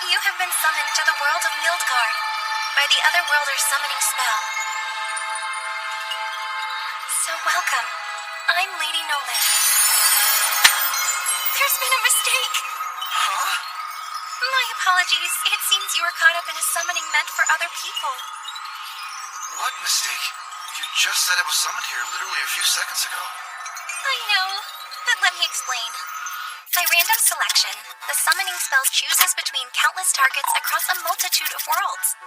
You have been summoned to the world of Mildgard by the Otherworlder's summoning spell. So welcome. I'm Lady Nolan. There's been a mistake. Huh? My apologies. It seems you were caught up in a summoning meant for other people. What mistake? You just said I was summoned here literally a few seconds ago. I know, but let me explain. By random selection, the summoning spell chooses between countless targets across a multitude of worlds.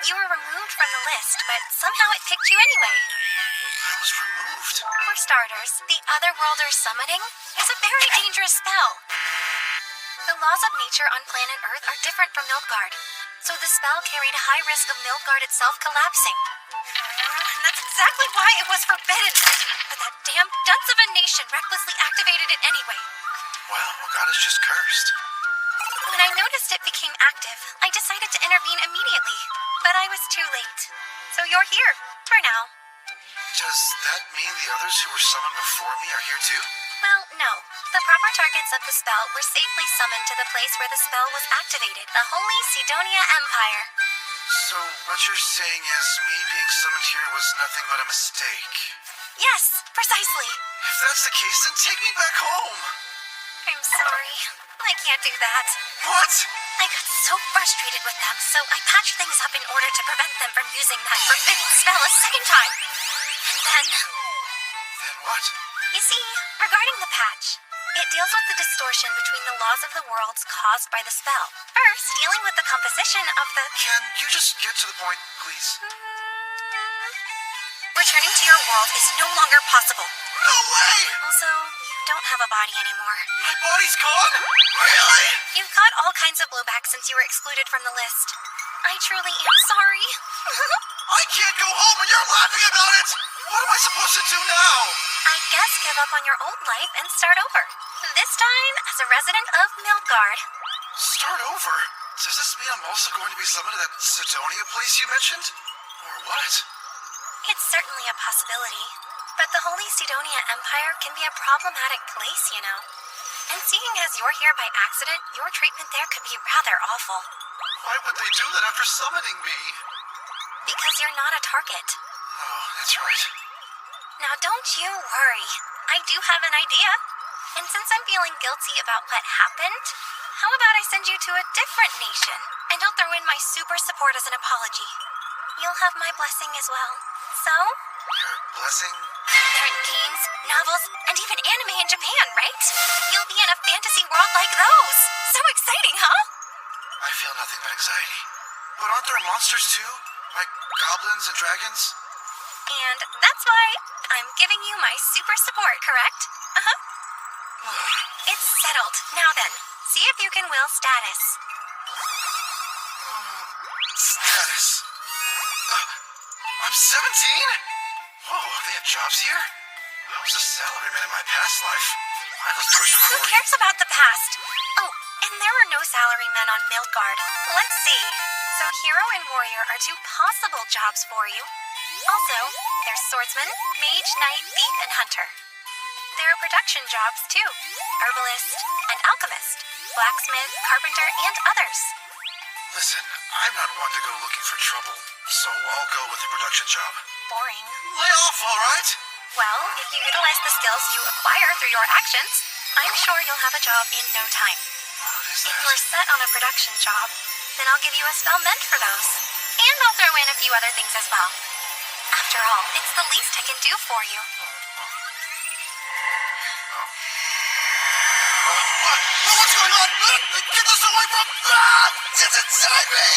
You were removed from the list, but somehow it picked you anyway. I was removed. For starters, the Otherworlder's summoning is a very dangerous spell. The laws of nature on planet Earth are different from Nilfgaard, so the spell carried a high risk of Nilfgaard itself collapsing. And that's exactly why it was forbidden. But that damn dunce of a nation recklessly activated it anyway. Wow, God is just cursed. When I noticed it became active, I decided to intervene immediately. But I was too late. So you're here, for now. Does that mean the others who were summoned before me are here too? Well, no. The proper targets of the spell were safely summoned to the place where the spell was activated, the Holy Sidonia Empire. So what you're saying is me being summoned here was nothing but a mistake? Yes, precisely. If that's the case, then take me back home. I'm sorry. I can't do that. What? I got so frustrated with them, so I patched things up in order to prevent them from using that forbidden spell a second time. And then... Then what? You see, regarding the patch, it deals with the distortion between the laws of the worlds caused by the spell. First, dealing with the composition of the... Can you just get to the point, please? Returning to your world is no longer possible. No way! Also, you don't have a body anymore. My body's gone? Really? You've caught all kinds of blowback since you were excluded from the list. I truly am sorry. I can't go home and you're laughing about it! What am I supposed to do now? I guess give up on your old life and start over. This time as a resident of Mildgard. Start over? Does this mean I'm also going to be summoned to that Sidonia place you mentioned? Or what? It's certainly a possibility. But the Holy Sidonia Empire can be a problematic place, you know. And seeing as you're here by accident, your treatment there could be rather awful. Why would they do that after summoning me? Because you're not a target. Oh, that's right. Now don't you worry. I do have an idea. And since I'm feeling guilty about what happened, how about I send you to a different nation? And I'll throw in my super support as an apology. You'll have my blessing as well. So? Your blessing? They're in games, novels, and even anime in Japan, right? You'll be in a fantasy world like those. So exciting, huh? I feel nothing but anxiety. But aren't there monsters too? Like goblins and dragons? And that's why I'm giving you my super support, correct? Uh-huh. It's settled. Now then, see if you can will status. Status. I'm 17? Whoa, they had jobs here? I was a salaryman in my past life. I was pushed Who before. cares about the past? Oh, and there are no salarymen on Mildgard. Let's see. So hero and warrior are two possible jobs for you. Also, there's swordsman, mage, knight, thief, and hunter. There are production jobs too. Herbalist and alchemist, blacksmith, carpenter, and others. Listen, I'm not one to go looking for trouble, so I'll go with the production job. Boring. Lay off, all right? Well, if you utilize the skills you acquire through your actions, I'm sure you'll have a job in no time. What is If that? you're set on a production job, then I'll give you a spell meant for those. And I'll throw in a few other things as well. After all, it's the least I can do for you. What's going on? Get this away from... It's inside me!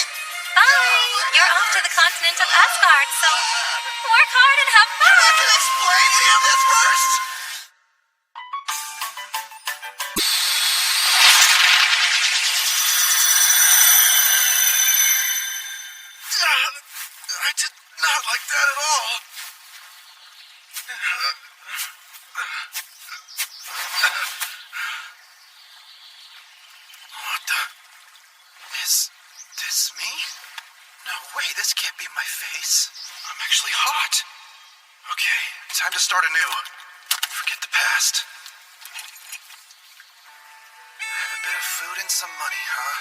Bye! You're off to the continent of Asgard, so work hard and have fun! I can explain to you this first! I did not like that at all. What the... Is this me? No way, this can't be my face. I'm actually hot. Okay, time to start anew. Forget the past. I have a bit of food and some money, huh?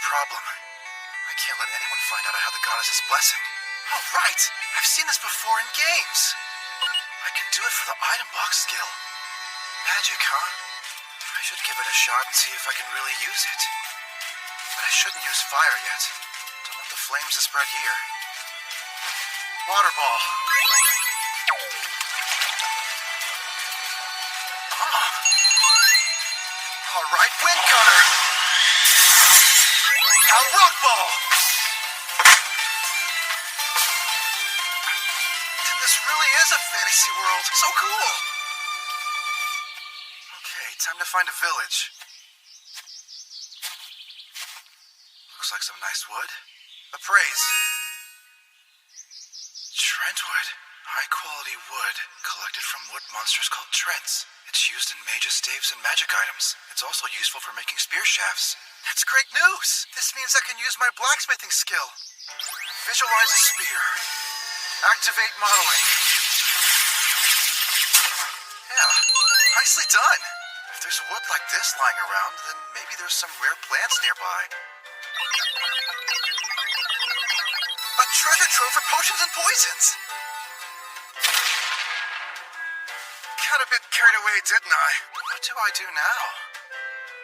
problem. I can't let anyone find out I have the goddess's blessing. Oh, right! I've seen this before in games! I can do it for the item box skill. Magic, huh? I should give it a shot and see if I can really use it. But I shouldn't use fire yet. Don't want the flames to spread here. Water ball. Ah. Alright, wind cutter! Now rock ball! Then this really is a fantasy world. So cool! Okay, time to find a village. Looks like some nice wood. Appraise. Trentwood. High-quality wood collected from wood monsters called Trents. It's used in mages, staves, and magic items. It's also useful for making spear shafts. That's great news! This means I can use my blacksmithing skill. Visualize a spear. Activate modeling. Yeah, nicely done. If there's wood like this lying around, then maybe there's some rare plants nearby. A treasure trove for potions and poisons! Got a bit carried away, didn't I? What do I do now?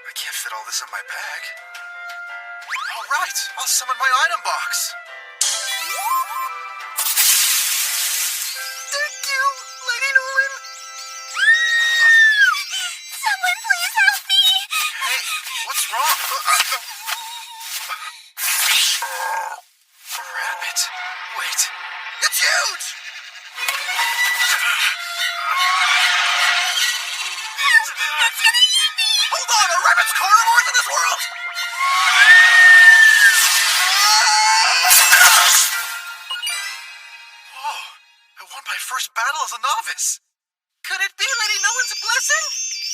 I can't fit all this in my bag. All right, I'll summon my item box. Thank you, Lady Nolan. Someone please help me! Hey, what's wrong? Rabbit? Wait, it's huge! Hold on, are rabbits carnivores in this world? Whoa, I won my first battle as a novice. Could it be Lady Nolan's blessing?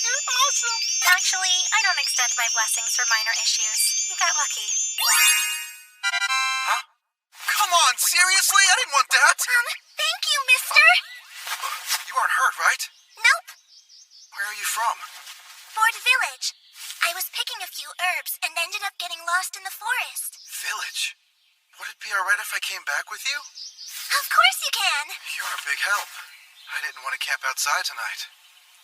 You're awesome. Actually, I don't extend my blessings for minor issues. You got lucky. Huh? Come on, seriously? I didn't want that. Thank you, mister. You aren't hurt, right? Nope. Where are you from? Ford Village. I was picking a few herbs and ended up getting lost in the forest. Village? Would it be alright if I came back with you? Of course you can. You're a big help. I didn't want to camp outside tonight.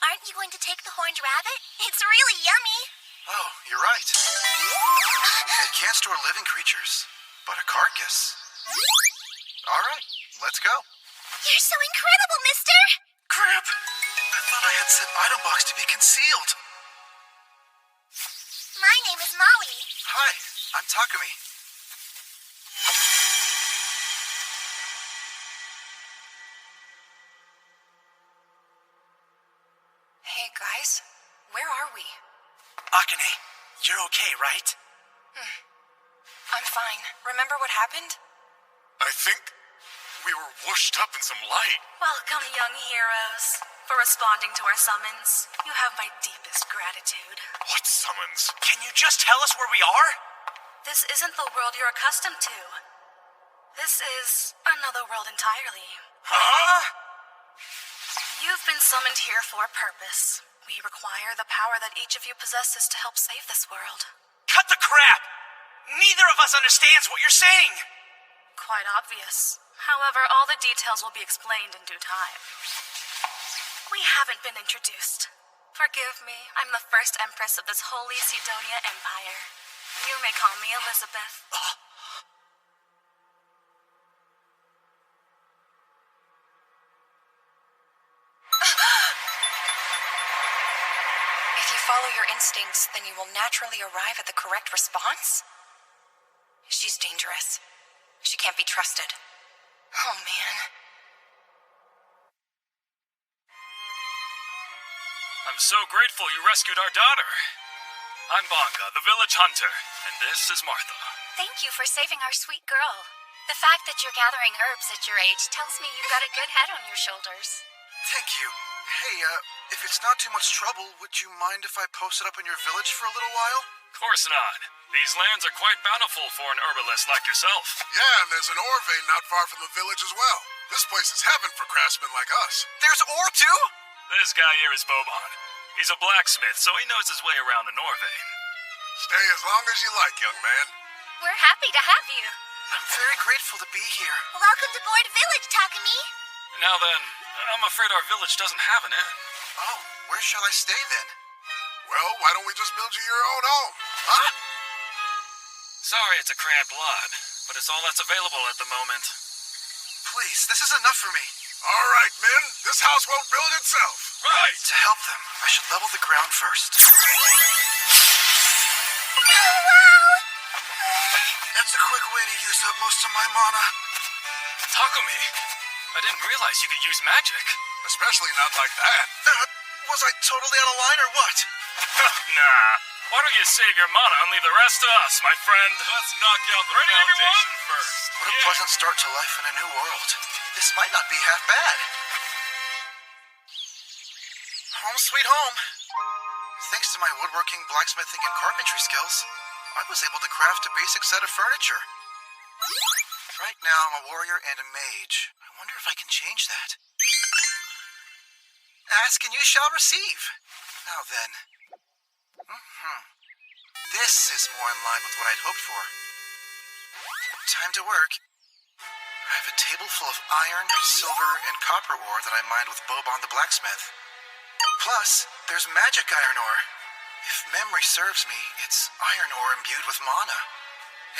Aren't you going to take the horned rabbit? It's really yummy. Oh, you're right. It can't store living creatures, but a carcass. Alright, let's go. You're so incredible, mister. Crap! I thought I had set item box to be concealed. My name is Molly. Hi, I'm Takumi. Hey guys, where are we? Akane, you're okay, right? I'm fine. Remember what happened? I think we were washed up in some light. Welcome, young heroes. For responding to our summons, you have my deepest gratitude. What summons? Can you just tell us where we are? This isn't the world you're accustomed to. This is another world entirely. Huh? You've been summoned here for a purpose. We require the power that each of you possesses to help save this world. Cut the crap! Neither of us understands what you're saying! Quite obvious. However, all the details will be explained in due time. We haven't been introduced. Forgive me, I'm the first empress of this holy Sidonia Empire. You may call me Elizabeth. If you follow your instincts, then you will naturally arrive at the correct response? She's dangerous. She can't be trusted. Oh, man. I'm so grateful you rescued our daughter. I'm Bonga, the village hunter, and this is Martha. Thank you for saving our sweet girl. The fact that you're gathering herbs at your age tells me you've got a good head on your shoulders. Thank you. Hey, if it's not too much trouble, would you mind if I posted up in your village for a little while? Of course not. These lands are quite bountiful for an herbalist like yourself. Yeah, and there's an ore vein not far from the village as well. This place is heaven for craftsmen like us. There's ore too? This guy here is Boban. He's a blacksmith, so he knows his way around an ore vein. Stay as long as you like, young man. We're happy to have you. I'm very grateful to be here. Welcome to Boyd Village, Takumi. Now then, I'm afraid our village doesn't have an inn. Oh, where shall I stay then? Well, why don't we just build you your own home? Huh? Sorry it's a cramped lot, but it's all that's available at the moment. Please, this is enough for me. All right, men. This house won't build itself. Right! To help them, I should level the ground first. Oh, wow! That's a quick way to use up most of my mana. Takumi, I didn't realize you could use magic. Especially not like that. Was I totally out of line or what? Nah. Why don't you save your mana and leave the rest to us, my friend? Let's knock out the foundation first. What a pleasant start to life in a new world. This might not be half bad. Home sweet home. Thanks to my woodworking, blacksmithing, and carpentry skills, I was able to craft a basic set of furniture. Right now, I'm a warrior and a mage. I wonder if I can change that. Ask and you shall receive. Now then. This is more in line with what I'd hoped for. Time to work. I have a table full of iron, silver, and copper ore that I mined with Boban the blacksmith. Plus, there's magic iron ore. If memory serves me, it's iron ore imbued with mana.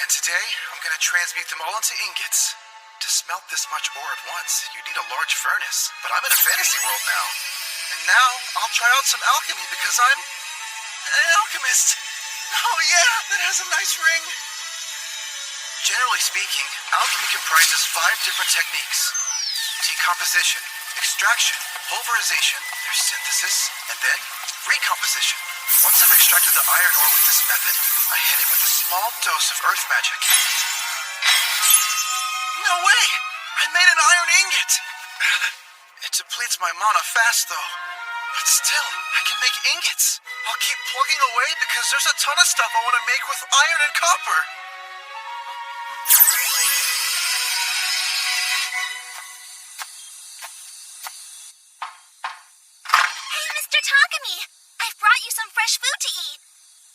And today, I'm gonna transmute them all into ingots. To smelt this much ore at once, you need a large furnace. But I'm in a fantasy world now. And now, I'll try out some alchemy because I'm an alchemist. Oh yeah, that has a nice ring. Generally speaking, alchemy comprises 5 different techniques. Decomposition, extraction, pulverization, there's synthesis, and then recomposition. Once I've extracted the iron ore with this method, I hit it with a small dose of earth magic. No way! I made an iron ingot! It depletes my mana fast, though. But still, I can make ingots. I'll keep plugging away because there's a ton of stuff I want to make with iron and copper. Hey, Mr. Takumi! I've brought you some fresh food to eat.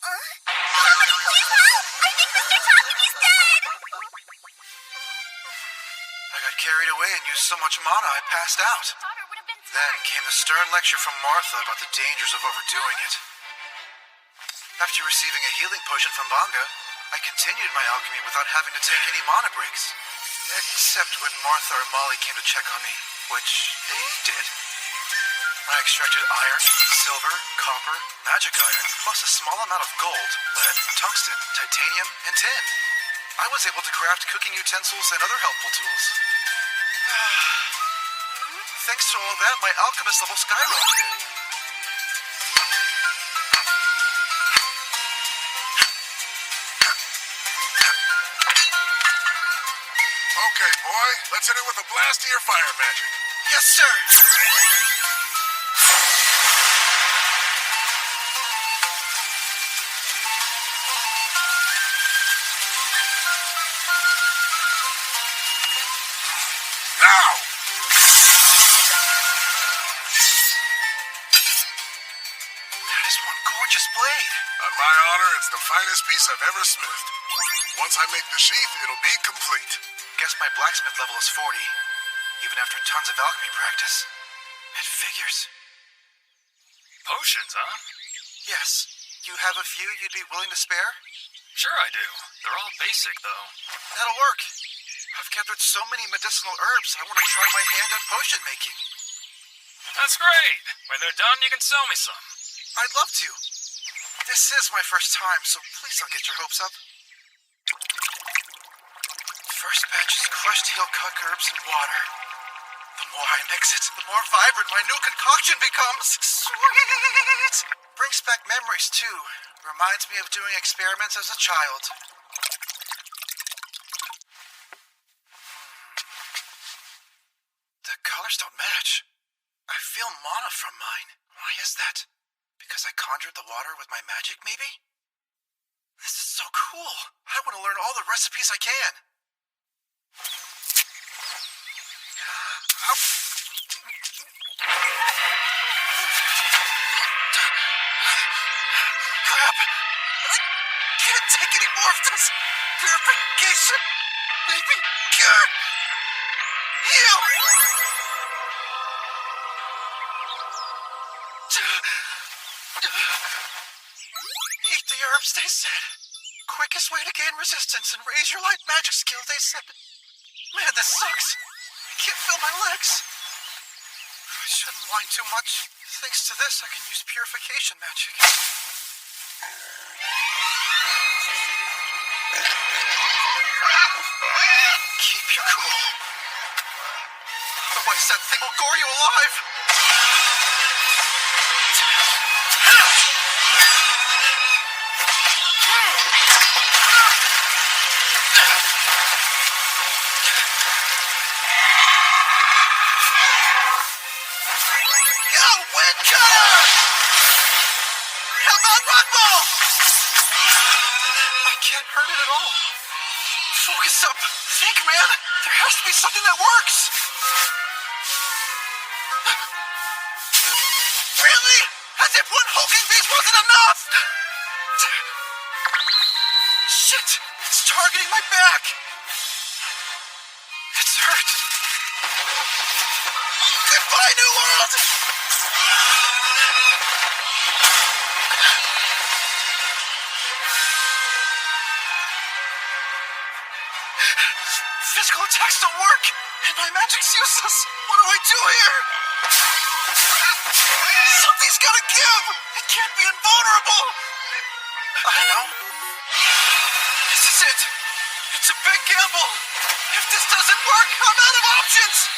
Somebody please help! I think Mr. Takumi's dead! I got carried away and used so much mana I passed out. Then came the stern lecture from Martha about the dangers of overdoing it. After receiving a healing potion from Banga, I continued my alchemy without having to take any mana breaks. Except when Martha or Molly came to check on me, which they did. I extracted iron, silver, copper, magic iron, plus a small amount of gold, lead, tungsten, titanium, and tin. I was able to craft cooking utensils and other helpful tools. Thanks to all that, my alchemist level skyrocketed. Okay, boy. Let's hit it with a blast of your fire magic. Yes, sir! Now! That is one gorgeous blade. On my honor, it's the finest piece I've ever smithed. Once I make the sheath, it'll be complete. Guess my blacksmith level is 40. Even after tons of alchemy practice. It figures. Potions, huh? Yes. You have a few you'd be willing to spare? Sure I do. They're all basic, though. That'll work. I've gathered so many medicinal herbs, I want to try my hand at potion making. That's great. When they're done, you can sell me some. I'd love to. This is my first time, so please don't get your hopes up. First batch is crushed hill-cut herbs and water. The more I mix it, the more vibrant my new concoction becomes. Sweet! Brings back memories, too. Reminds me of doing experiments as a child. The colors don't match. I feel mana from mine. Why is that? Because I conjured the water with my magic, maybe? This is so cool. I want to learn all the recipes I can. Crap! I can't take any more of this! Purification! Maybe cure! Heal! Eat the herbs, they said. Quickest way to gain resistance and raise your light magic skill, they said. Man, this sucks. I can't feel my legs. I shouldn't whine too much. Thanks to this, I can use purification magic. Keep your cool. Otherwise, that thing will gore you alive. Yo, wind cutter! How about rock ball? I can't hurt it at all. Focus up. Think, man. There has to be something that works. Really? As if one hulking beast wasn't enough! Shit! It's targeting my back! It's hurt. Goodbye, New World! Physical attacks don't work, and my magic's useless. What do I do here? Something's gotta give! It can't be invulnerable! I know. This is it. It's a big gamble. If this doesn't work, I'm out of options!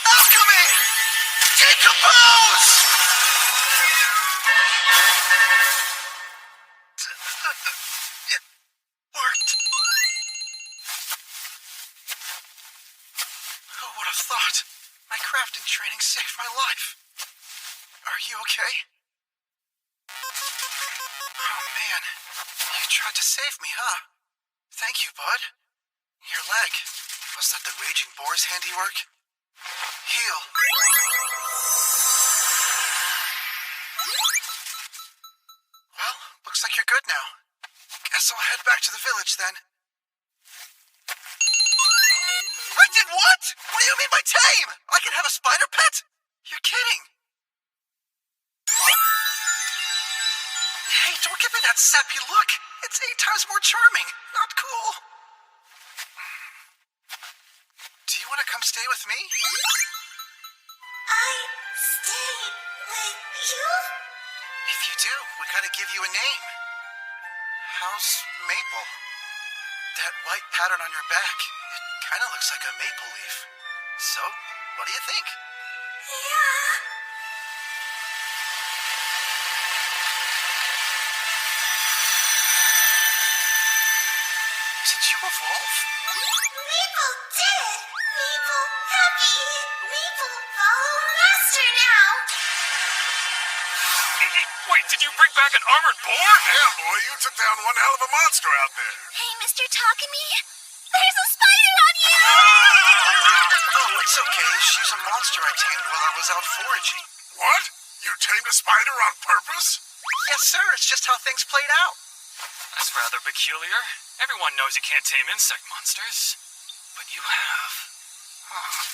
Alchemy! Decompose! It worked. Who would have thought? My crafting training saved my life. Are you okay? Oh, man. You tried to save me, huh? Thank you, bud. Your leg. Was that the Raging Boar's handiwork? Heal. Well, looks like you're good now. Guess I'll head back to the village then. I did what? What do you mean by tame? I can have a spider pet? You're kidding. Hey, don't give me that sappy look. It's 8 times more charming. Not cool. Do you want to come stay with me? I stay with you? If you do, we gotta give you a name. How's Maple? That white pattern on your back, it kinda looks like a maple leaf. So, what do you think? Yeah. Did you evolve? Maple did! Maple happy! Maple follow master now! Wait, did you bring back an armored boar? Damn, boy, you took down one hell of a monster out there. Hey, Mr. Takumi! There's a spider on you! Oh, it's okay. She's a monster I tamed while I was out foraging. What? You tamed a spider on purpose? Yes, sir. It's just how things played out. That's rather peculiar. Everyone knows you can't tame insect monsters. But you have. Huh.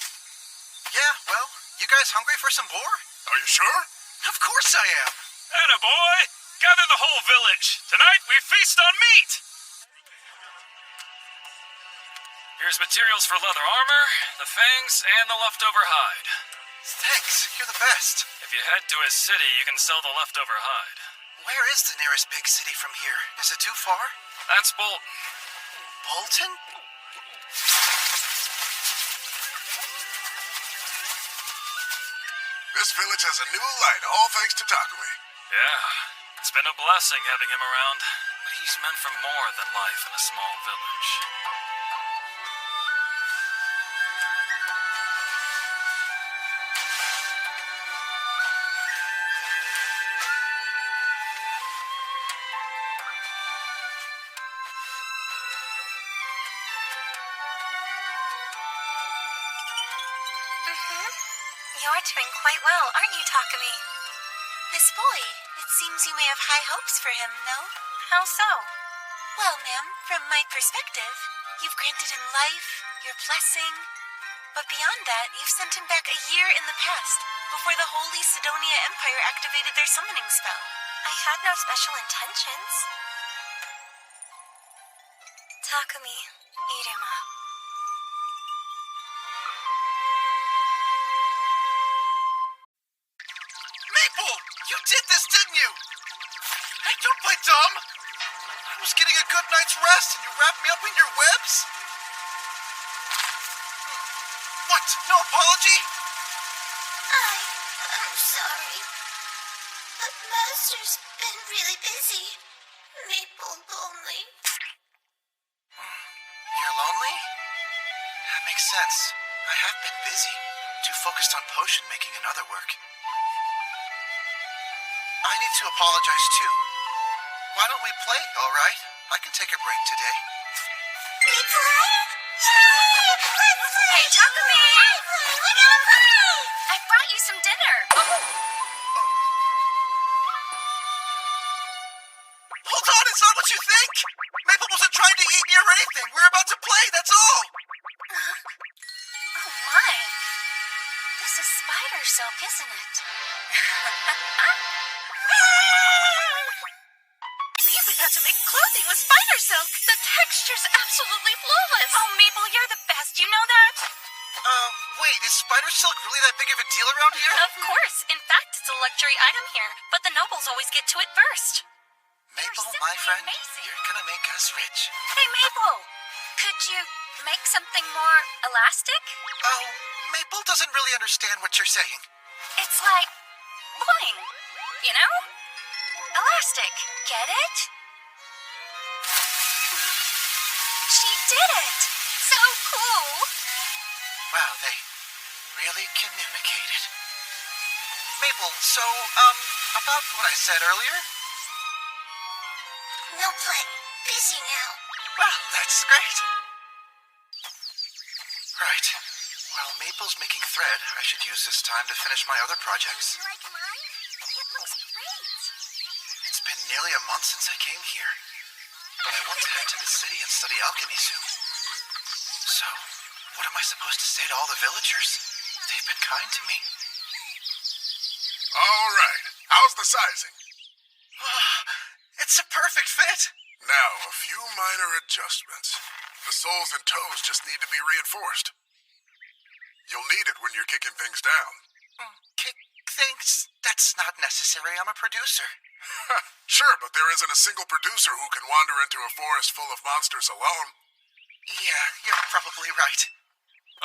Yeah, well, you guys hungry for some boar? Are you sure? Of course I am. Attaboy! Gather the whole village. Tonight we feast on meat! Here's materials for leather armor, the fangs, and the leftover hide. Thanks. You're the best. If you head to his city, you can sell the leftover hide. Where is the nearest big city from here? Is it too far? That's Bolton. Bolton? This village has a new light, all thanks to Takumi. Yeah, it's been a blessing having him around. But he's meant for more than life in a small village. You're doing quite well, aren't you, Takumi? This boy, it seems you may have high hopes for him, no? How so? Well, ma'am, from my perspective, you've granted him life, your blessing. But beyond that, you've sent him back a year in the past, before the Holy Sidonia Empire activated their summoning spell. I had no special intentions. Takumi, Iruma. Maple! You did this, didn't you? Hey, don't play dumb! I was getting a good night's rest and you wrapped me up in your webs? What? No apology? I'm sorry. But Master's been really busy. Maple lonely. You're lonely? That makes sense. I have been busy. Too focused on potion making and other work. I need to apologize too. Why don't we play, alright? I can take a break today. We play? Yay! Let's play! Hey, Takumi! We're gonna play! I brought you some dinner. Hold on, it's not what you think! Maple wasn't trying to eat me or anything. We're about to play, that's all! Oh my. This is spider silk, isn't it? We got to make clothing with spider silk. The texture's absolutely flawless. Oh, Maple, you're the best. You know that? Wait, is spider silk really that big of a deal around here? Of course. In fact, it's a luxury item here. But the nobles always get to it first. Maple, You're my simply friend, amazing. you're gonna make us rich. Hey, Maple. Could you make something more elastic? Oh, Maple doesn't really understand what you're saying. It's like bling, you know? Elastic. Get it? She did it! So cool! Wow, they really communicated. Maple, so, about what I said earlier? No play. Busy now. Well, that's great. Right. While Maple's making thread, I should use this time to finish my other projects. Like mine? It looks great. It's been nearly a month since I came here, but I want to head to the city and study alchemy soon. So, what am I supposed to say to all the villagers? They've been kind to me. All right. How's the sizing? It's a perfect fit. Now, a few minor adjustments. The soles and toes just need to be reinforced. You'll need it when you're kicking things down. Kick things? That's not necessary. I'm a producer. Sure, but there isn't a single producer who can wander into a forest full of monsters alone. Yeah, you're probably right.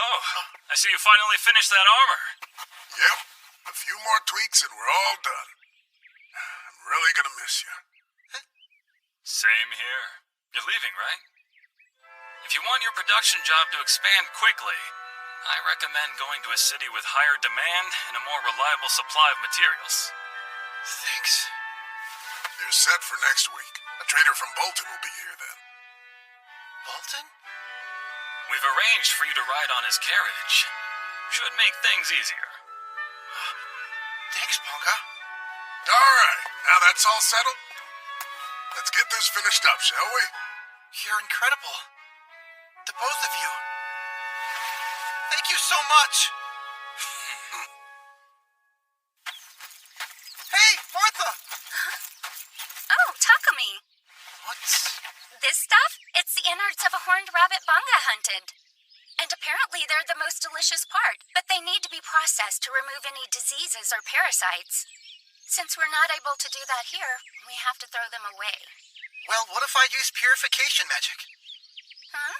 Oh, I see you finally finished that armor. Yep. A few more tweaks and we're all done. I'm really gonna miss you. Same here. You're leaving, right? If you want your production job to expand quickly, I recommend going to a city with higher demand and a more reliable supply of materials. Thanks. You're set for next week. A trader from Bolton will be here then. Bolton? We've arranged for you to ride on his carriage. Should make things easier. Thanks, Ponga. All right. Now that's all settled. Let's get this finished up, shall we? You're incredible. The both of you. Thank you so much. Hey, Martha! Oh, Takumi. What's... This stuff? It's the innards of a horned rabbit Banga hunted. And apparently they're the most delicious part, but they need to be processed to remove any diseases or parasites. Since we're not able to do that here, we have to throw them away. Well, what if I use purification magic? Huh?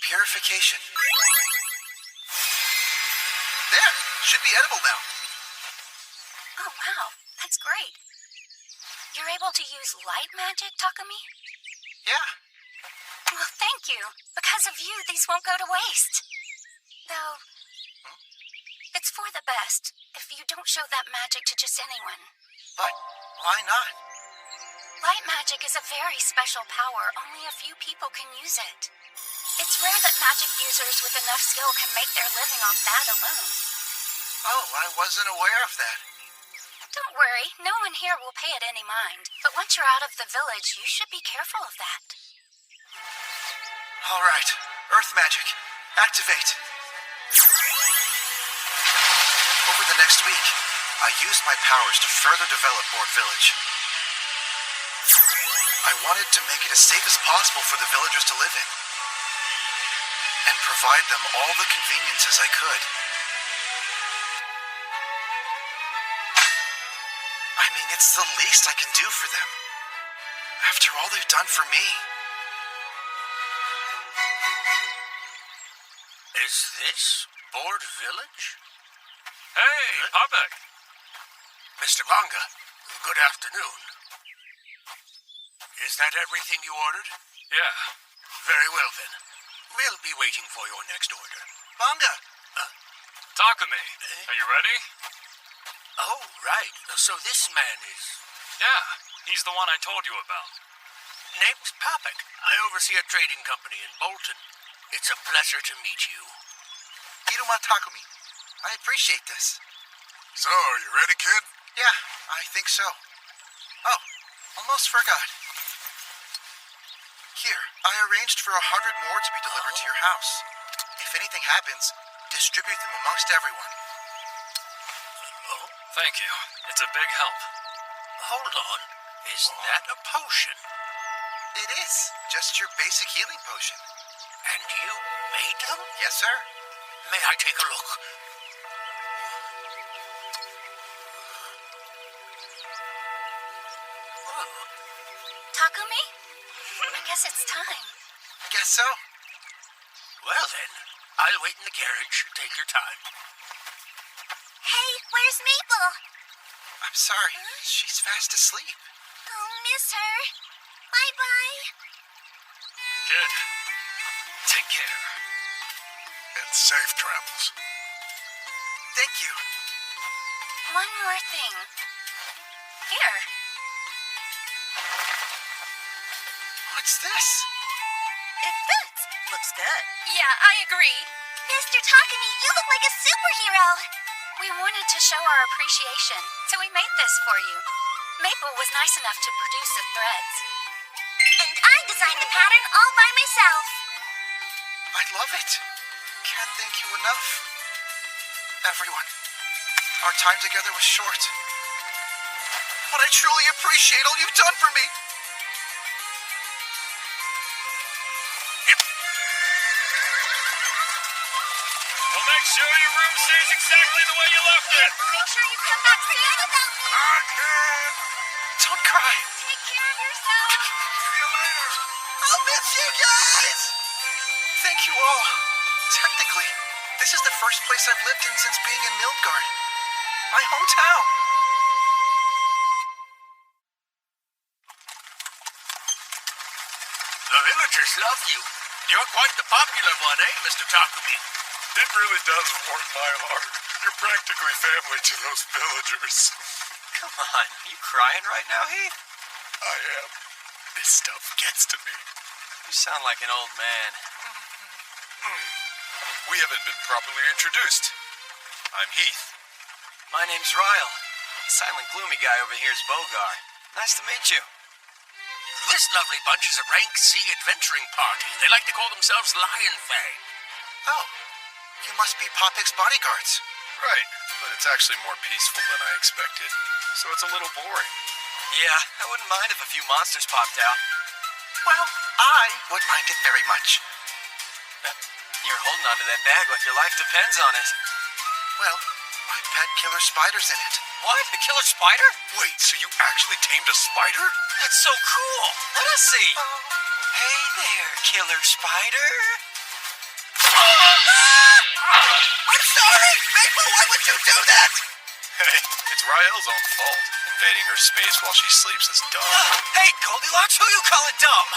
Purification. There! It should be edible now. Oh, wow. That's great. You're able to use light magic, Takumi? Yeah. Well, thank you. Because of you, these won't go to waste. Though, it's for the best if you don't show that magic to just anyone. But why not? Light magic is a very special power. Only a few people can use it. It's rare that magic users with enough skill can make their living off that alone. Oh, I wasn't aware of that. Don't worry, no one here will pay it any mind. But once you're out of the village, you should be careful of that. All right, Earth magic. Activate. Over the next week, I used my powers to further develop Board Village. I wanted to make it as safe as possible for the villagers to live in, and provide them all the conveniences I could. I mean, it's the least I can do for them, after all they've done for me. Is this Board Village? Hey, Popek! Mr. Manga, good afternoon. Is that everything you ordered? Yeah. Very well, then. We'll be waiting for your next order. Manga! Takumi, are you ready? Oh, right. So this man is... Yeah, he's the one I told you about. Name's Popek. I oversee a trading company in Bolton. It's a pleasure to meet you. Iruma Takumi. I appreciate this. So, you ready, kid? Yeah, I think so. Oh, almost forgot. Here, I arranged for 100 more to be delivered to your house. If anything happens, distribute them amongst everyone. Oh, Thank you. It's a big help. hold on. Is that a potion? It is. Just your basic healing potion. And you made them? Yes, sir. May I take a look? Takumi? I guess it's time. Guess so. Well then, I'll wait in the carriage. Take your time. Hey, where's Maple? I'm sorry. She's fast asleep. I'll miss her. Bye-bye. Kid, take care. And safe travels. Thank you. One more thing. Here. What's this? It fits. Looks good. Yeah, I agree. Mr. Takumi, you look like a superhero. We wanted to show our appreciation, so we made this for you. Maple was nice enough to produce the threads. And I designed the pattern all by myself. I love it. Can't thank you enough. Everyone, our time together was short. But I truly appreciate all you've done for me. Well, make sure your room stays exactly the way you left it. Make sure you come back soon without me. Don't cry. Take care of yourself. I'll miss you guys. Thank you all. Technically, this is the first place I've lived in since being in Mildgard. My hometown. The villagers love you. You're quite the popular one, eh, Mr. Takumi? It really does warm my heart. You're practically family to those villagers. Come on, you crying right now, Heath? I am. This stuff gets to me. You sound like an old man. We haven't been properly introduced. I'm Heath. My name's Ryle. The silent, gloomy guy over here is Bogar. Nice to meet you. This lovely bunch is a rank C adventuring party. They like to call themselves Lion Fang. Oh, you must be Popek's bodyguards. Right, but it's actually more peaceful than I expected. So it's a little boring. Yeah, I wouldn't mind if a few monsters popped out. Well, I would mind it very much. You're holding onto that bag like your life depends on it. Well, my pet killer spider's in it. What? A killer spider? Wait, so you actually tamed a spider? That's so cool. Let us see. Hey there, killer spider. I'm sorry! Maple, why would you do that? Hey, it's Rael's own fault. Invading her space while she sleeps is dumb. Hey, Goldilocks, who you calling dumb?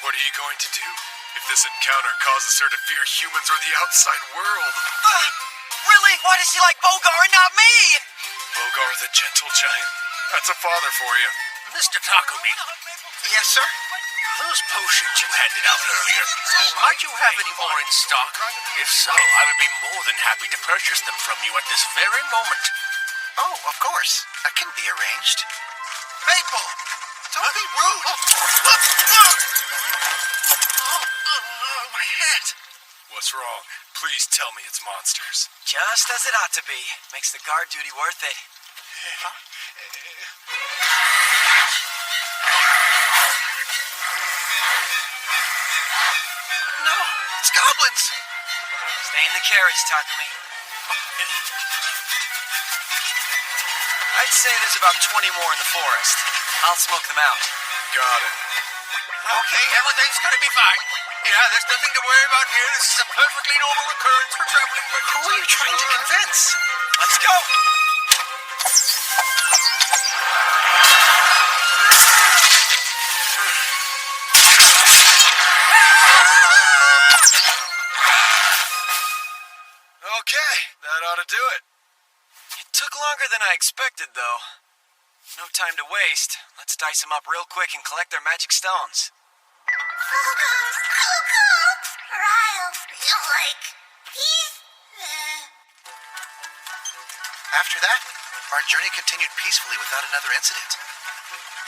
What are you going to do if this encounter causes her to fear humans or the outside world? Really? Why does she like Bogar and not me? Bogar the gentle giant. That's a father for you. Mr. Takumi, Yes, sir? those potions you handed out earlier, might you have any more in stock? If so, I would be more than happy to purchase them from you at this very moment. Oh, of course. That can be arranged. Maple! Don't be rude! Oh, my head! What's wrong? Please tell me it's monsters. Just as it ought to be. Makes the guard duty worth it. No, it's goblins! Stay in the carriage, Takumi. I'd say there's about 20 more in the forest. I'll smoke them out. Got it. Okay, everything's gonna be fine. Yeah, there's nothing to worry about here. This is a perfectly normal occurrence for traveling merchants. Who are you trying to convince? Let's go! Okay, that ought to do it. It took longer than I expected, though. No time to waste. Let's dice them up real quick and collect their magic stones. Ryle, he's... After that, our journey continued peacefully without another incident.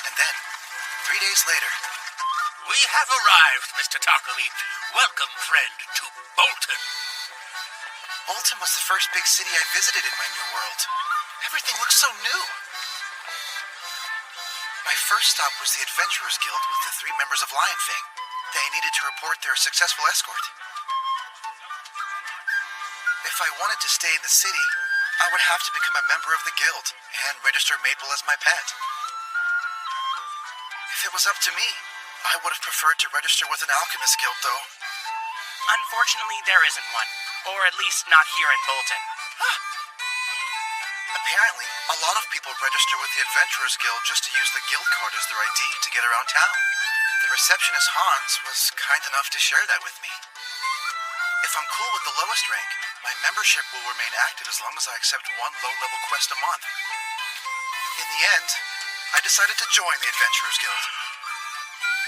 And then, 3 days later... We have arrived, Mr. Takumi. Welcome, friend, to Bolton. Bolton was the first big city I visited in my new world. Everything looked so new. My first stop was the Adventurers Guild with the 3 members of Lion Fang. They needed to report their successful escort. If I wanted to stay in the city, I would have to become a member of the guild and register Maple as my pet. If it was up to me, I would have preferred to register with an Alchemist guild, though. Unfortunately, there isn't one. Or at least not here in Bolton. Apparently, a lot of people register with the Adventurers Guild just to use the guild card as their ID to get around town. The receptionist Hans was kind enough to share that with me. If I'm cool with the lowest rank, my membership will remain active as long as I accept 1 low-level quest a month. In the end, I decided to join the Adventurers Guild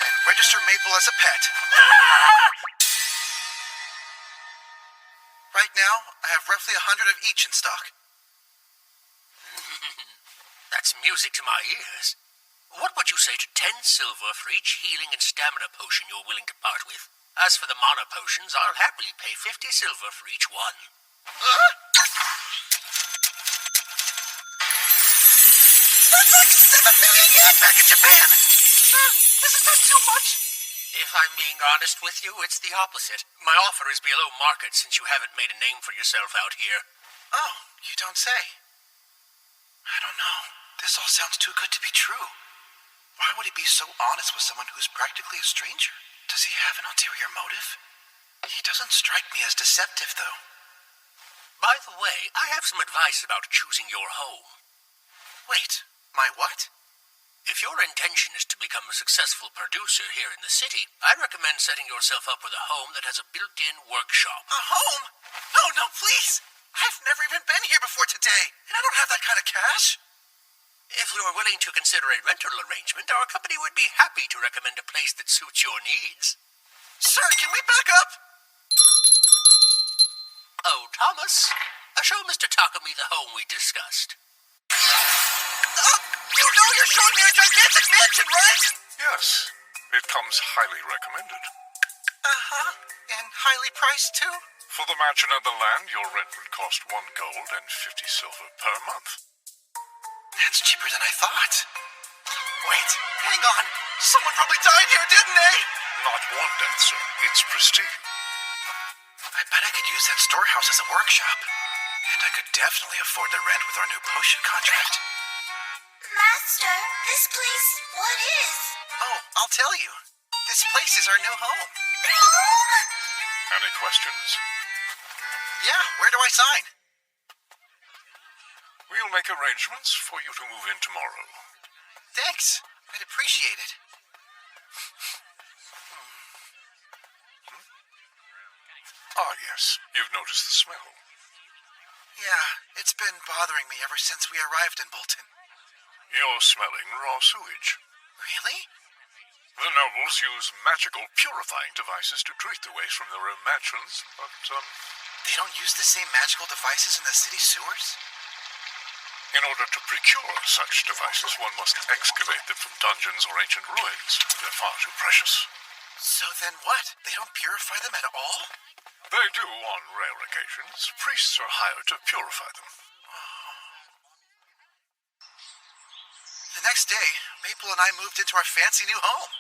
and register Maple as a pet. Right now, I have roughly 100 of each in stock. That's music to my ears. What would you say to 10 silver for each healing and stamina potion you're willing to part with? As for the mana potions, I'll happily pay 50 silver for each one. That's like 7 million yen back in Japan! Isn't that too much? If I'm being honest with you, it's the opposite. My offer is below market since you haven't made a name for yourself out here. Oh, you don't say. I don't know. This all sounds too good to be true. Why would he be so honest with someone who's practically a stranger? Does he have an ulterior motive? He doesn't strike me as deceptive, though. By the way, I have some advice about choosing your home. Wait, my what? If your intention is to become a successful producer here in the city, I recommend setting yourself up with a home that has a built-in workshop. A home? No, please! I've never even been here before today, and I don't have that kind of cash. If you're willing to consider a rental arrangement, our company would be happy to recommend a place that suits your needs. Sir, can we back up? Oh, Thomas, show Mr. Takumi the home we discussed. You know you're showing me a gigantic mansion, right? Yes, it comes highly recommended. Uh-huh, and highly priced, too. For the mansion and the land, your rent would cost 1 gold and 50 silver per month. That's cheaper than I thought. Wait, hang on. Someone probably died here, didn't they? Not one death, sir. It's pristine. I bet I could use that storehouse as a workshop. And I could definitely afford the rent with our new potion contract. Master, this place, what is? Oh, I'll tell you. This place is our new home. Any questions? Yeah, where do I sign? We'll make arrangements for you to move in tomorrow. Thanks. I'd appreciate it. Ah, yes. You've noticed the smell. Yeah, it's been bothering me ever since we arrived in Bolton. You're smelling raw sewage. Really? The nobles use magical purifying devices to treat the waste from their own mansions, but, They don't use the same magical devices in the city sewers? In order to procure such devices, one must excavate them from dungeons or ancient ruins. They're far too precious. So then what? They don't purify them at all? They do on rare occasions. Priests are hired to purify them. The next day, Maple and I moved into our fancy new home.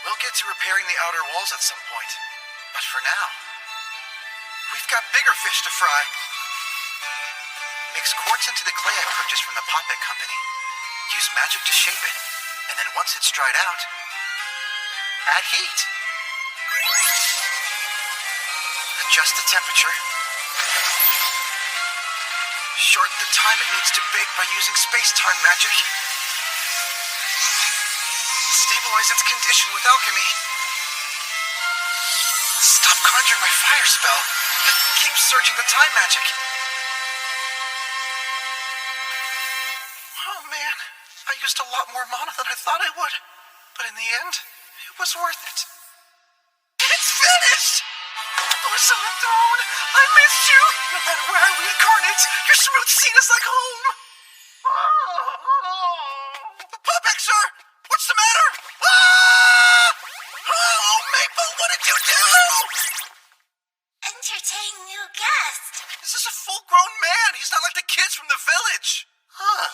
We'll get to repairing the outer walls at some point. But for now, we've got bigger fish to fry. Mix quartz into the clay I purchased from the Poppet Company. Use magic to shape it. And then once it's dried out, add heat. Adjust the temperature. Shorten the time it needs to bake by using space-time magic. Stabilize its condition with alchemy. Stop conjuring my fire spell, but keep surging the time magic. Oh man, I used a lot more mana than I thought I would. But in the end, it was worth it. It's finished! Orson the Throne, I missed you! No matter where I reincarnate, your smooth scene is like home! Puppet, sir! What's the matter? Ah! Oh, Maple, what did you do? Entertain new guest. This is a full-grown man. He's not like the kids from the village. Oh.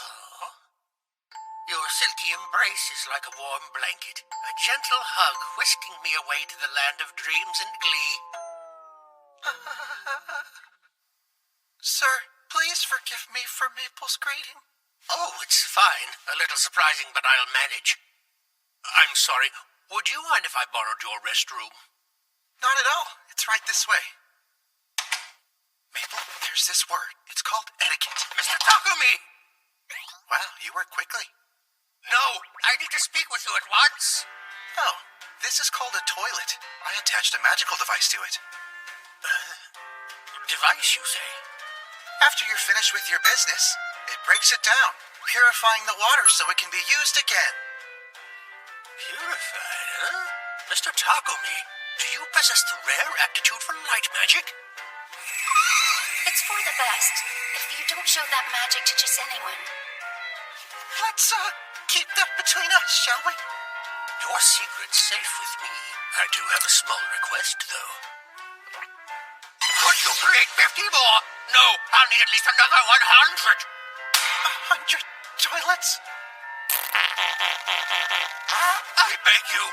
Your silky embrace is like a warm blanket, a gentle hug whisking me away to the land of dreams and glee. Sir, please forgive me for Maple's greeting. Oh, it's fine. A little surprising, but I'll manage. I'm sorry. Would you mind if I borrowed your restroom? Not at all. It's right this way. Maple, there's this word. It's called etiquette. Mr. Takumi! Wow, you work quickly. No, I need to speak with you at once. Oh, this is called a toilet. I attached a magical device to it. Device, you say? After you're finished with your business, it breaks it down, purifying the water so it can be used again. Purified, huh? Mr. Takumi, do you possess the rare aptitude for light magic? It's for the best. If you don't show that magic to just anyone. Let's, keep that between us, shall we? Your secret's safe with me. I do have a small request, though. Could you create 50 more? No, I'll need at least another 100. 100 toilets? I beg you.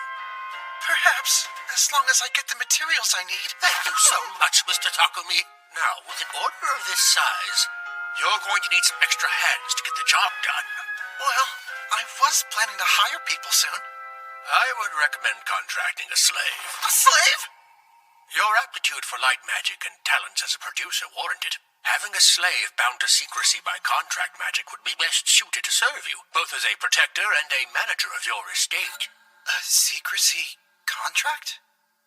Perhaps, as long as I get the materials I need. Thank you so much, Mr. Takumi. Now, with an order of this size, you're going to need some extra hands to get the job done. Well, I was planning to hire people soon. I would recommend contracting a slave. A slave? Your aptitude for light magic and talents as a producer warrant it. Having a slave bound to secrecy by contract magic would be best suited to serve you, both as a protector and a manager of your estate. A secrecy contract?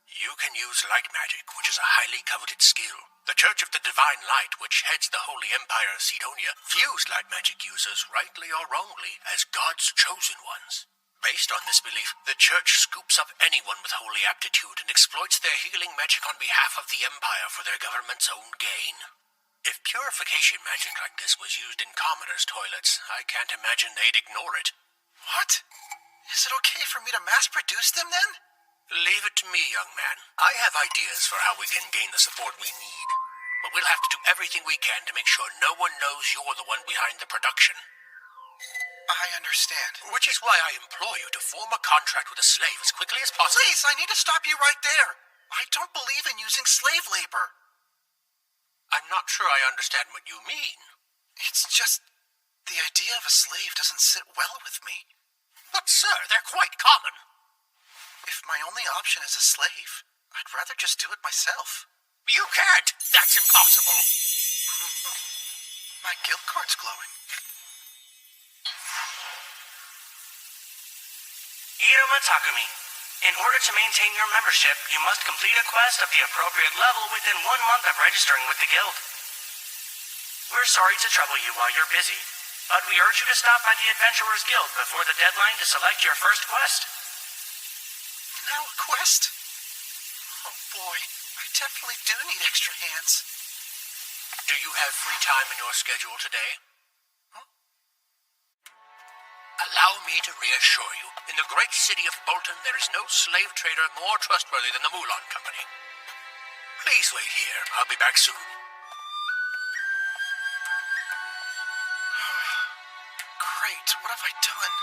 You can use light magic, which is a highly coveted skill. The Church of the Divine Light, which heads the Holy Empire of Sidonia, views light magic users, rightly or wrongly, as God's chosen ones. Based on this belief, the Church scoops up anyone with holy aptitude and exploits their healing magic on behalf of the Empire for their government's own gain. If purification magic like this was used in commoners' toilets, I can't imagine they'd ignore it. What? Is it okay for me to mass-produce them, then? Leave it to me, young man. I have ideas for how we can gain the support we need. But we'll have to do everything we can to make sure no one knows you're the one behind the production. I understand. Which is why I implore you to form a contract with a slave as quickly as possible. Please, I need to stop you right there. I don't believe in using slave labor. I'm not sure I understand what you mean. It's just, the idea of a slave doesn't sit well with me. But, sir, they're quite common. If my only option is a slave, I'd rather just do it myself. You can't. That's impossible. My guild card's glowing. Iruma Takumi. In order to maintain your membership, you must complete a quest of the appropriate level within 1 month of registering with the guild. We're sorry to trouble you while you're busy, but we urge you to stop by the Adventurers Guild before the deadline to select your first quest. Now a quest? Oh boy, I definitely do need extra hands. Do you have free time in your schedule today? Allow me to reassure you, in the great city of Bolton, there is no slave trader more trustworthy than the Mulan Company. Please wait here. I'll be back soon. Great, what have I done?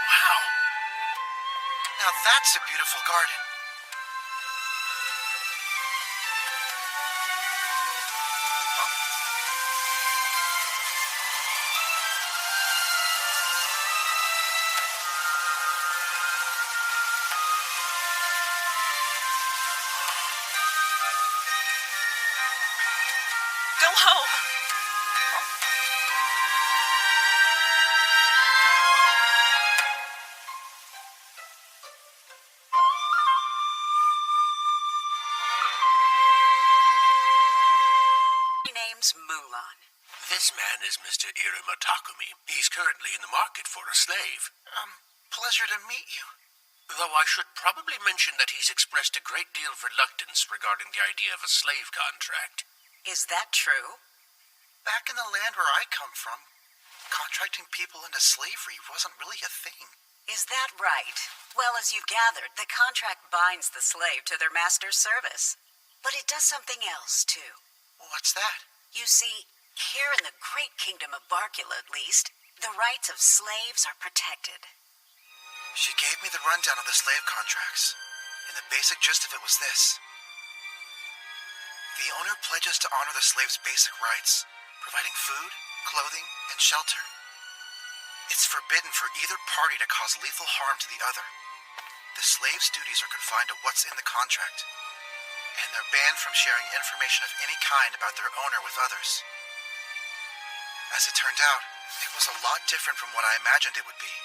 Wow. Now that's a beautiful garden. Go home. Name's Mulan. This man is Mr. Iruma Takumi. He's currently in the market for a slave. Pleasure to meet you. Though I should probably mention that he's expressed a great deal of reluctance regarding the idea of a slave contract. Is that true? Back in the land where I come from, contracting people into slavery wasn't really a thing. Is that right? Well, as you've gathered, the contract binds the slave to their master's service. But it does something else, too. What's that? You see, here in the great kingdom of Barkula, at least, the rights of slaves are protected. She gave me the rundown of the slave contracts, and the basic gist of it was this. The owner pledges to honor the slave's basic rights, providing food, clothing, and shelter. It's forbidden for either party to cause lethal harm to the other. The slave's duties are confined to what's in the contract, and they're banned from sharing information of any kind about their owner with others. As it turned out, it was a lot different from what I imagined it would be.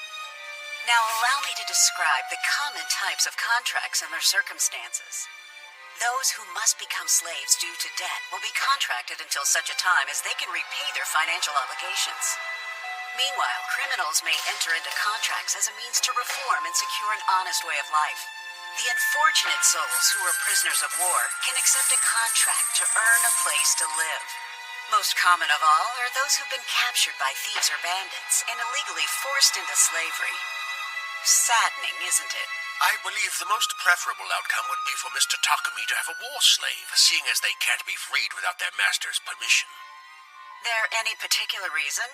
Now allow me to describe the common types of contracts and their circumstances. Those who must become slaves due to debt will be contracted until such a time as they can repay their financial obligations. Meanwhile, criminals may enter into contracts as a means to reform and secure an honest way of life. The unfortunate souls who are prisoners of war can accept a contract to earn a place to live. Most common of all are those who've been captured by thieves or bandits and illegally forced into slavery. Saddening, isn't it? I believe the most preferable outcome would be for Mr. Takumi to have a war slave, seeing as they can't be freed without their master's permission. There any particular reason?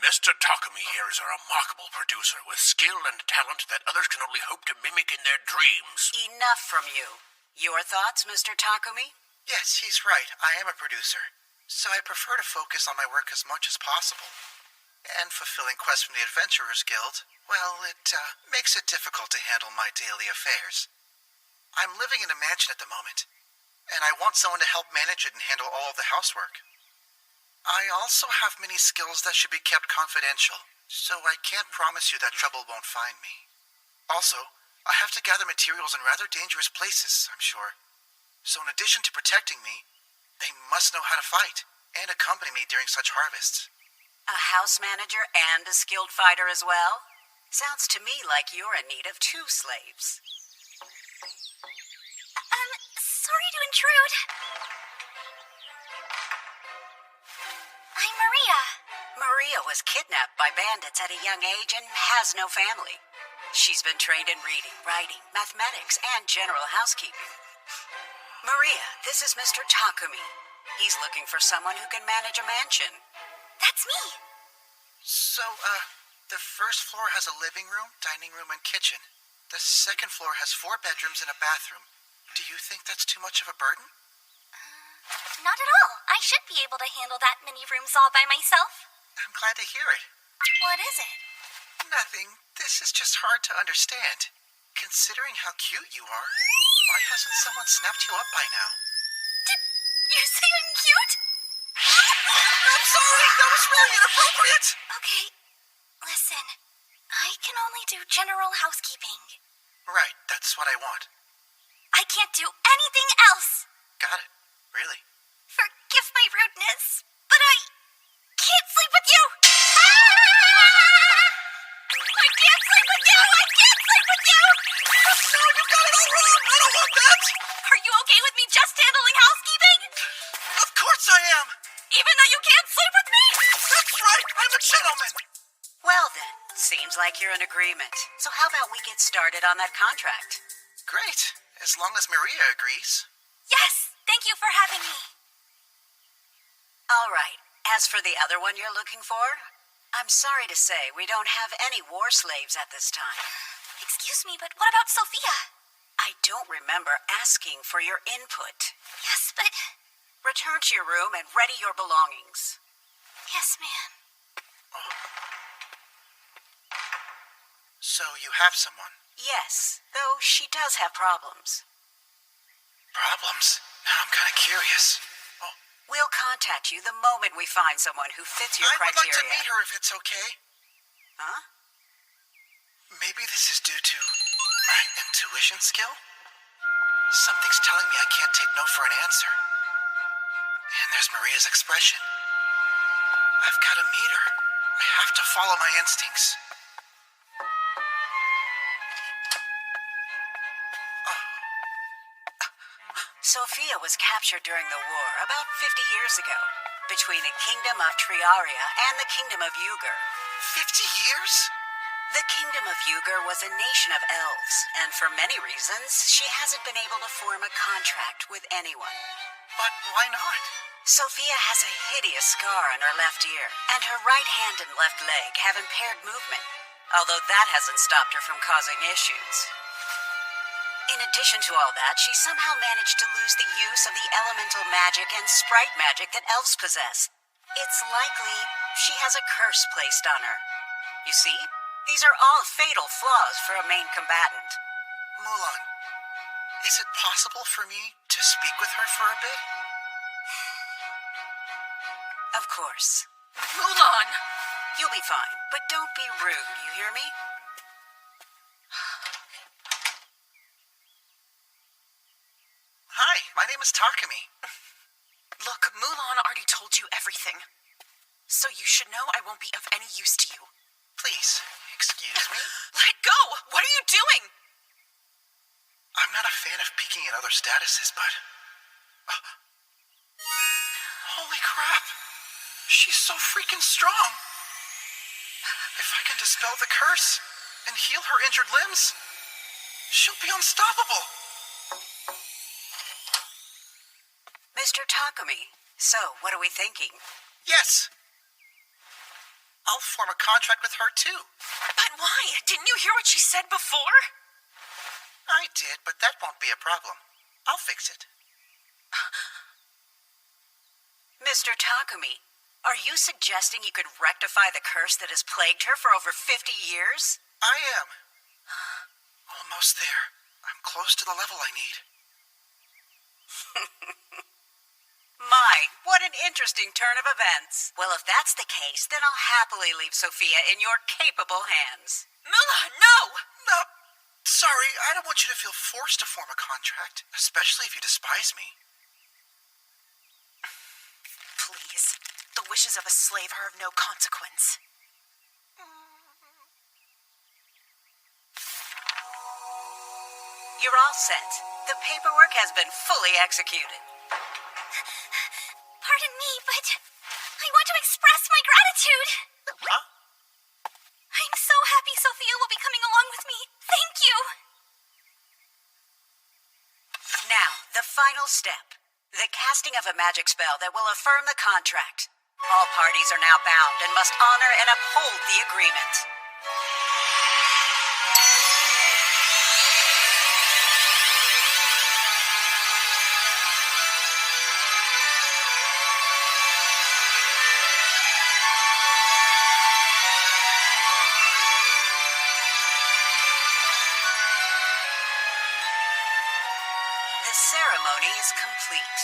Mr. Takumi here is a remarkable producer with skill and talent that others can only hope to mimic in their dreams. Enough from you. Your thoughts, Mr. Takumi? Yes, he's right. I am a producer, so I prefer to focus on my work as much as possible. And fulfilling quests from the Adventurers Guild, well, it makes it difficult to handle my daily affairs. I'm living in a mansion at the moment, and I want someone to help manage it and handle all of the housework. I also have many skills that should be kept confidential, so I can't promise you that trouble won't find me. Also, I have to gather materials in rather dangerous places, I'm sure. So in addition to protecting me, they must know how to fight and accompany me during such harvests. A house manager and a skilled fighter as well? Sounds to me like you're in need of 2 slaves. Sorry to intrude. I'm Maria. Maria was kidnapped by bandits at a young age and has no family. She's been trained in reading, writing, mathematics, and general housekeeping. Maria, this is Mr. Takumi. He's looking for someone who can manage a mansion. That's me. So, the first floor has a living room, dining room, and kitchen. The second floor has 4 bedrooms and a bathroom. Do you think that's too much of a burden? Not at all. I should be able to handle that many rooms all by myself. I'm glad to hear it. What is it? Nothing. This is just hard to understand. Considering how cute you are, why hasn't someone snapped you up by now? Did you say I'm cute? I'm sorry! That was really inappropriate! Okay, listen. I can only do general housekeeping. Right, that's what I want. I can't do anything else. Got it. Really? Forgive my rudeness, but I can't sleep with you. I can't sleep with you! I can't sleep with you! Even though you can't sleep with me? That's right, I'm a gentleman. Well then, seems like you're in agreement. So how about we get started on that contract? Great, as long as Maria agrees. Yes, thank you for having me. All right. As for the other one you're looking for, I'm sorry to say we don't have any war slaves at this time. Excuse me, but what about Sophia? I don't remember asking for your input. Yes, but... Return to your room and ready your belongings. Yes, ma'am. So you have someone? Yes, though she does have problems. Problems? Now I'm kind of curious. We'll contact you the moment we find someone who fits your I would criteria. like to meet her if it's okay. Huh? Maybe this is due to my intuition skill? Something's telling me I can't take no for an answer. And there's Maria's expression. I've got to meet her. I have to follow my instincts. Sophia was captured during the war about 50 years ago, between the kingdom of Triaria and the kingdom of Uger. 50 years? The kingdom of Uger was a nation of elves, and for many reasons, she hasn't been able to form a contract with anyone. But why not? Sophia has a hideous scar on her left ear, and her right hand and left leg have impaired movement, although that hasn't stopped her from causing issues. In addition to all that, she somehow managed to lose the use of the elemental magic and sprite magic that elves possess. It's likely she has a curse placed on her. You see, these are all fatal flaws for a main combatant. Mulan, is it possible for me to speak with her for a bit? Of course. Mulan! You'll be fine, but don't be rude, you hear me? Hi, my name is Takumi. Look, Mulan already told you everything. So you should know I won't be of any use to you. Please, excuse me. Let go! What are you doing? I'm not a fan of peeking at other statuses, but... Holy crap! She's so freaking strong! If I can dispel the curse and heal her injured limbs, she'll be unstoppable! Mr. Takumi, so what are we thinking? Yes! I'll form a contract with her, too. But why? Didn't you hear what she said before? I did, but that won't be a problem. I'll fix it. Mr. Takumi, are you suggesting you could rectify the curse that has plagued her for over 50 years? I am. Almost there. I'm close to the level I need. My, what an interesting turn of events. Well, if that's the case, then I'll happily leave Sophia in your capable hands. Mulan, no! No, sorry, I don't want you to feel forced to form a contract, especially if you despise me. Please. The wishes of a slave are of no consequence. You're all set. The paperwork has been fully executed. Pardon me, but I want to express my gratitude. Huh? I'm so happy Sophia will be coming along with me. Thank you. Now, the final step. The casting of a magic spell that will affirm the contract. All parties are now bound and must honor and uphold the agreement. The ceremony is complete.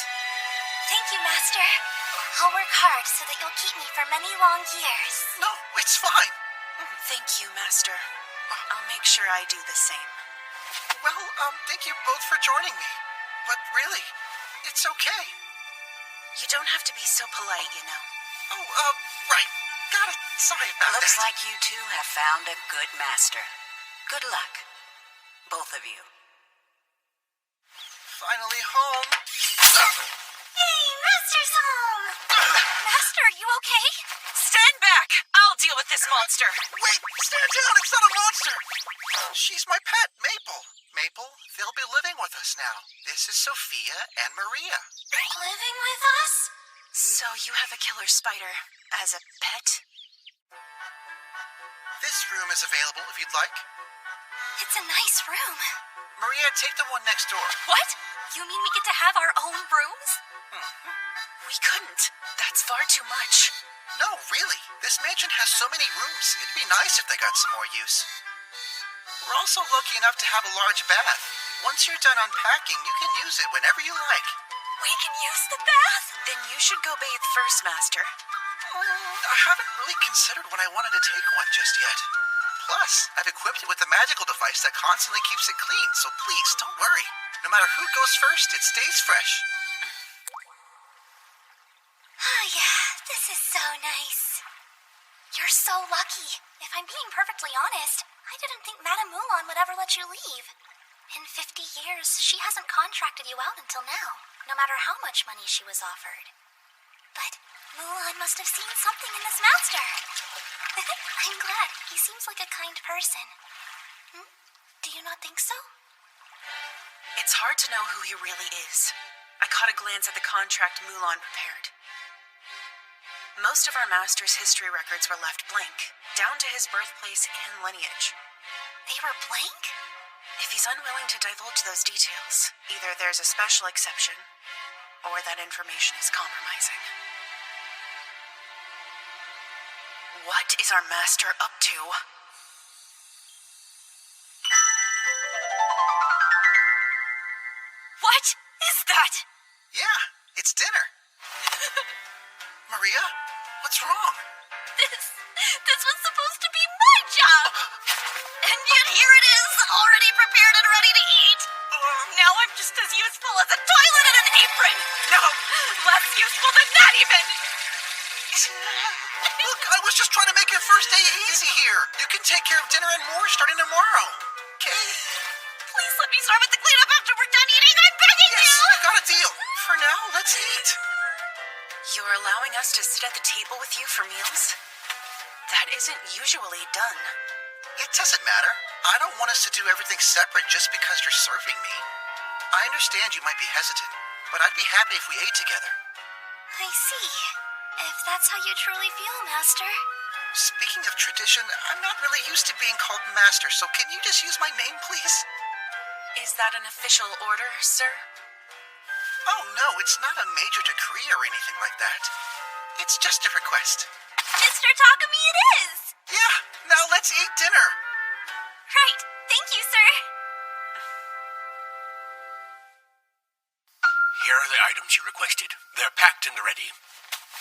Thank you, Master. I'll work hard so that you'll keep me for many long years. No, it's fine. Thank you, Master. I'll make sure I do the same. Well, thank you both for joining me. But really, it's okay. You don't have to be so polite, you know. Oh, right. Got it. Sorry about Looks that. like you two have found a good master. Good luck, both of you. Finally home. Hey, Master's home! this monster? Wait, stand down, it's not a monster! She's my pet, Maple. Maple, they'll be living with us now. This is Sophia and Maria. Living with us? So you have a killer spider as a pet? This room is available if you'd like. It's a nice room. Maria, take the one next door. What? You mean we get to have our own rooms? We couldn't. That's far too much. No, really. This mansion has so many rooms. It'd be nice if they got some more use. We're also lucky enough to have a large bath. Once you're done unpacking, you can use it whenever you like. We can use the bath? Then you should go bathe first, Master. I haven't really considered when I wanted to take one just yet. Plus, I've equipped it with a magical device that constantly keeps it clean, so please, don't worry. No matter who goes first, it stays fresh. Oh, yeah, this is so nice. You're so lucky. If I'm being perfectly honest, I didn't think Madame Moulin would ever let you leave. In 50 years, she hasn't contracted you out until now, no matter how much money she was offered. But Moulin must have seen something in this master. I'm glad. He seems like a kind person. Do you not think so? It's hard to know who he really is. I caught a glance at the contract Moulin prepared. Most of our master's history records were left blank, down to his birthplace and lineage. They were blank? If he's unwilling to divulge those details, either there's a special exception, or that information is compromising. What is our master up to? What is that? Yeah, it's dinner. Maria, what's wrong? This was supposed to be my job! And yet here it is, already prepared and ready to eat. Now I'm just as useful as a toilet and an apron. No, less useful than that even. Look, I was just trying to make your first day easy here. You can take care of dinner and more starting tomorrow. Okay? Please let me start with the cleanup after we're done eating. I'm begging Yes, you. you got a deal. For now, let's eat. You're allowing us to sit at the table with you for meals? That isn't usually done. It doesn't matter. I don't want us to do everything separate just because you're serving me. I understand you might be hesitant, but I'd be happy if we ate together. I see. If that's how you truly feel, Master. Speaking of tradition, I'm not really used to being called Master, so can you just use my name, please? Is that an official order, sir? Oh, no, it's not a major decree or anything like that. It's just a request. Mr. Takumi it is! Yeah, now let's eat dinner. Right. Thank you, sir. Here are the items you requested. They're packed and ready.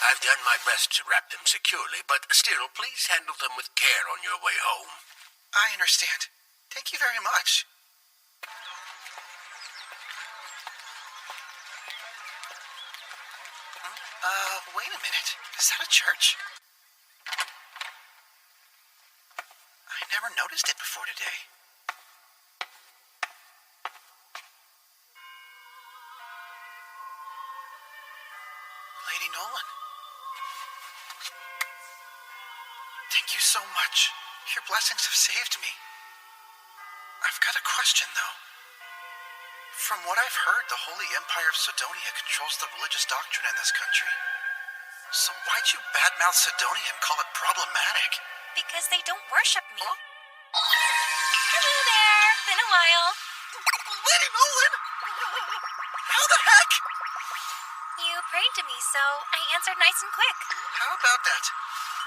I've done my best to wrap them securely, but still, please handle them with care on your way home. I understand. Thank you very much. Wait a minute. Is that a church? I never noticed it before today. Lady Nolan. Thank you so much. Your blessings have saved me. I've got a question, though. From what I've heard, the Holy Empire of Sidonia controls the religious doctrine in this country. So why'd you badmouth Sidonia and call it problematic? Because they don't worship me. Hello there. Been a while. Lady Nolan! How the heck? You prayed to me, so I answered nice and quick. How about that?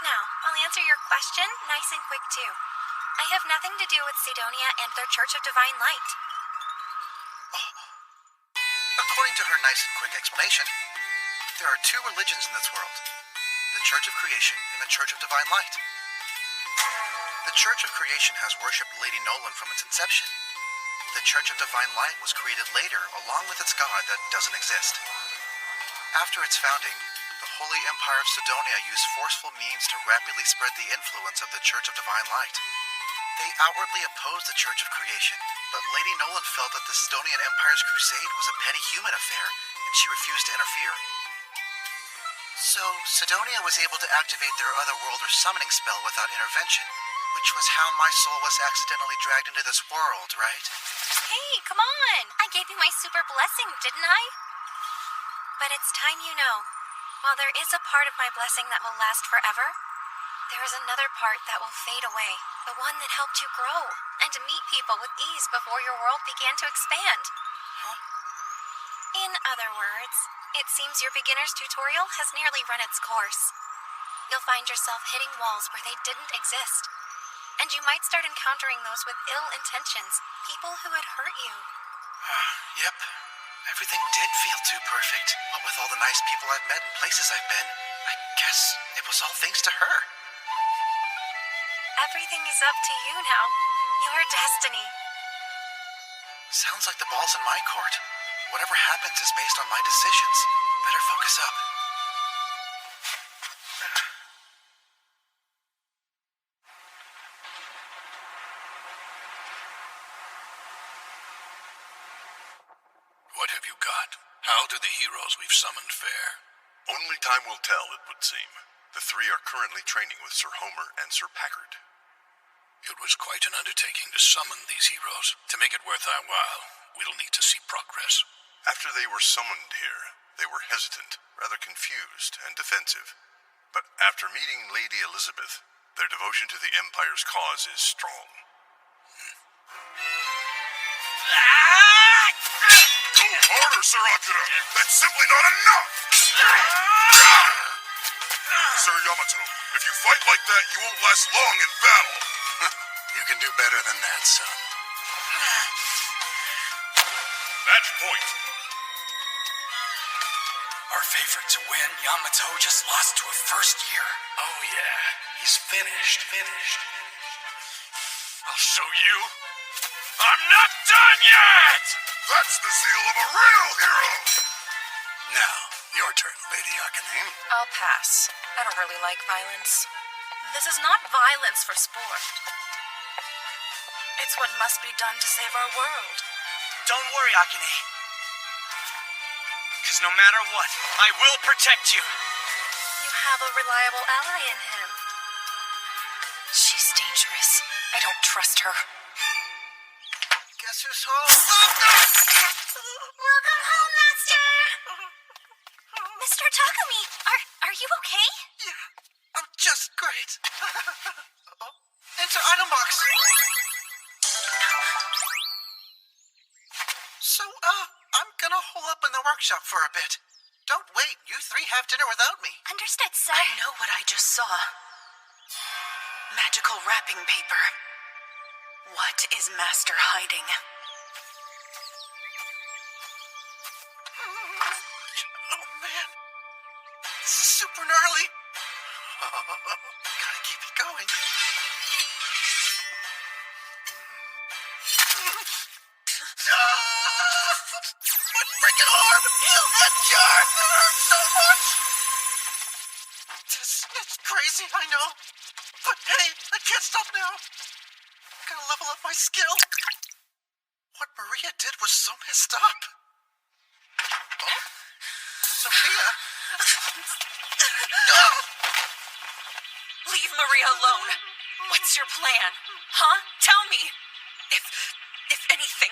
Now, I'll answer your question nice and quick, too. I have nothing to do with Sidonia and their Church of Divine Light. According to her nice and quick explanation, there are two religions in this world. The Church of Creation and the Church of Divine Light. The Church of Creation has worshipped Lady Nolan from its inception. The Church of Divine Light was created later along with its god that doesn't exist. After its founding, the Holy Empire of Sidonia used forceful means to rapidly spread the influence of the Church of Divine Light. They outwardly opposed the Church of Creation, but Lady Nolan felt that the Sidonian Empire's crusade was a petty human affair, and she refused to interfere. So, Sidonia was able to activate their otherworlder summoning spell without intervention, which was how my soul was accidentally dragged into this world, right? Hey, come on! I gave you my super blessing, didn't I? But it's time you know. While there is a part of my blessing that will last forever, there is another part that will fade away. The one that helped you grow and to meet people with ease before your world began to expand. Huh? In other words, it seems your beginner's tutorial has nearly run its course. You'll find yourself hitting walls where they didn't exist. And you might start encountering those with ill intentions, people who had hurt you. Yep. Everything did feel too perfect. What with all the nice people I've met and places I've been, I guess it was all thanks to her. Everything is up to you now. Your destiny. Sounds like the ball's in my court. Whatever happens is based on my decisions. Better focus up. What have you got? How do the heroes we've summoned fare? Only time will tell, it would seem. The three are currently training with Sir Homer and Sir Packard. It was quite an undertaking to summon these heroes. To make it worth our while, we'll need to see progress. After they were summoned here, they were hesitant, rather confused, and defensive. But after meeting Lady Elizabeth, their devotion to the Empire's cause is strong. Go harder, Sir Akira! That's simply not enough! Sir Yamato, if you fight like that, you won't last long in battle. You can do better than that, son. Match point. Our favorite to win, Yamato, just lost to a first year. Oh, yeah. He's finished. I'll show you. I'm not done yet! That's the zeal of a real hero! Now, your turn, Lady Akane. I'll pass. I don't really like violence. This is not violence for sport. It's what must be done to save our world. Don't worry, Akane. Because no matter what, I will protect you. You have a reliable ally in him. She's dangerous. I don't trust her. Guess who's home? Welcome home, Master! Mr. Takumi, are you okay? Yeah, I'm just great. Oh, enter item box. So, I'm gonna hole up in the workshop for a bit. Don't wait, you three have dinner without me. Understood, sir. I know what I just saw. Magical wrapping paper. What is Master hiding? Oh, man. This is super gnarly. Gotta keep it going. My freaking arm! Heal that jar! It hurts so much! This is crazy, I know. But hey, I can't stop now. Gotta level up my skill. What Maria did was so messed up. Oh? Sophia? Leave Maria alone. What's your plan? Huh? Tell me. If anything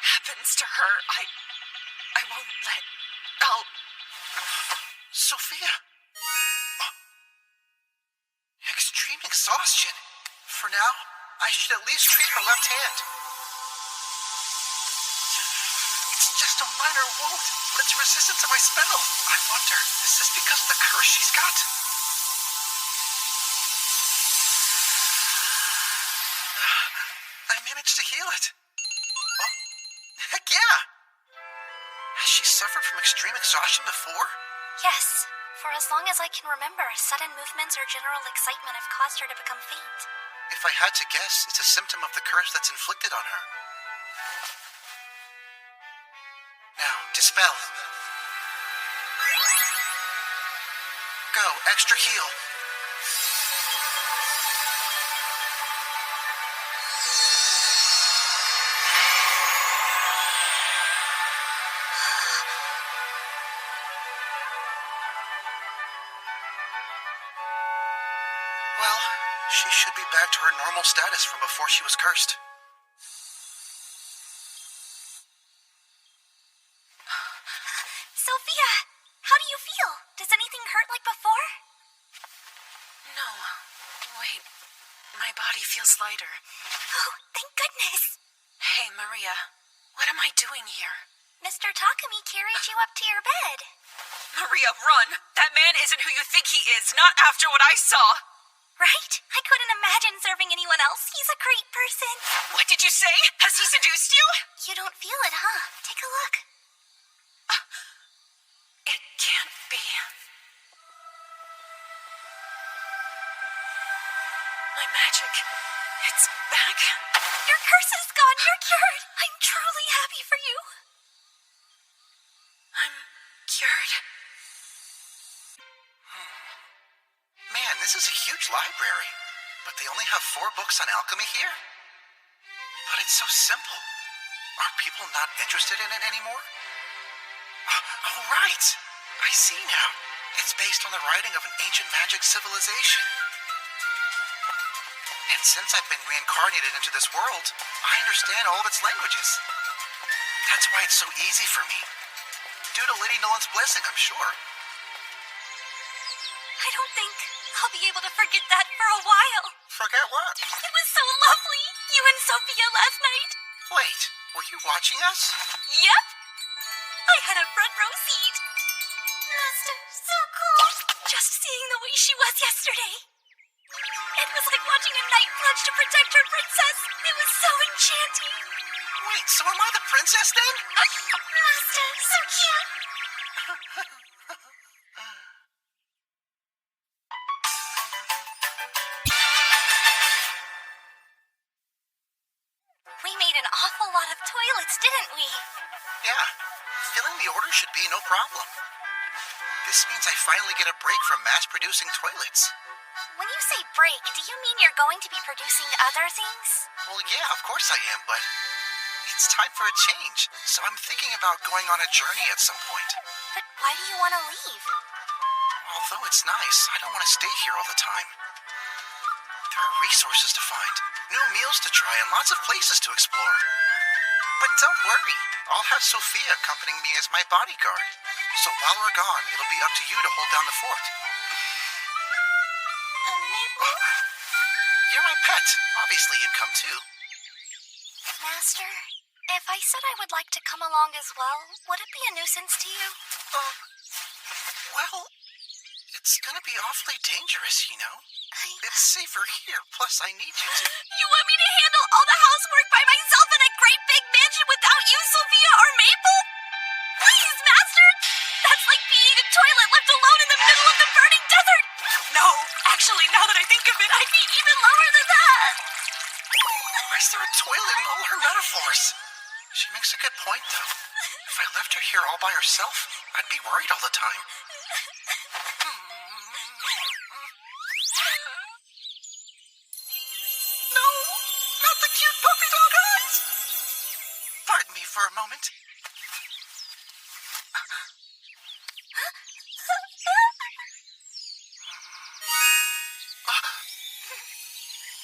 happens to her, I won't let... Sophia? Oh. Extreme exhaustion. For now, I should at least treat her left hand. It's just a minor wound, but it's resistant to my spell. I wonder, is this because of the curse she's got? I managed to heal it. Oh, heck yeah! Has she suffered from extreme exhaustion before? Yes. For as long as I can remember, sudden movements or general excitement have caused her to become faint. If I had to guess, it's a symptom of the curse that's inflicted on her. Now, dispel. Go, extra heal. Well, she should be back to her normal status from before she was cursed. Sophia, how do you feel? Does anything hurt like before? No. Wait. My body feels lighter. Oh, thank goodness. Hey, Maria. What am I doing here? Mr. Takumi carried you up to your bed. Maria, run! That man isn't who you think he is, not after what I saw! Right? I couldn't imagine serving anyone else. He's a great person. What did you say? Has he seduced you? You don't feel it, huh? Take a look. It can't be. My magic. It's back. Your curse is gone. You're cured. I'm truly happy for you. I'm cured? Man, this is a huge library. But they only have 4 books on alchemy here? But it's so simple. Are people not interested in it anymore? Oh, right. I see now. It's based on the writing of an ancient magic civilization. And since I've been reincarnated into this world, I understand all of its languages. That's why it's so easy for me. Due to Lady Nolan's blessing, I'm sure. I don't think I'll be able to forget that for a while. Forget what? It was so lovely. You and Sophia last night. Wait, were you watching us? Yep. I had a front row seat. Master, so cool. Just seeing the way she was yesterday. It was like watching a knight pledge to protect her princess. It was so enchanting. Wait, so am I the princess then? Master, so cute. We made an awful lot of toilets, didn't we? Yeah, filling the order should be no problem. This means I finally get a break from mass-producing toilets. When you say break, do you mean you're going to be producing other things? Well, yeah, of course I am, but it's time for a change, so I'm thinking about going on a journey at some point. But why do you want to leave? Although it's nice, I don't want to stay here all the time. There are resources to find, new meals to try, and lots of places to explore. But don't worry, I'll have Sophia accompanying me as my bodyguard. So while we're gone, it'll be up to you to hold down the fort. Maple? You're my pet. Obviously you'd come too. Master, if I said I would like to come along as well, would it be a nuisance to you? Well, it's gonna be awfully dangerous, you know? It's safer here, plus I need you to... You want me to handle all the housework by myself in a great big mansion without you, Sophia, or Maple? Please, Master! That's like being in a toilet left alone in the middle of the burning desert! No, actually, now that I think of it, I'd be even lower than that! Why is there a toilet in all her metaphors? She makes a good point, though. If I left her here all by herself, I'd be worried all the time. No! Not the cute puppy dog eyes! Pardon me for a moment.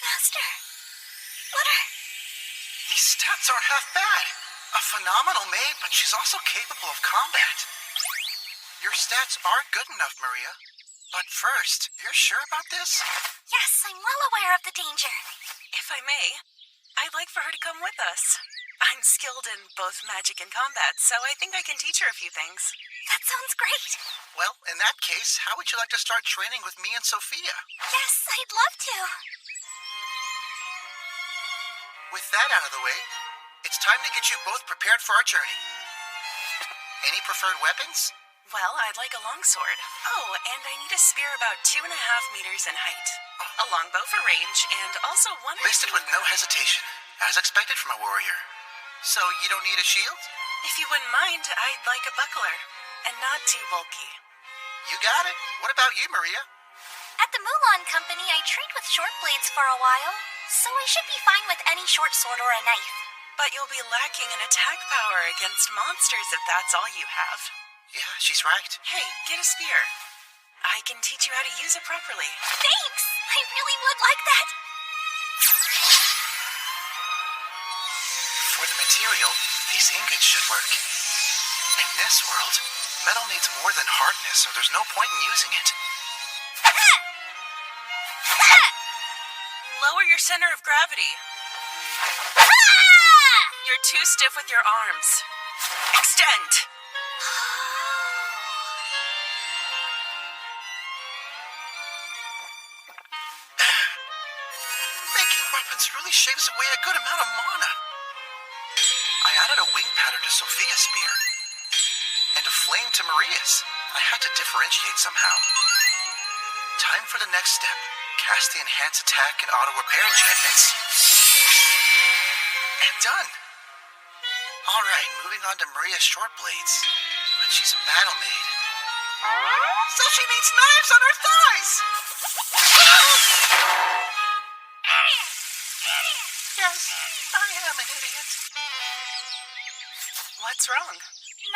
Master, what are... These stats aren't half bad. A phenomenal maid, but she's also capable of combat. Your stats are good enough, Maria. But first, you're sure about this? Yes, I'm well aware of the danger. if I may, I'd like for her to come with us. I'm skilled in both magic and combat, so I think I can teach her a few things. That sounds great. Well, in that case, how would you like to start training with me and Sophia? Yes, I'd love to. With that out of the way, it's time to get you both prepared for our journey. Any preferred weapons? Well, I'd like a longsword. Oh, and I need a spear about 2.5 meters in height. A longbow for range, and also one... Listed with no hesitation, as expected from a warrior. So you don't need a shield? If you wouldn't mind, I'd like a buckler, and not too bulky. You got it. What about you, Maria? At the Mulan Company, I trained with short blades for a while, so I should be fine with any short sword or a knife. But you'll be lacking in attack power against monsters if that's all you have. Yeah, she's right. Hey, get a spear. I can teach you how to use it properly. Thanks! I really would like that. For the material, these ingots should work. In this world, metal needs more than hardness, or there's no point in using it. Lower your center of gravity. You're too stiff with your arms. Extend. Making weapons really shaves away a good amount of mana. I added a wing pattern to Sophia's spear, and a flame to Maria's. I had to differentiate somehow. Time for the next step. Cast the enhance attack and auto repair enchantments. And done. Alright, moving on to Maria's short blades. But she's a battle maid. So she needs knives on her thighs! Yes, I am an idiot. What's wrong?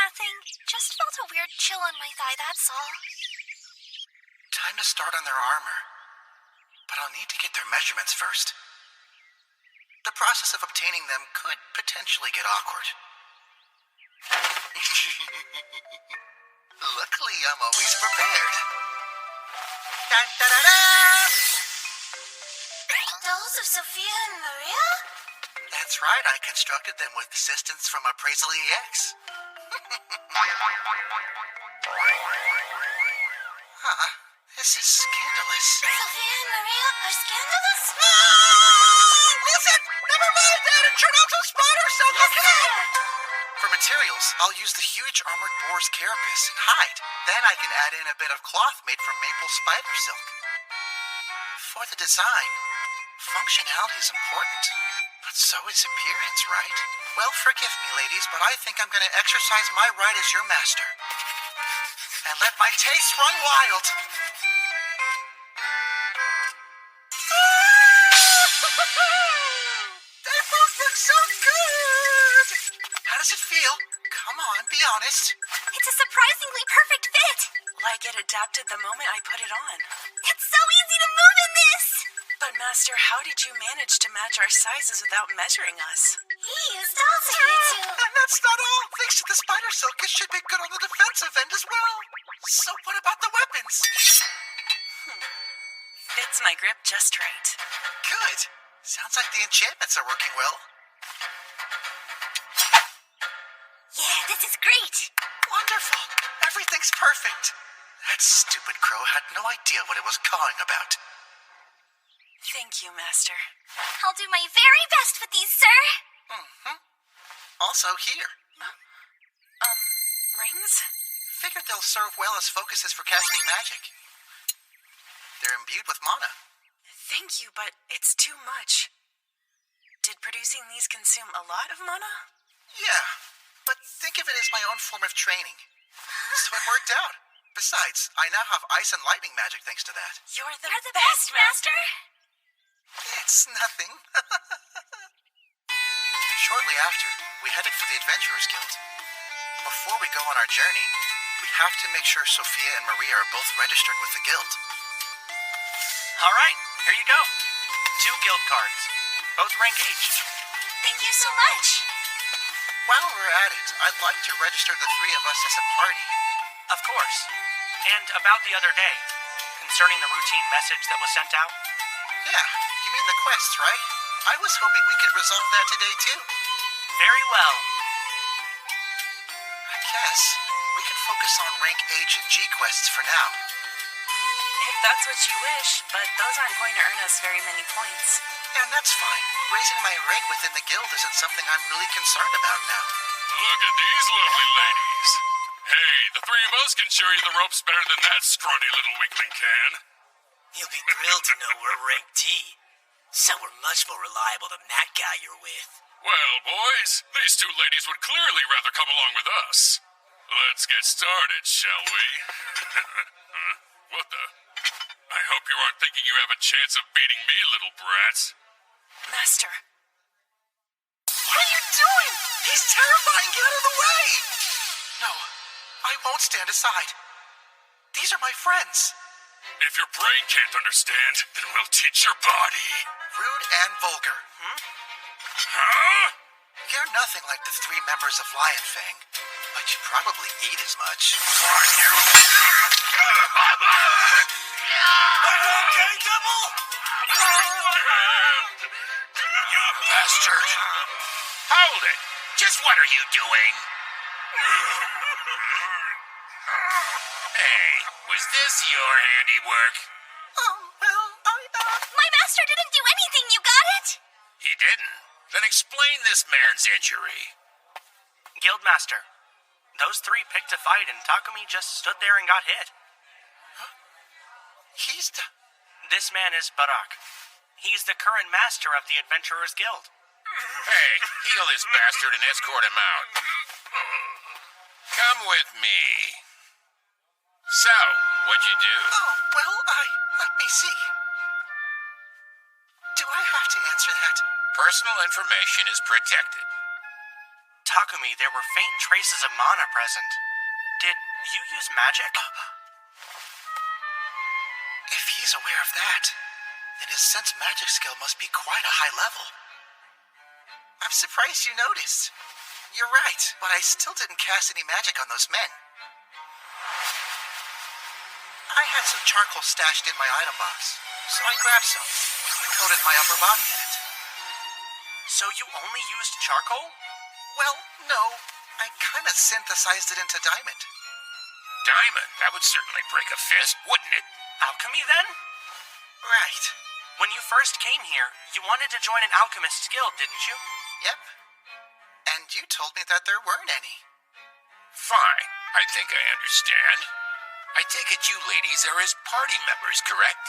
Nothing. Just felt a weird chill on my thigh, that's all. Time to start on their armor. But I'll need to get their measurements first. The process of obtaining them could potentially get awkward. Luckily, I'm always prepared. Dun, da, da, da! Dolls of Sophia and Maria? That's right, I constructed them with assistance from Appraisal EX. Huh, this is scandalous. Sophia and Maria are scandalous? Listen! Never mind that and turn out some spider silk, okay? For materials, I'll use the huge armored boar's carapace and hide. Then I can add in a bit of cloth made from maple spider silk. For the design, functionality is important. But so is appearance, right? Well, forgive me, ladies, but I think I'm going to exercise my right as your master. And let my taste run wild. They both look so good! How does it feel? Come on, be honest. It's a surprisingly perfect fit. Like it adapted the moment I put it on. It's so easy to move in this. But Master, how did you manage to match our sizes without measuring us? He used dolls of you two. And that's not all. Thanks to the spider silk, it should be good on the defensive end as well. So what about the weapons? Fits my grip just right. Good. Sounds like the enchantments are working well. Yeah, this is great. Wonderful. Everything's perfect. That stupid crow had no idea what it was cawing about. Thank you, Master. I'll do my very best with these, sir. Also here. Rings? Figured they'll serve well as focuses for casting magic. They're imbued with mana. Thank you, but it's too much. Did producing these consume a lot of mana? Yeah, but think of it as my own form of training. So it worked out. Besides, I now have ice and lightning magic thanks to that. You're the Best, Master. It's nothing. Shortly after, we headed for the Adventurers Guild. Before we go on our journey, we have to make sure Sophia and Maria are both registered with the guild. Alright, here you go. 2 guild cards. Both rank each. Thank you so much. While we're at it, I'd like to register the 3 of us as a party. Of course. And about the other day, concerning the routine message that was sent out? Yeah, you mean the quests, right? I was hoping we could resolve that today, too. Very well. I guess we can focus on rank H and G quests for now. If that's what you wish, but those aren't going to earn us very many points. And that's fine. Raising my rank within the guild isn't something I'm really concerned about now. Look at these lovely ladies. Hey, the 3 of us can show you the ropes better than that scrawny little weakling can. You'll be thrilled to know we're ranked D. So we're much more reliable than that guy you're with. Well, boys, these 2 ladies would clearly rather come along with us. Let's get started, shall we? Huh? What the? I hope you aren't thinking you have a chance of beating me, little brats. Master. What are you doing? He's terrifying! Get out of the way! No, I won't stand aside. These are my friends. If your brain can't understand, then we'll teach your body. Rude and vulgar. Huh? You're nothing like the 3 members of Lion Fang, but you probably eat as much. Are you? Are you okay, Double? My hand! You bastard! Hold it! Just what are you doing? Hey, was this your handiwork? My master didn't do anything, you got it? He didn't. Then explain this man's injury. Guildmaster, those 3 picked a fight and Takumi just stood there and got hit. He's the... This man is Barak. He's the current master of the Adventurers Guild. Hey, heal this bastard and escort him out. Come with me. So, what'd you do? Let me see. Do I have to answer that? Personal information is protected. Takumi, there were faint traces of mana present. Did you use magic? If he's aware of that, then his sense magic skill must be quite a high level. I'm surprised you noticed. You're right, but I still didn't cast any magic on those men. I had some charcoal stashed in my item box, so I grabbed some and coated my upper body in it. So you only used charcoal? Well, no. I kind of synthesized it into diamond. Diamond? That would certainly break a fist, wouldn't it? Alchemy, then? Right. When you first came here, you wanted to join an Alchemist guild, didn't you? Yep. And you told me that there weren't any. Fine. I think I understand. I take it you ladies are his party members, correct?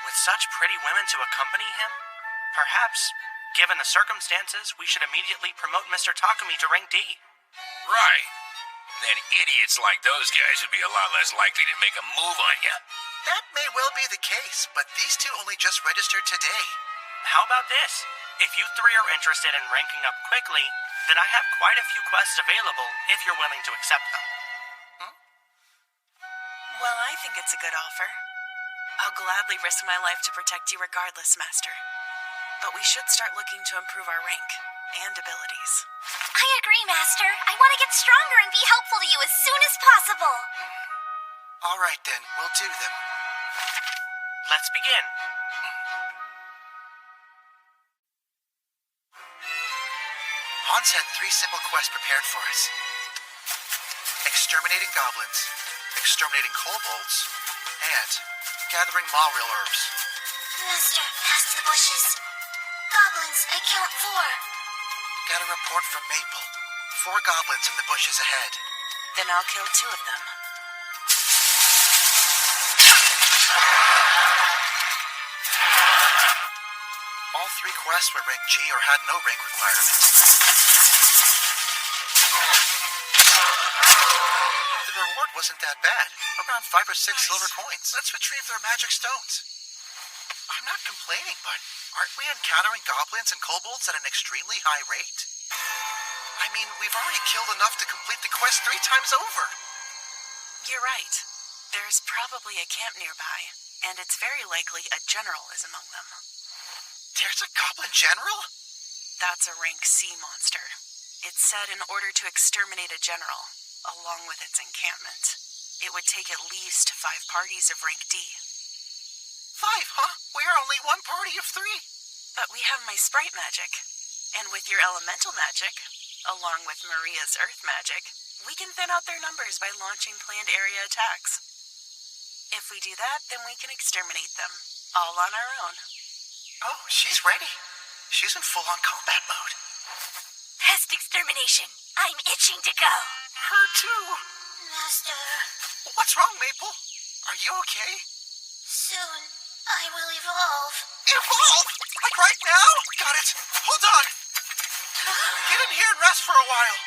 With such pretty women to accompany him, perhaps, given the circumstances, we should immediately promote Mr. Takumi to rank D. Right. Then idiots like those guys would be a lot less likely to make a move on you. That may well be the case, but these 2 only just registered today. How about this? If you 3 are interested in ranking up quickly, then I have quite a few quests available if you're willing to accept them. Well, I think it's a good offer. I'll gladly risk my life to protect you regardless, Master. But we should start looking to improve our rank and abilities. I agree, Master. I want to get stronger and be helpful to you as soon as possible. All right, then. We'll do them. Let's begin. Hans had 3 simple quests prepared for us. Exterminating goblins, exterminating kobolds, and gathering Malril herbs. Master, past the bushes. Goblins, I count 4. Got a report from Maple. 4 goblins in the bushes ahead. Then I'll kill 2 of them. All 3 quests were ranked G or had no rank requirements. The reward wasn't that bad. Around 5 or 6 silver coins. Let's retrieve their magic stones. I'm not complaining, but aren't we encountering goblins and kobolds at an extremely high rate? I mean, we've already killed enough to complete the quest 3 times over. You're right. There's probably a camp nearby, and it's very likely a general is among them. There's a goblin general? That's a rank C monster. It's said in order to exterminate a general, along with its encampment, it would take at least 5 parties of rank D. 5, huh? We're only 1 party of 3. But we have my sprite magic. And with your elemental magic, along with Maria's earth magic, we can thin out their numbers by launching planned area attacks. If we do that, then we can exterminate them, all on our own. Oh, she's ready. She's in full-on combat mode. Pest extermination. I'm itching to go. Her too. Master, What's wrong, Maple? Are you okay? soon I will evolve. Evolve? Like right now? Got it. Hold on. Get in here and rest for a while.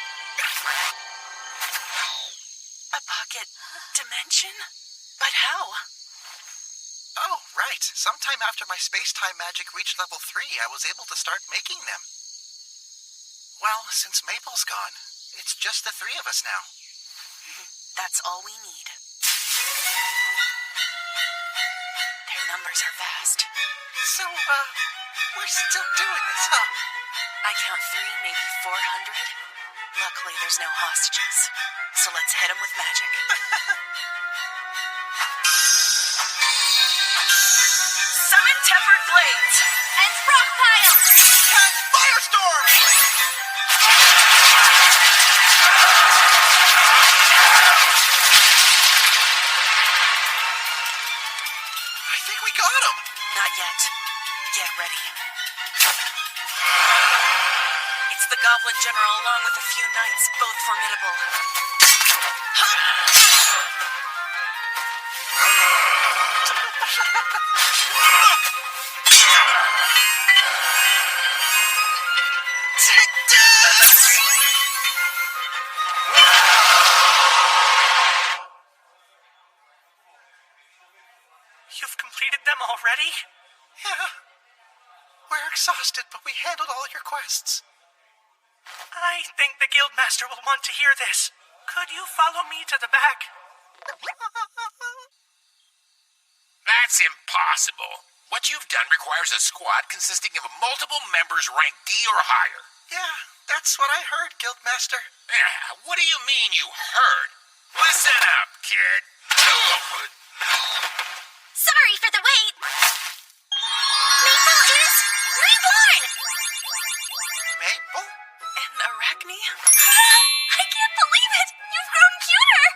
A pocket dimension? But how? Oh, right. Sometime after my space-time magic reached level 3, I was able to start making them. Well, since Maple's gone, it's just the 3 of us now. That's all we need. Their numbers are vast. So, we're still doing this, huh? I count 3, maybe 400. Luckily, there's no hostages. So let's hit them with magic. Summon Tempered Blades! And rock piles! Cast Firestorm! I think we got him! Not yet. Get ready. It's the Goblin General along with a few knights, both formidable. Take this! You've completed them already? Yeah. We're exhausted, but we handled all your quests. I think the Guildmaster will want to hear this. Could you follow me to the back? That's impossible. What you've done requires a squad consisting of multiple members ranked D or higher. Yeah, that's what I heard, Guildmaster. Yeah, what do you mean you heard? Listen up, kid. Sorry for the wait. Maple is reborn! Maple? And Arachne? I can't believe it! You've grown cuter!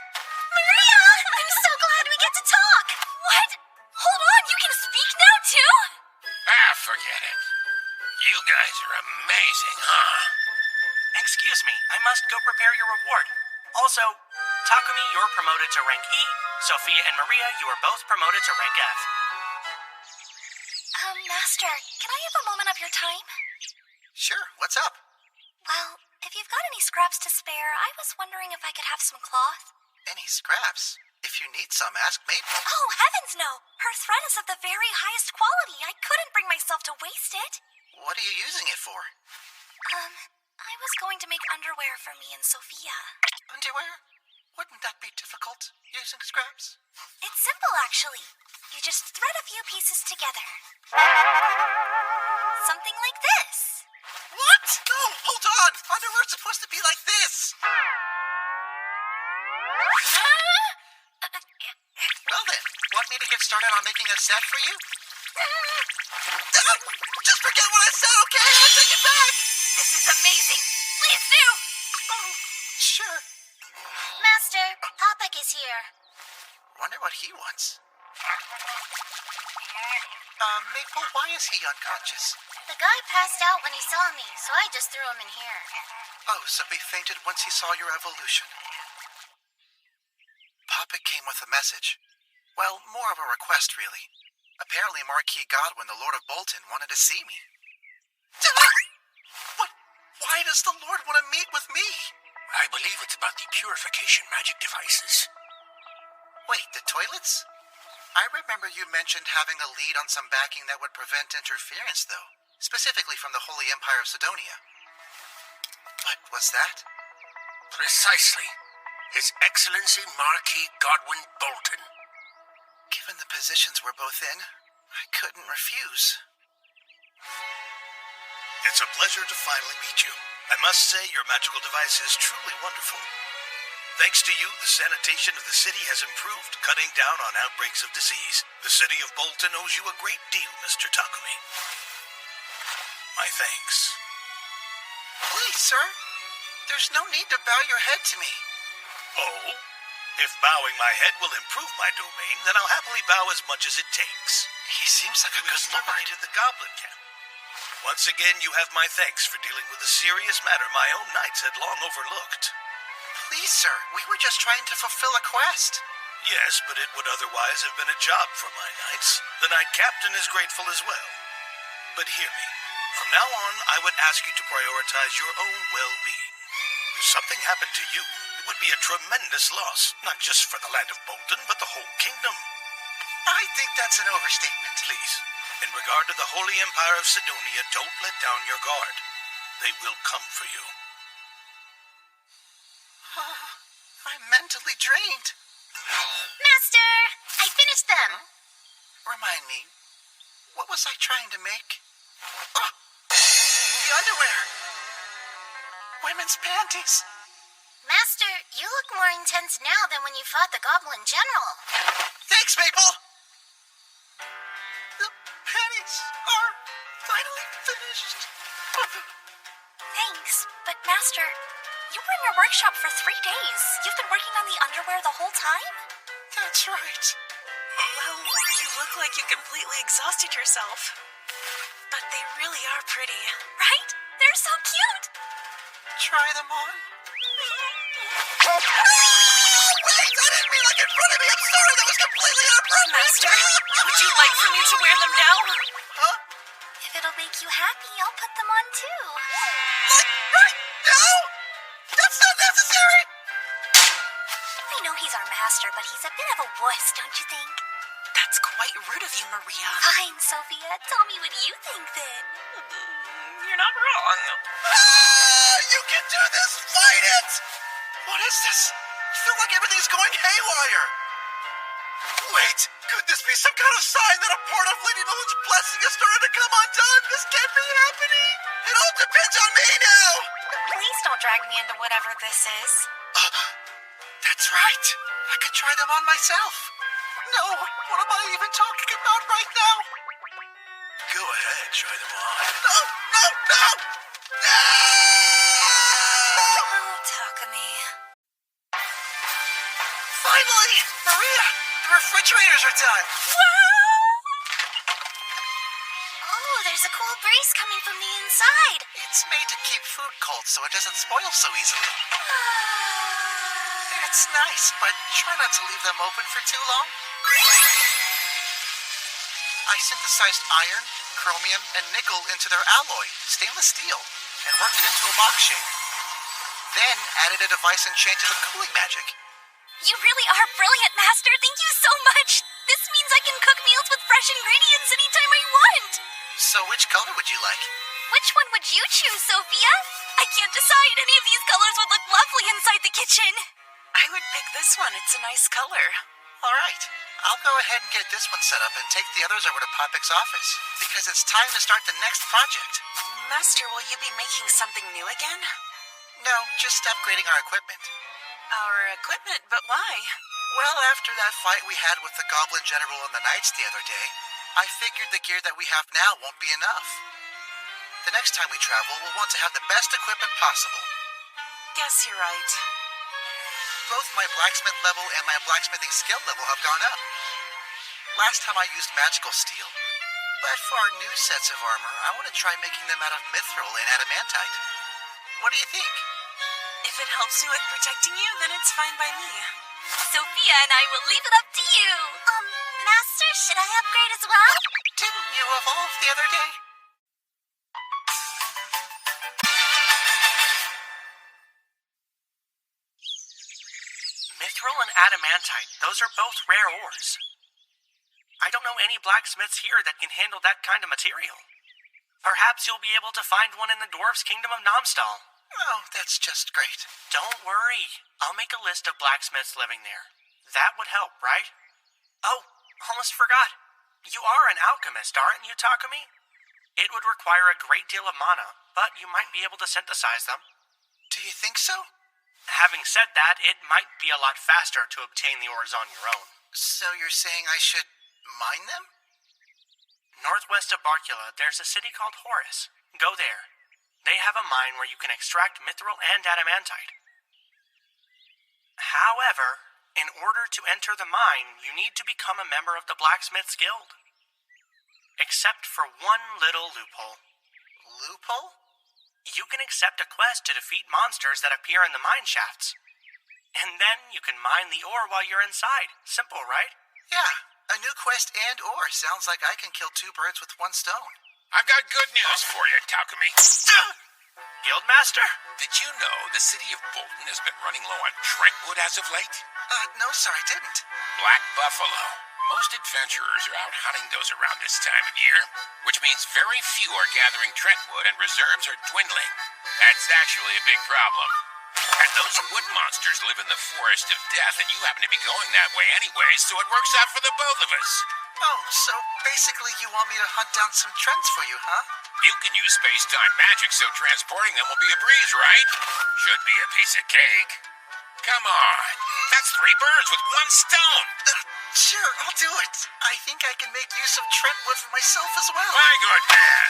Maria! I'm so glad we get to talk! What? Hold on, you can speak now too? Forget it. You guys are amazing, huh? Excuse me, I must go prepare your reward. Also, Takumi, you're promoted to rank E. Sophia and Maria, you are both promoted to rank F. Master, can I have a moment of your time? Sure, what's up? Well, if you've got any scraps to spare, I was wondering if I could have some cloth. Any scraps? If you need some, ask Maple. Oh, heavens no! Her thread is of the very highest quality. I couldn't bring myself to waste it. What are you using it for? I was going to make underwear for me and Sophia. Underwear? Wouldn't that be difficult, using scraps? It's simple, actually. You just thread a few pieces together. Something like this. What? No, hold on! Underwear's supposed to be like this! Well then, want me to get started on making a set for you? Just forget what I said, okay? I'll take it back! This is amazing. Please do. Oh, sure. Master, Popek is here. Wonder what he wants. Maple, why is he unconscious? The guy passed out when he saw me, so I just threw him in here. Oh, so he fainted once he saw your evolution. Popek came with a message. Well, more of a request, really. Apparently Marquis Godwin, the Lord of Bolton, wanted to see me. But why does the Lord want to meet with me? I believe it's about the purification magic devices. Wait, the toilets? I remember you mentioned having a lead on some backing that would prevent interference, though. Specifically from the Holy Empire of Sidonia. What was that? Precisely. His Excellency Marquis Godwin Bolton. Given the positions we're both in, I couldn't refuse. It's a pleasure to finally meet you. I must say your magical device is truly wonderful. Thanks to you, the sanitation of the city has improved, cutting down on outbreaks of disease. The city of Bolton owes you a great deal, Mr. Takumi. My thanks. Please, sir. There's no need to bow your head to me. Oh? If bowing my head will improve my domain, then I'll happily bow as much as it takes. He seems like a good lord. Liberated the goblin camp. Once again, you have my thanks for dealing with a serious matter my own knights had long overlooked. Please, sir, we were just trying to fulfill a quest. Yes, but it would otherwise have been a job for my knights. The knight captain is grateful as well. But hear me. From now on, I would ask you to prioritize your own well-being. If something happened to you, it would be a tremendous loss, not just for the land of Bolton, but the whole kingdom. I think that's an overstatement. Please, in regard to the Holy Empire of Sidonia, don't let down your guard. They will come for you. I'm mentally drained. Master! I finished them. Remind me, what was I trying to make? Oh, the underwear. Women's panties. Master, you look more intense now than when you fought the Goblin General. Thanks, Maple. The panties are finally finished. Thanks, but Master, you were in your workshop for 3 days. You've been working on the underwear the whole time? That's right. Well, you look like you completely exhausted yourself. But they really are pretty. Right? They're so cute! Try them on. Oh, wait! I didn't mean like in front of me. I'm sorry. That was completely inappropriate. Master, would you like for me to wear them now? Huh? If it'll make you happy, I'll put them on too. Like right now? That's not necessary. I know he's our master, but he's a bit of a wuss, don't you think? That's quite rude of you, Maria. Fine, Sophia. Tell me what you think then. You're not wrong. Ah, you can do this. Fight it. What is this? I feel like everything's going haywire. Wait, could this be some kind of sign that a part of Lady Nolan's blessing has started to come undone? This can't be happening. It all depends on me now. Please don't drag me into whatever this is. That's right. I could try them on myself. No, what am I even talking about right now? Go ahead, try them on. No, no, no! No! Oh, Takumi. Finally! Maria, the refrigerators are done. Oh, there's a cool breeze coming from the inside. It's made to keep food cold so it doesn't spoil so easily. It's nice, but try not to leave them open for too long. I synthesized iron, chromium, and nickel into their alloy, stainless steel, and worked it into a box shape. Then added a device enchanted with cooling magic. You really are brilliant, Master. Thank you so much. This means I can cook meals with fresh ingredients anytime I want. So which color would you like? Which one would you choose, Sophia? I can't decide. Any of these colors would look lovely inside the kitchen. I would pick this one. It's a nice color. All right. I'll go ahead and get this one set up and take the others over to Popic's office, because it's time to start the next project. Master, will you be making something new again? No, just upgrading our equipment. Our equipment, but why? Well, after that fight we had with the Goblin General and the Knights the other day, I figured the gear that we have now won't be enough. The next time we travel, we'll want to have the best equipment possible. Guess you're right. Both my blacksmith level and my blacksmithing skill level have gone up. Last time I used magical steel. But for our new sets of armor, I want to try making them out of mithril and adamantite. What do you think? If it helps you with protecting you, then it's fine by me. Sophia and I will leave it up to you. Master, should I upgrade as well? Didn't you evolve the other day? Mithril and adamantite, those are both rare ores. I don't know any blacksmiths here that can handle that kind of material. Perhaps you'll be able to find one in the dwarf's kingdom of Namstal. Oh, that's just great. Don't worry. I'll make a list of blacksmiths living there. That would help, right? Oh, almost forgot. You are an alchemist, aren't you, Takumi? It would require a great deal of mana, but you might be able to synthesize them. Do you think so? Having said that, it might be a lot faster to obtain the ores on your own. So you're saying I should mine them? Northwest of Barcula, there's a city called Horus. Go there. They have a mine where you can extract mithril and adamantite. However, in order to enter the mine, you need to become a member of the Blacksmith's Guild. Except for one little loophole. Loophole? You can accept a quest to defeat monsters that appear in the mine shafts. And then you can mine the ore while you're inside. Simple, right? Yeah, a new quest and ore. Sounds like I can kill two birds with one stone. I've got good news for you, Takumi. Guildmaster? Did you know the city of Bolton has been running low on Trentwood as of late? No, sir, I didn't. Black buffalo. Most adventurers are out hunting those around this time of year, which means very few are gathering Trentwood and reserves are dwindling. That's actually a big problem. And those wood monsters live in the forest of death, and you happen to be going that way anyway, so it works out for the both of us. Oh, so basically you want me to hunt down some trends for you, huh? You can use space-time magic, so transporting them will be a breeze, right? Should be a piece of cake. Come on. That's 3 birds with 1 stone. Sure, I'll do it. I think I can make use of Trentwood for myself as well. My good man.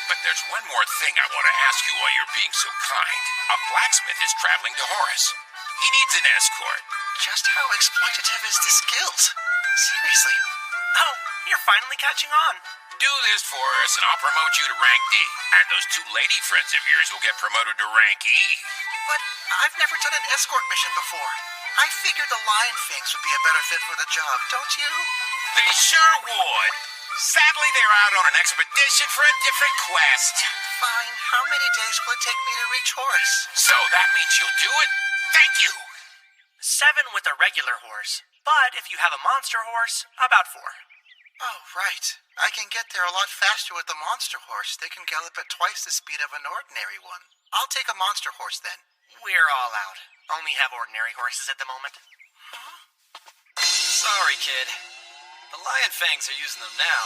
But there's one more thing I want to ask you while you're being so kind. A blacksmith is traveling to Horus. He needs an escort. Just how exploitative is this guild? Seriously. Oh, you're finally catching on. Do this for us and I'll promote you to rank D. And those 2 lady friends of yours will get promoted to rank E. But I've never done an escort mission before. I figured the Lion Fangs would be a better fit for the job, don't you? They sure would. Sadly, they're out on an expedition for a different quest. Fine. How many days will it take me to reach Horus? So that means you'll do it? Thank you. 7 with a regular horse. But if you have a monster horse, about 4. Oh, right. I can get there a lot faster with the monster horse. They can gallop at twice the speed of an ordinary one. I'll take a monster horse then. We're all out. Only have ordinary horses at the moment. Sorry, kid. The Lion Fangs are using them now.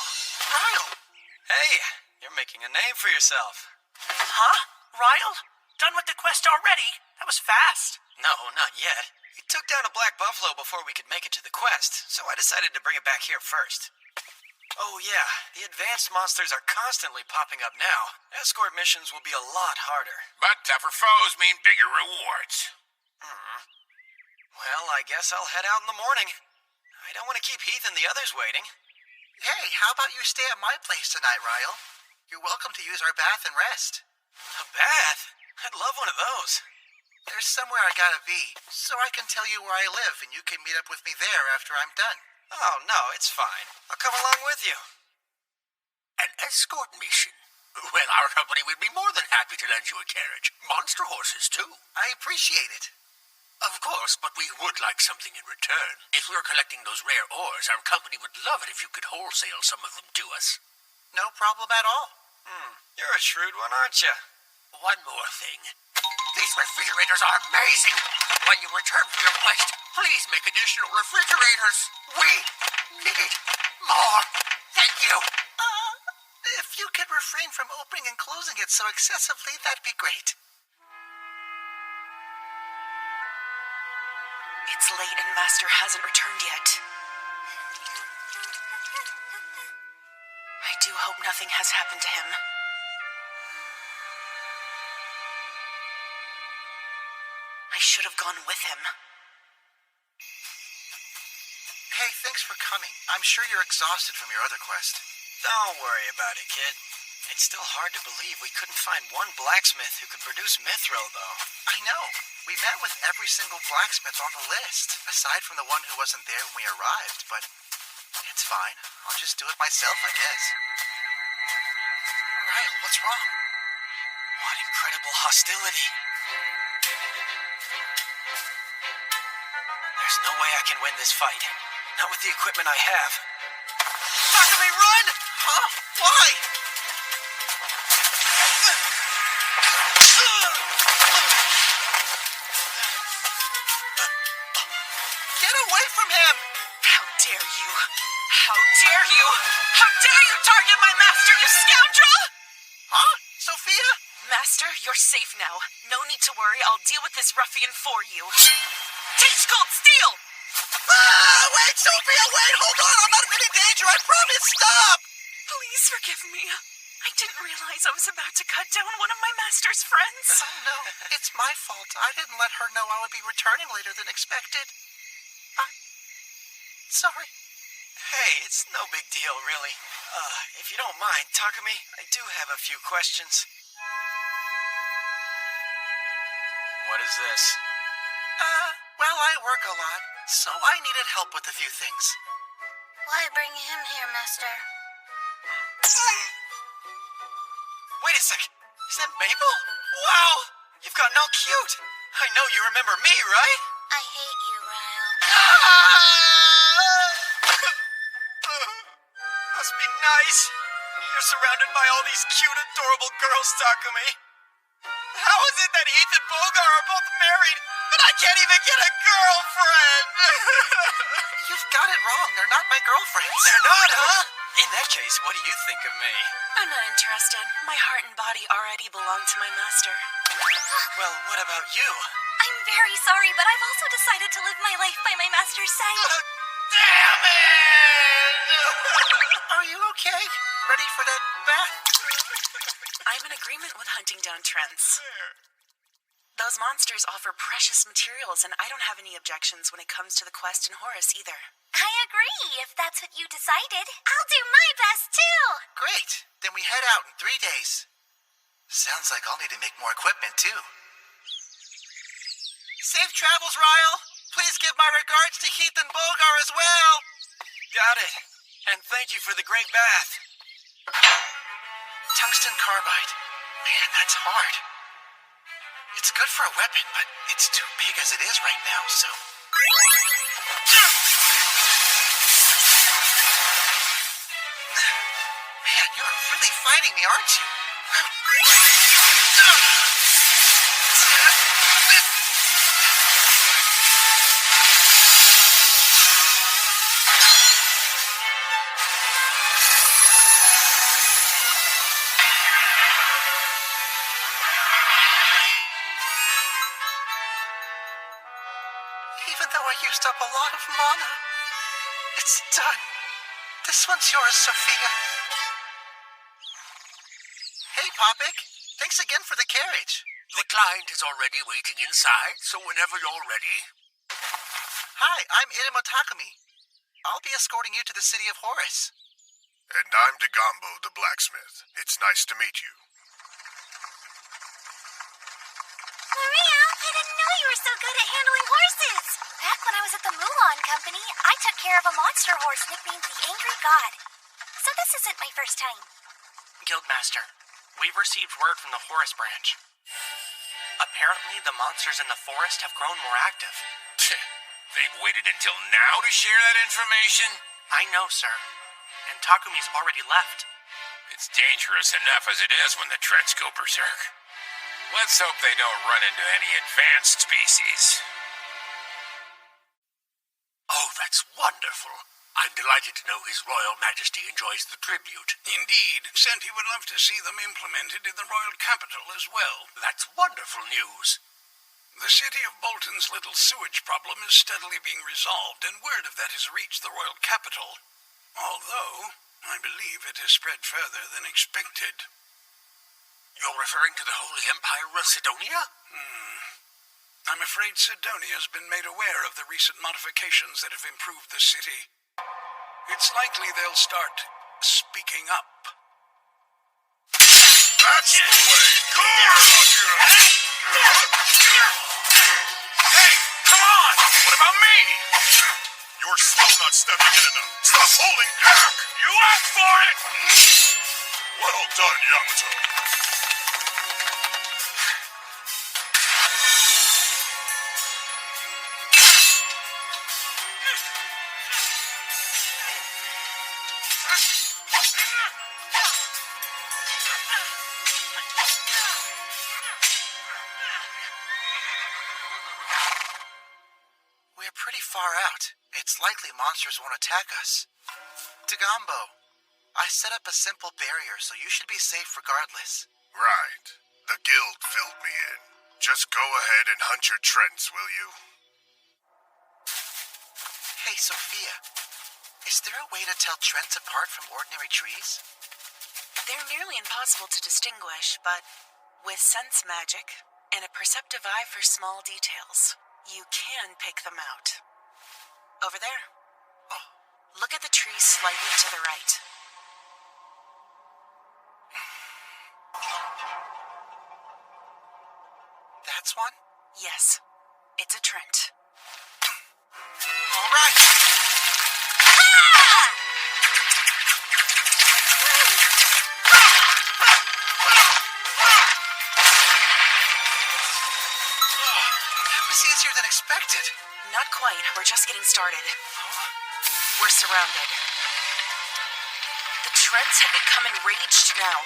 Ryle! Hey, you're making a name for yourself. Huh? Ryle? Done with the quest already? That was fast. No, not yet. We took down a black buffalo before we could make it to the quest, so I decided to bring it back here first. Oh yeah, the advanced monsters are constantly popping up now. Escort missions will be a lot harder. But tougher foes mean bigger rewards. Well, I guess I'll head out in the morning. I don't want to keep Heath and the others waiting. Hey, how about you stay at my place tonight, Ryle? You're welcome to use our bath and rest. A bath? I'd love one of those. There's somewhere I gotta be, so I can tell you where I live and you can meet up with me there after I'm done. Oh, no, it's fine. I'll come along with you. An escort mission? Well, our company would be more than happy to lend you a carriage. Monster horses, too. I appreciate it. Of course, but we would like something in return. If we're collecting those rare ores, our company would love it if you could wholesale some of them to us. No problem at all. You're a shrewd one, aren't you? One more thing. These refrigerators are amazing. When you return from your quest, please make additional refrigerators. We need more. Thank you. If you could refrain from opening and closing it so excessively, that'd be great. It's late and Master hasn't returned yet. I do hope nothing has happened to him. I should have gone with him. Hey, thanks for coming. I'm sure you're exhausted from your other quest. Don't worry about it, kid. It's still hard to believe we couldn't find one blacksmith who could produce mithril, though. I know. We met with every single blacksmith on the list, aside from the one who wasn't there when we arrived, but it's fine. I'll just do it myself, I guess. Ryle, what's wrong? What incredible hostility. There's no way I can win this fight. Not with the equipment I have. Takumi, run! Huh? Why? Get away from him! How dare you? How dare you? How dare you target my master, you scoundrel! Huh? Sophia? Master, you're safe now. No need to worry, I'll deal with this ruffian for you. Teach Gold Steel! Wait, Sophia, wait! Hold on! I'm not in any danger, I promise! Stop! Please forgive me. I didn't realize I was about to cut down one of my master's friends. Oh, no. It's my fault. I didn't let her know I would be returning later than expected. I'm sorry. Hey, it's no big deal, really. If you don't mind, Takumi, I do have a few questions. What is this? Well, I work a lot, so I needed help with a few things. Why bring him here, Master? Wait a sec. Is that Maple? Wow! You've gotten all cute. I know you remember me, right? I hate you, Ryle. Must be nice. You're surrounded by all these cute, adorable girls, Takumi. How is it that Heath and Bogar are both married? But I can't even get a girlfriend! You've got it wrong. They're not my girlfriends. They're not, huh? In that case, what do you think of me? I'm not interested. My heart and body already belong to my master. Well, what about you? I'm very sorry, but I've also decided to live my life by my master's side. Damn it! Are you okay? Ready for that bath? I'm in agreement with hunting down Trents. Those monsters offer precious materials, and I don't have any objections when it comes to the quest in Horus either. I agree, if that's what you decided. I'll do my best, too. Great. Then we head out in 3 days. Sounds like I'll need to make more equipment, too. Safe travels, Ryle. Please give my regards to Heath and Bogar as well. Got it. And thank you for the great bath. Tungsten carbide. Man, that's hard. It's good for a weapon, but it's too big as it is right now, so... Man, you're really fighting me, aren't you? Even though I used up a lot of mana, it's done. This one's yours, Sophia. Hey, Popik. Thanks again for the carriage. The client is already waiting inside, so whenever you're ready. Hi, I'm Irimo Takumi. I'll be escorting you to the city of Horus. And I'm Dagombo, the blacksmith. It's nice to meet you. Maria, I didn't know you were so good at handling horses. Back when I was at the Mulan Company, I took care of a monster horse nicknamed the Angry God. So this isn't my first time. Guildmaster, we've received word from the Horus branch. Apparently, the monsters in the forest have grown more active. They've waited until now to share that information? I know, sir. And Takumi's already left. It's dangerous enough as it is when the Trents go berserk. Let's hope they don't run into any advanced species. Oh, that's wonderful. I'm delighted to know His Royal Majesty enjoys the tribute. Indeed. Said he would love to see them implemented in the royal capital as well. That's wonderful news. The city of Bolton's little sewage problem is steadily being resolved, and word of that has reached the royal capital. Although, I believe it has spread further than expected. You're referring to the Holy Empire of Sidonia? I'm afraid Sidonia has been made aware of the recent modifications that have improved the city. It's likely they'll start speaking up. That's the way. Go on, Hey, come on! What about me? You're still not stepping in enough. Stop holding back! You asked for it! Well done, Yamato. We're pretty far out. It's likely monsters won't attack us. Dagombo, I set up a simple barrier, so you should be safe regardless. Right. The guild filled me in. Just go ahead and hunt your Trents, will you? Hey, Sophia. Is there a way to tell Trents apart from ordinary trees? They're nearly impossible to distinguish, but with sense magic and a perceptive eye for small details, you can pick them out. Over there. Oh, look at the tree slightly to the right. That's one? Yes, it's a Trent. All right. That was easier than expected. Not quite. We're just getting started. We're surrounded. The Trents have become enraged now.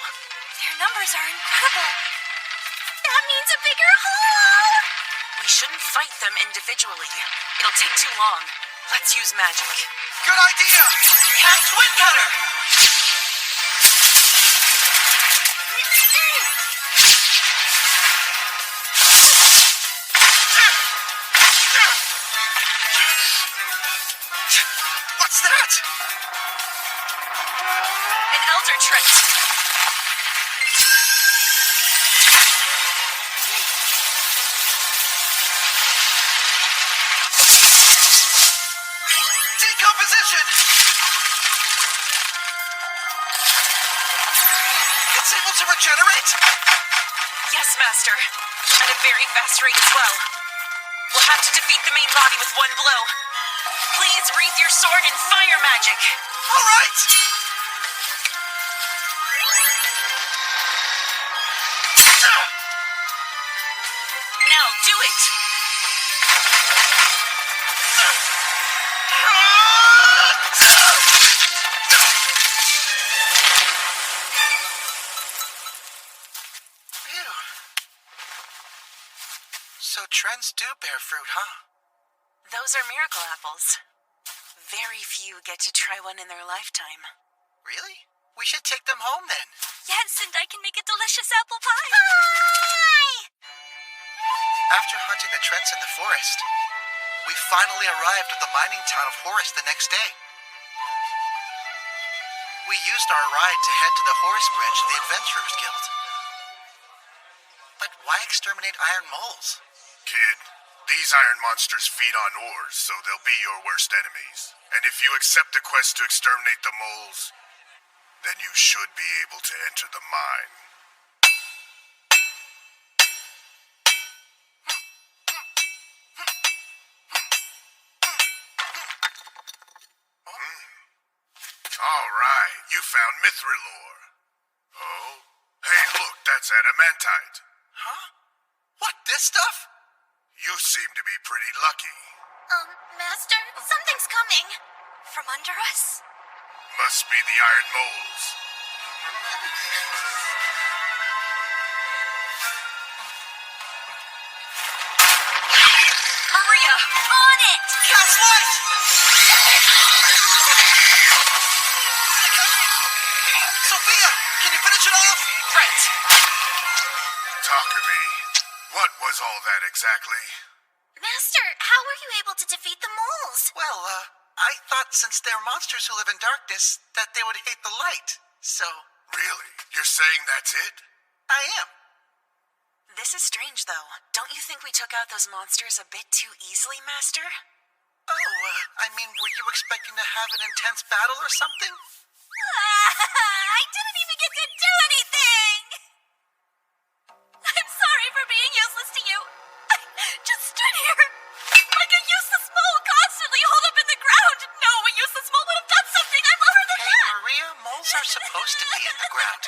Their numbers are incredible. That means a bigger hole! We shouldn't fight them individually. It'll take too long. Let's use magic. Good idea! Cast Wind Cutter! What's that? An Elder Trait. Decomposition! It's able to regenerate? Yes, Master. At a very fast rate as well. We'll have to defeat the main body with one blow. Please wreathe your sword in fire magic. All right! Now do it! Phew. So trends do bear fruit, huh? Those are miracle apples. Very few get to try one in their lifetime. Really? We should take them home then. Yes, and I can make a delicious apple pie. After hunting the Trents in the forest, we finally arrived at the mining town of Horus the next day. We used our ride to head to the Horus branch of the Adventurers Guild. But why exterminate iron moles? Kid, these iron monsters feed on ores, so they'll be your worst enemies. And if you accept the quest to exterminate the moles, then you should be able to enter the mine. All right, you found mithril ore. Oh? Hey, look, that's adamantite. Huh? What, this stuff? You seem to be pretty lucky. Master, something's coming. From under us? Must be the iron moles. Maria! On it! Cast light! Sophia, can you finish it off? Right. Takumi, what was all that exactly? Master, how were you able to defeat the moles? Well, I thought since they're monsters who live in darkness, that they would hate the light. So, Really? You're saying that's it? I am. This is strange, though. Don't you think we took out those monsters a bit too easily, Master? Oh, I mean, were you expecting to have an intense battle or something? I didn't even get to do anything! I'm sorry for being useless to you. I just stood here like a useless mole constantly holed up in the ground. No, a useless mole would have done something. I'm lower than Hey, that. Maria, moles are supposed to be in the ground.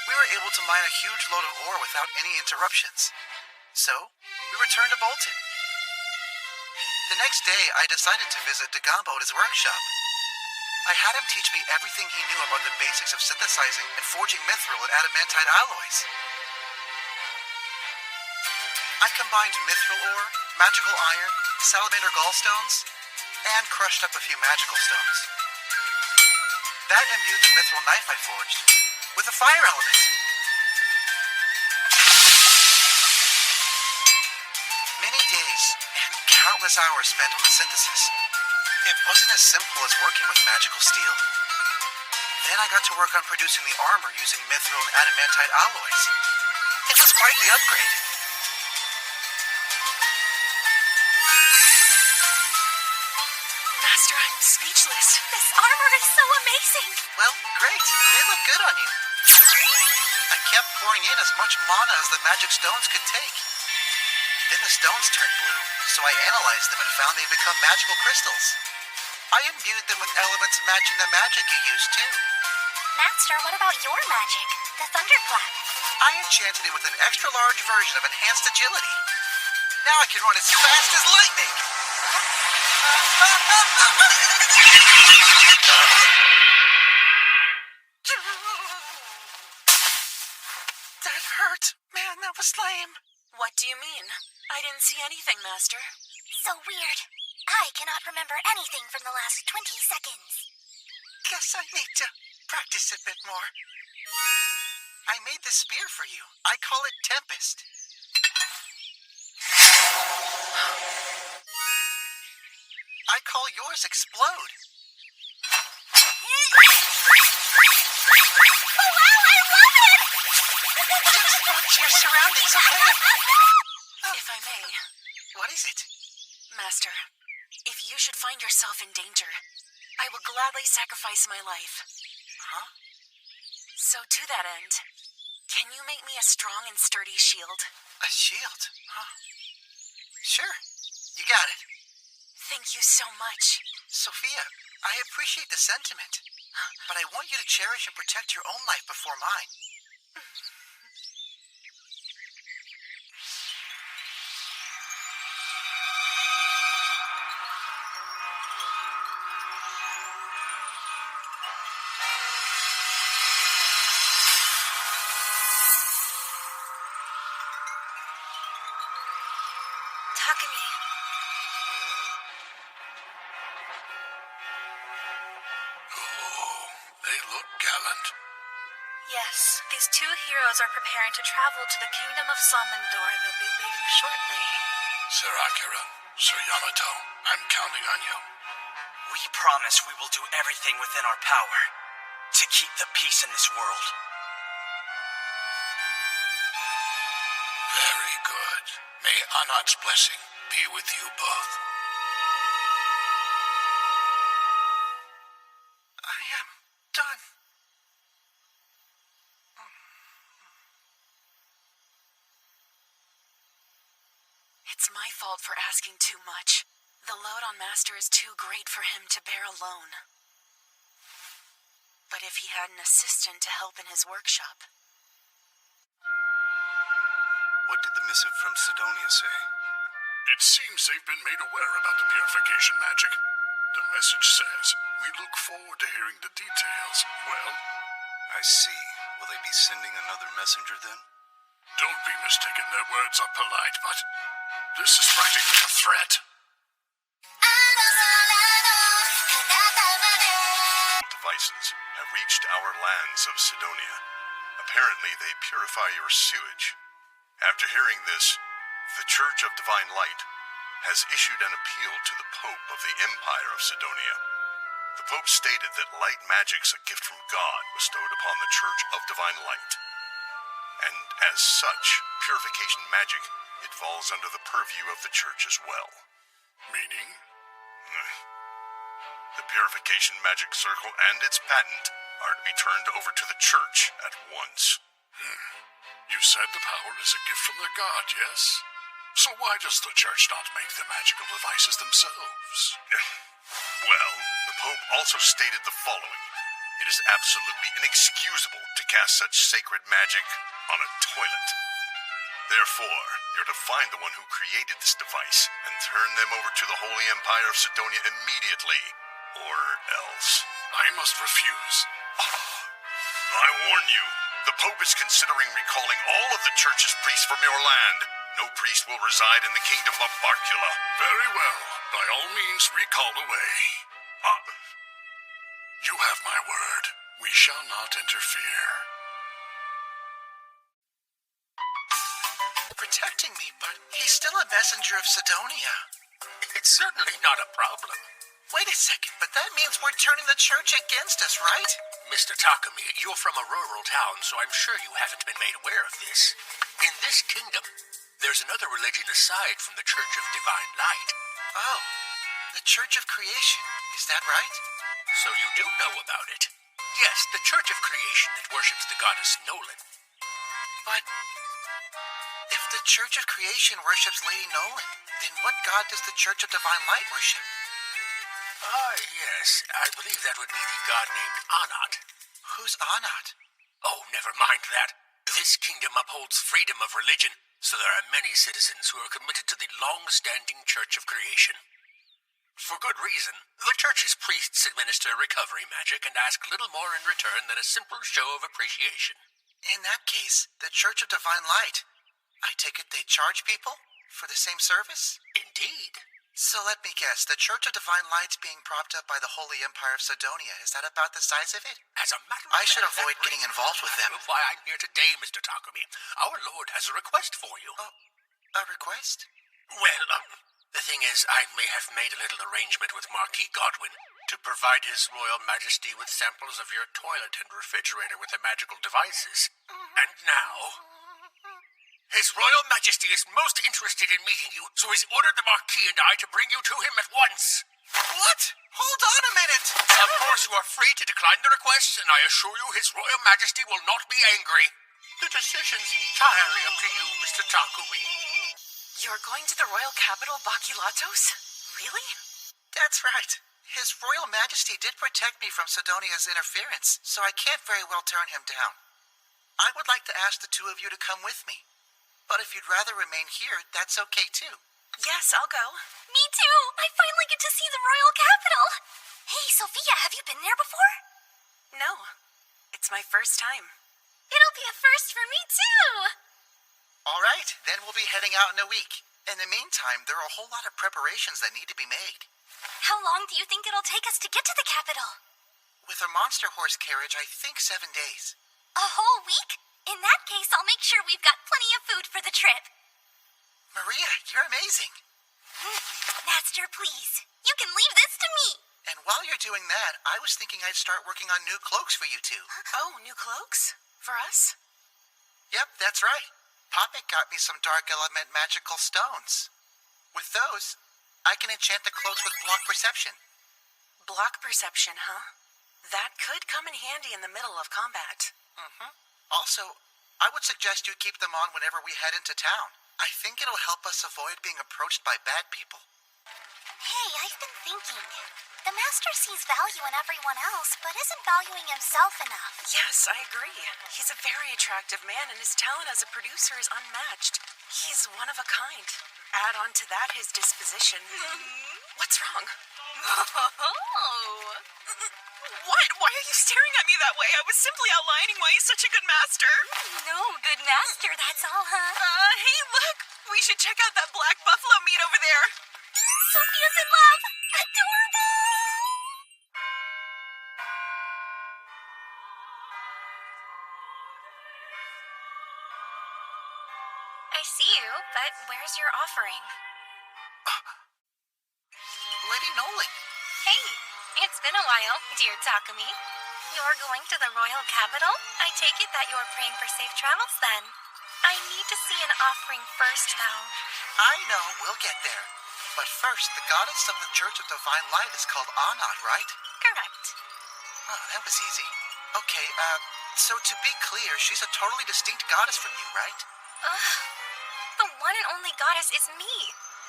We were able to mine a huge load of ore without any interruptions. So, we returned to Bolton. The next day, I decided to visit Dagambo at his workshop. I had him teach me everything he knew about the basics of synthesizing and forging mithril and adamantite alloys. I combined mithril ore, magical iron, salamander gallstones, and crushed up a few magical stones. That imbued the mithril knife I forged with a fire element. Many days and countless hours spent on the synthesis. It wasn't as simple as working with magical steel. Then I got to work on producing the armor using mithril and adamantite alloys. It was quite the upgrade. Master, I'm speechless. This armor is so amazing. Well, great. They look good on you. I kept pouring in as much mana as the magic stones could take. Then the stones turned blue, so I analyzed them and found they'd become magical crystals. I imbued them with elements matching the magic you used, too. Master, what about your magic? The thunderclap. I enchanted it with an extra-large version of enhanced agility. Now I can run as fast as lightning! That hurt. Man, that was lame. What do you mean? I didn't see anything, Master. So weird. I cannot remember anything from the last 20 seconds. Guess I need to practice a bit more. I made this spear for you. I call it Tempest. I call yours Explode. Oh, wow, I love it! Just watch your surroundings, okay? If I may, What is it? Master, if you should find yourself in danger, I will gladly sacrifice my life. Huh? So to that end, can you make me a strong and sturdy shield? A shield? Huh? Sure. You got it. Thank you so much. Sophia, I appreciate the sentiment, but I want you to cherish and protect your own life before mine. Takumi. Oh, they look gallant. Yes, these two heroes are preparing to travel to the kingdom of Samandor. They'll be leaving shortly. Sir Akira, Sir Yamato, I'm counting on you. We promise we will do everything within our power to keep the peace in this world. Very good. May Anat's blessing be with you both. I am done. It's my fault for asking too much. The load on Master is too great for him to bear alone. But if he had an assistant to help in his workshop... What did the missive from Sidonia say? It seems they've been made aware about the purification magic. The message says, we look forward to hearing the details. Well, I see. Will they be sending another messenger then? don't be mistaken, their words are polite, but this is practically a threat. Devices have reached our lands of Sidonia. Apparently, they purify your sewage. After hearing this, the Church of Divine Light has issued an appeal to the Pope of the Empire of Sidonia. The Pope stated that light magic's a gift from God bestowed upon the Church of Divine Light. And as such, purification magic, it falls under the purview of the Church as well. Meaning? The Purification Magic Circle and its patent are to be turned over to the Church at once. You said the power is a gift from their God, yes? So why does the Church not make the magical devices themselves? Well, the Pope also stated the following. It is absolutely inexcusable to cast such sacred magic on a toilet. Therefore, you're to find the one who created this device and turn them over to the Holy Empire of Sidonia immediately, or else. I must refuse. I warn you, the Pope is considering recalling all of the Church's priests from your land. No priest will reside in the kingdom of Barcula. Very well. By all means, recall away. You have my word. We shall not interfere. Protecting me, but he's still a messenger of Sidonia. It's certainly not a problem. Wait a second, but that means we're turning the Church against us, right? Mr. Takumi, you're from a rural town, so I'm sure you haven't been made aware of this. In this kingdom, there's another religion aside from the Church of Divine Light. Oh, the Church of Creation. Is that right? So you do know about it. Yes, the Church of Creation that worships the goddess Nolan. But if the Church of Creation worships Lady Nolan, then what god does the Church of Divine Light worship? Ah, yes. I believe that would be the god named Anat. Who's Anat? Oh, never mind that. This kingdom upholds freedom of religion, so there are many citizens who are committed to the long-standing Church of Creation. For good reason. The Church's priests administer recovery magic and ask little more in return than a simple show of appreciation. In that case, the Church of Divine Light. I take it they charge people for the same service? Indeed. So let me guess, the Church of Divine Light being propped up by the Holy Empire of Sidonia, is that about the size of it? As a matter of I should fact, avoid that getting brings involved with them. Why I'm here today, Mr. Takumi. Our Lord has a request for you. Oh, a request? Well, the thing is, I may have made a little arrangement with Marquis Godwin to provide His Royal Majesty with samples of your toilet and refrigerator with the magical devices. And now, His Royal Majesty is most interested in meeting you, so he's ordered the Marquis and I to bring you to him at once. What? Hold on a minute! Of course, you are free to decline the request, and I assure you His Royal Majesty will not be angry. The decision's entirely up to you, Mr. Takumi. You're going to the royal capital, Bakilatos? Really? That's right. His Royal Majesty did protect me from Sidonia's interference, so I can't very well turn him down. I would like to ask the two of you to come with me. But if you'd rather remain here, that's okay too. Yes, I'll go. Me too! I finally get to see the royal capital! Hey, Sophia, have you been there before? No, it's my first time. It'll be a first for me too! All right, then we'll be heading out in a week. In the meantime, there are a whole lot of preparations that need to be made. How long do you think it'll take us to get to the capital? With a monster horse carriage, I think 7 days. A whole week? In that case, I'll make sure we've got plenty of food for the trip. Maria, you're amazing. Master, please. You can leave this to me. And while you're doing that, I was thinking I'd start working on new cloaks for you two. Oh, new cloaks? For us? Yep, that's right. Poppet got me some dark element magical stones. With those, I can enchant the cloaks with block perception. Block perception, huh? That could come in handy in the middle of combat. Also, I would suggest you keep them on whenever we head into town. I think it'll help us avoid being approached by bad people. Hey, I've been thinking. The Master sees value in everyone else, but isn't valuing himself enough. Yes, I agree. He's a very attractive man, and his talent as a producer is unmatched. He's one of a kind. Add on to that his disposition. What's wrong? What? Why are you staring at me that way? I was simply outlining why he's such a good master. No, good master, that's all, huh? Hey, look! We should check out that black buffalo meat over there. Sophia's in love! Adorable! I see you, but where's your offering? Lady Nolan. Hey, it's been a while, dear Takumi. You're going to the royal capital? I take it that you're praying for safe travels then. I need to see an offering first, though. I know, we'll get there. But first, the goddess of the Church of Divine Light is called Anat, right? Correct. Oh, that was easy. Okay, so to be clear, she's a totally distinct goddess from you, right? Ugh. The one and only goddess is me.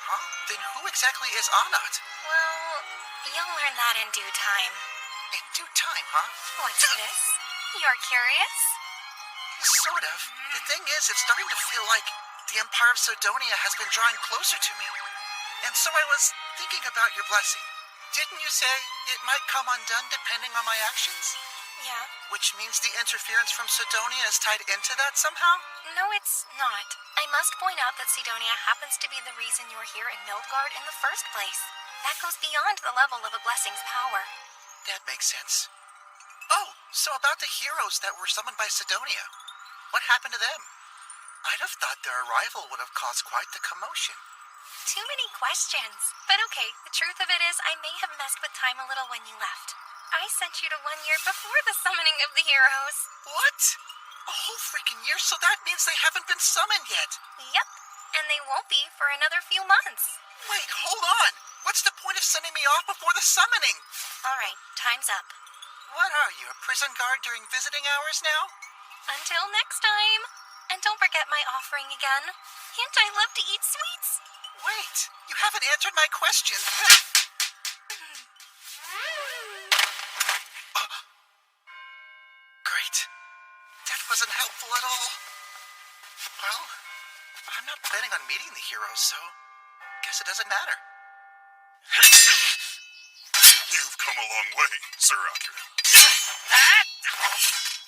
Huh? Then who exactly is Anat? Well, you'll learn that in due time. In due time, huh? What's this? You're curious? Sort of. The thing is, it's starting to feel like the Empire of Sidonia has been drawing closer to me. And so I was thinking about your blessing. Didn't you say it might come undone depending on my actions? Yeah. Which means the interference from Sidonia is tied into that somehow? No, it's not. I must point out that Sidonia happens to be the reason you're here in Mildgard in the first place. That goes beyond the level of a blessing's power. That makes sense. Oh, so about the heroes that were summoned by Sidonia. What happened to them? I'd have thought their arrival would have caused quite the commotion. Too many questions. But okay, the truth of it is I may have messed with time a little when you left. I sent you to 1 year before the summoning of the heroes. What? A whole freaking year? So that means they haven't been summoned yet. Yep, and they won't be for another few months. Wait, hold on. What's the point of sending me off before the summoning? All right, time's up. What are you, a prison guard during visiting hours now? Until next time. And don't forget my offering again. Hint, I love to eat sweets. Wait, you haven't answered my question. Great. That wasn't helpful at all. Well, I'm not planning on meeting the heroes, so guess it doesn't matter. You've come a long way, Sir Akira.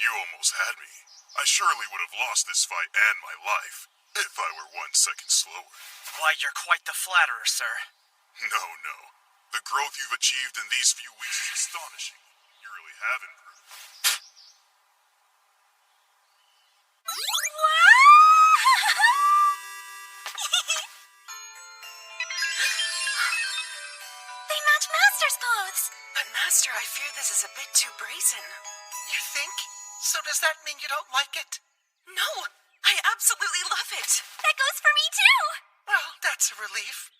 You almost had me. I surely would have lost this fight and my life If I were 1 second slower. Why, you're quite the flatterer, sir. No. The growth you've achieved in these few weeks is astonishing. You really have improved. They match Master's clothes. But Master, I fear this is a bit too brazen. You think? So does that mean you don't like it? No, I absolutely love it. That goes for me too. Well, that's a relief.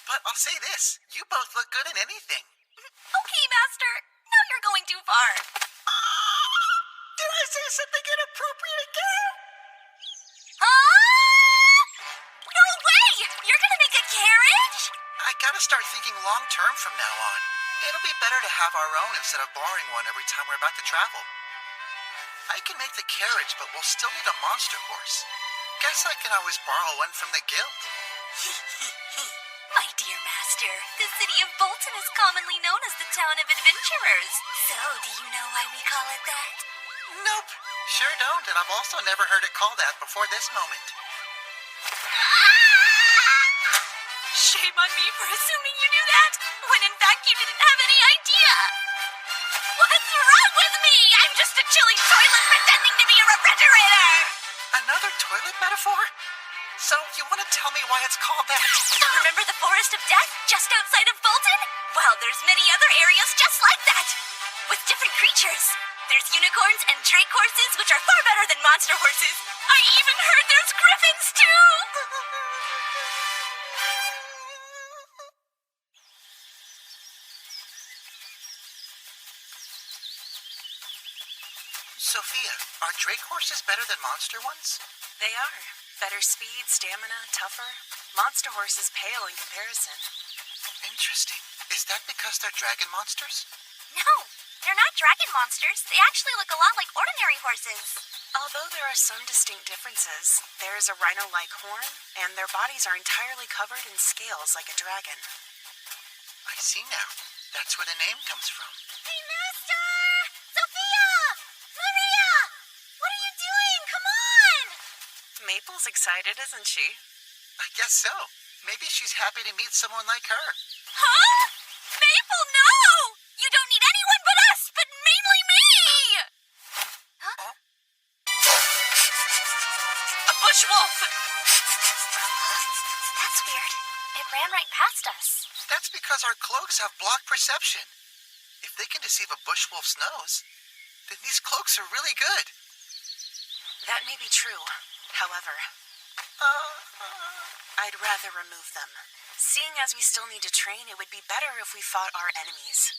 But I'll say this, you both look good in anything. Okay, Master. Now you're going too far. Did I say something inappropriate again? Huh? No way! You're gonna make a carriage? I gotta start thinking long-term from now on. It'll be better to have our own instead of borrowing one every time we're about to travel. I can make the carriage, but we'll still need a monster horse. Guess I can always borrow one from the guild. My dear Master, the city of Bolton is commonly known as the town of adventurers. So, do you know why we call it that? Nope, sure don't, and I've also never heard it called that before this moment. Shame on me for assuming you knew that, when in fact you didn't have any idea. What's wrong with me? I'm just a chilly toilet pretending to be a refrigerator. Another toilet metaphor? So, you want to tell me why it's called that? Remember the Forest of Death just outside of Bolton? Well, there's many other areas just like that, with different creatures. There's unicorns and drake horses, which are far better than monster horses. I even heard there's griffins, too! Sophia, are drake horses better than monster ones? They are. Better speed, stamina, tougher. Monster horses pale in comparison. Interesting. Is that because they're dragon monsters? No, they're not dragon monsters. They actually look a lot like ordinary horses. Although there are some distinct differences, there is a rhino-like horn, and their bodies are entirely covered in scales like a dragon. I see now. That's where the name comes from. Hey, Master! Sophia! Maria! What are you doing? Come on! Maple's excited, isn't she? I guess so. Maybe she's happy to meet someone like her. Huh? Maple, no! You don't need anyone but us, but mainly me! Huh? A bush wolf! That's weird. It ran right past us. That's because our cloaks have block perception. If they can deceive a bush wolf's nose, then these cloaks are really good. That may be true. However, I'd rather remove them. Seeing as we still need to train, it would be better if we fought our enemies.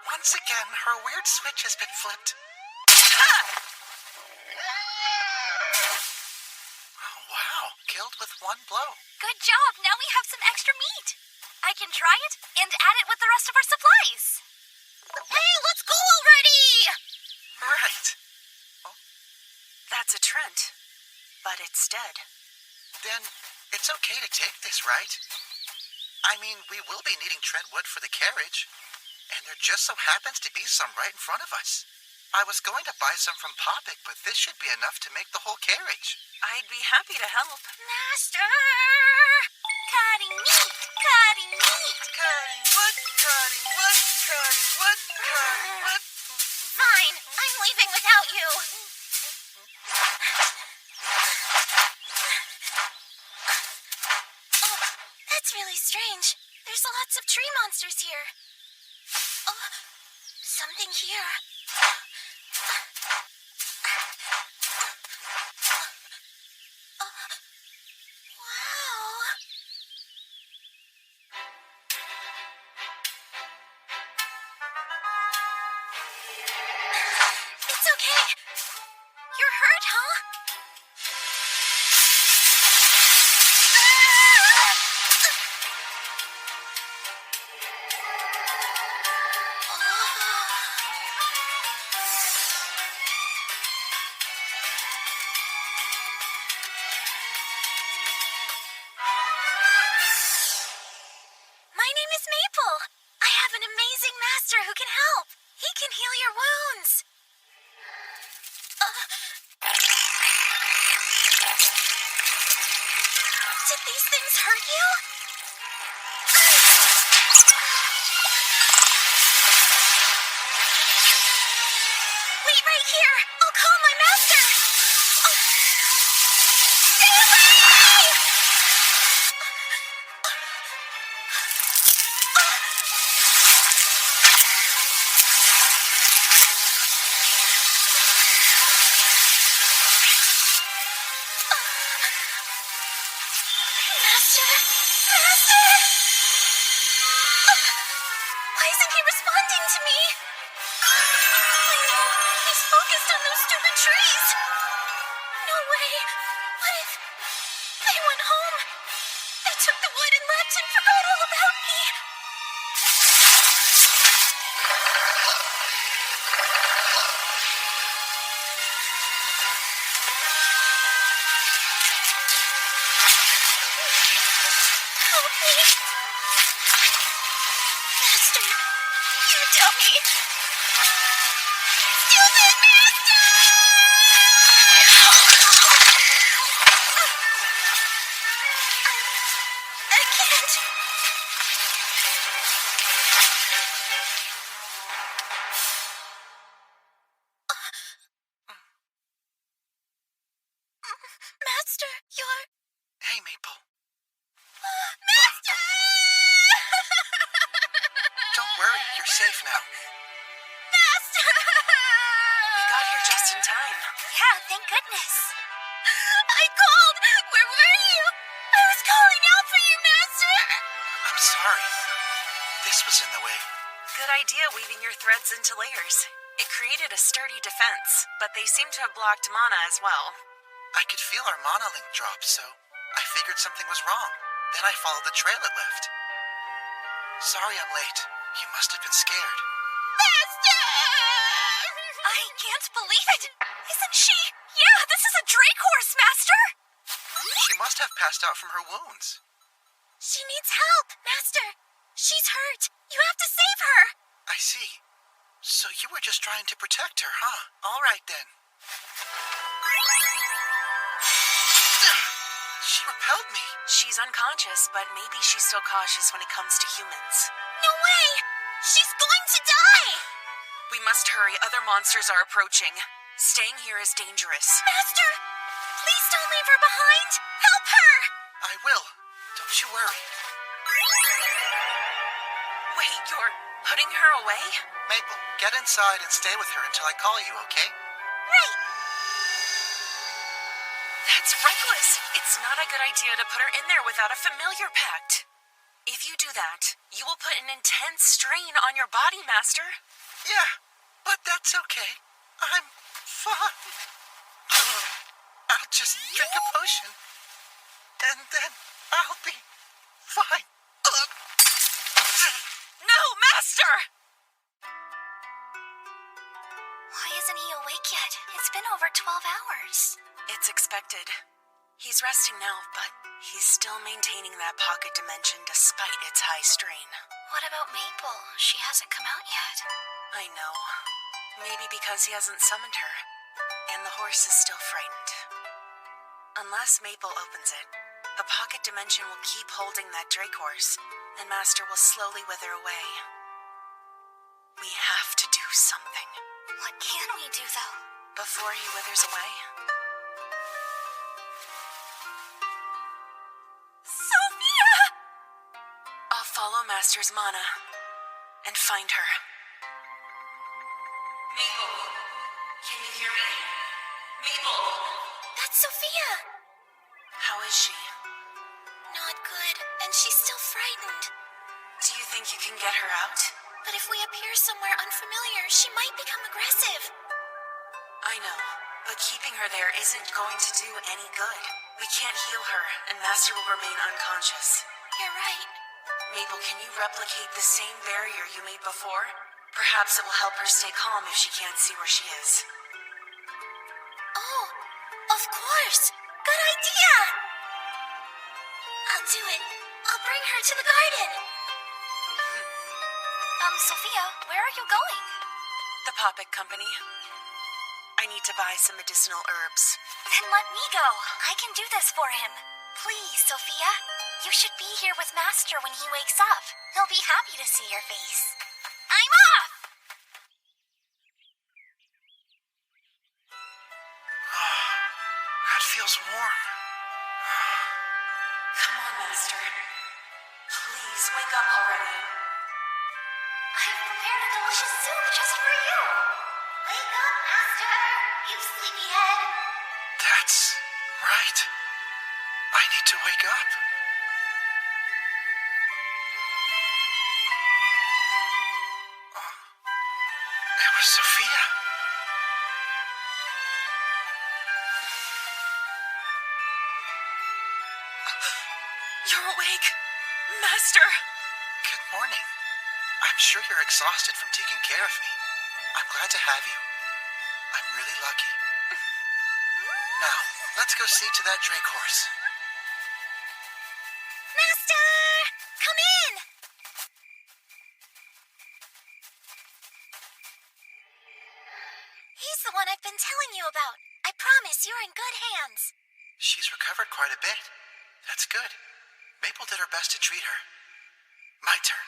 Once again, her weird switch has been flipped. Oh, wow. Killed with one blow. Good job. Now we have some extra meat. I can dry it and add it with the rest of our supplies. Hey, let's go already! Right. That's a Trent, but it's dead. Then it's okay to take this, right? I mean, we will be needing Trent wood for the carriage, and there just so happens to be some right in front of us. I was going to buy some from Popic, but this should be enough to make the whole carriage. I'd be happy to help. Master! Cutting meat! Cutting meat! Cutting wood, cutting wood, cutting wood, cutting wood. Fine, I'm leaving without you. Oh, that's really strange. There's lots of tree monsters here. Oh, something here. Wow. It's okay. You're hurt, huh? My name is Maple. I have an amazing master who can help. He can heal your wounds. Did these things hurt you? Wait right here. I'll call my master. Stay away! Master! Master! Why isn't he responding to me? I know. He's focused on those stupid trees. No way. What if they went home? They took the wood and left and forgot all about me. Help me. Master, you tell me. Stupid master! I can't. Master, you're... Hey, Maple. Master! Don't worry, you're safe now. Master! We got here just in time. Yeah, thank goodness. I called. Where were you? I was calling out for you, Master. I'm sorry. This was in the way. Good idea weaving your threads into layers. It created a sturdy defense, but they seem to have blocked mana as well. I could feel our mana link drop, so I figured something was wrong. Then I followed the trail it left. Sorry I'm late. You must have been scared. Master! I can't believe it. Isn't she? Yeah, this is a Drake horse, Master. She must have passed out from her wounds. She needs help, Master. She's hurt. You have to save her. I see. So you were just trying to protect her, huh? All right then. She repelled me. She's unconscious, but maybe she's still cautious when it comes to humans. No way. She's going to die. We must hurry. Other monsters are approaching. Staying here is dangerous. Master, please don't leave her behind. Help her. I will. Don't you worry. Wait, you're putting her away? Maple, get inside and stay with her until I call you, okay? Right. That's reckless. It's not a good idea to put her in there without a familiar pact. If you do that, you will put an intense strain on your body, Master. Yeah, but that's okay. I'm fine. I'll just drink a potion, and then I'll be fine. No, Master! Why isn't he awake yet? It's been over 12 hours. It's expected. He's resting now, but he's still maintaining that pocket dimension despite its high strain. What about Maple? She hasn't come out yet. I know. Maybe because he hasn't summoned her, and the horse is still frightened. Unless Maple opens it, the pocket dimension will keep holding that Drake horse, and Master will slowly wither away. We have to do something. What can we do, though? Before he withers away? Sophia! I'll follow Master's mana and find her. Maple, can you hear me? Maple! That's Sophia! How is she? Not good, and she's still frightened. Do you think you can get her out? But if we appear somewhere unfamiliar, she might become aggressive. I know, but keeping her there isn't going to do any good. We can't heal her, and Master will remain unconscious. You're right. Maple, can you replicate the same barrier you made before? Perhaps it will help her stay calm if she can't see where she is. Oh, of course. Good idea. I'll do it. I'll bring her to the garden. Sophia, where are you going? The Poppet Company. I need to buy some medicinal herbs. Then let me go. I can do this for him. Please, Sophia. You should be here with Master when he wakes up. He'll be happy to see your face. I'm off! That feels warm. Come on, Master. Please, wake up already. I've prepared a delicious soup just for you. Wake up, Master, you sleepyhead. That's right. I need to wake up. It was Sophia. You're awake, Master. Good morning. I'm sure you're exhausted from taking care of me. I'm glad to have you. I'm really lucky. Now, let's go see to that drake horse. Master! Come in! He's the one I've been telling you about. I promise you're in good hands. She's recovered quite a bit. That's good. Maple did her best to treat her. My turn.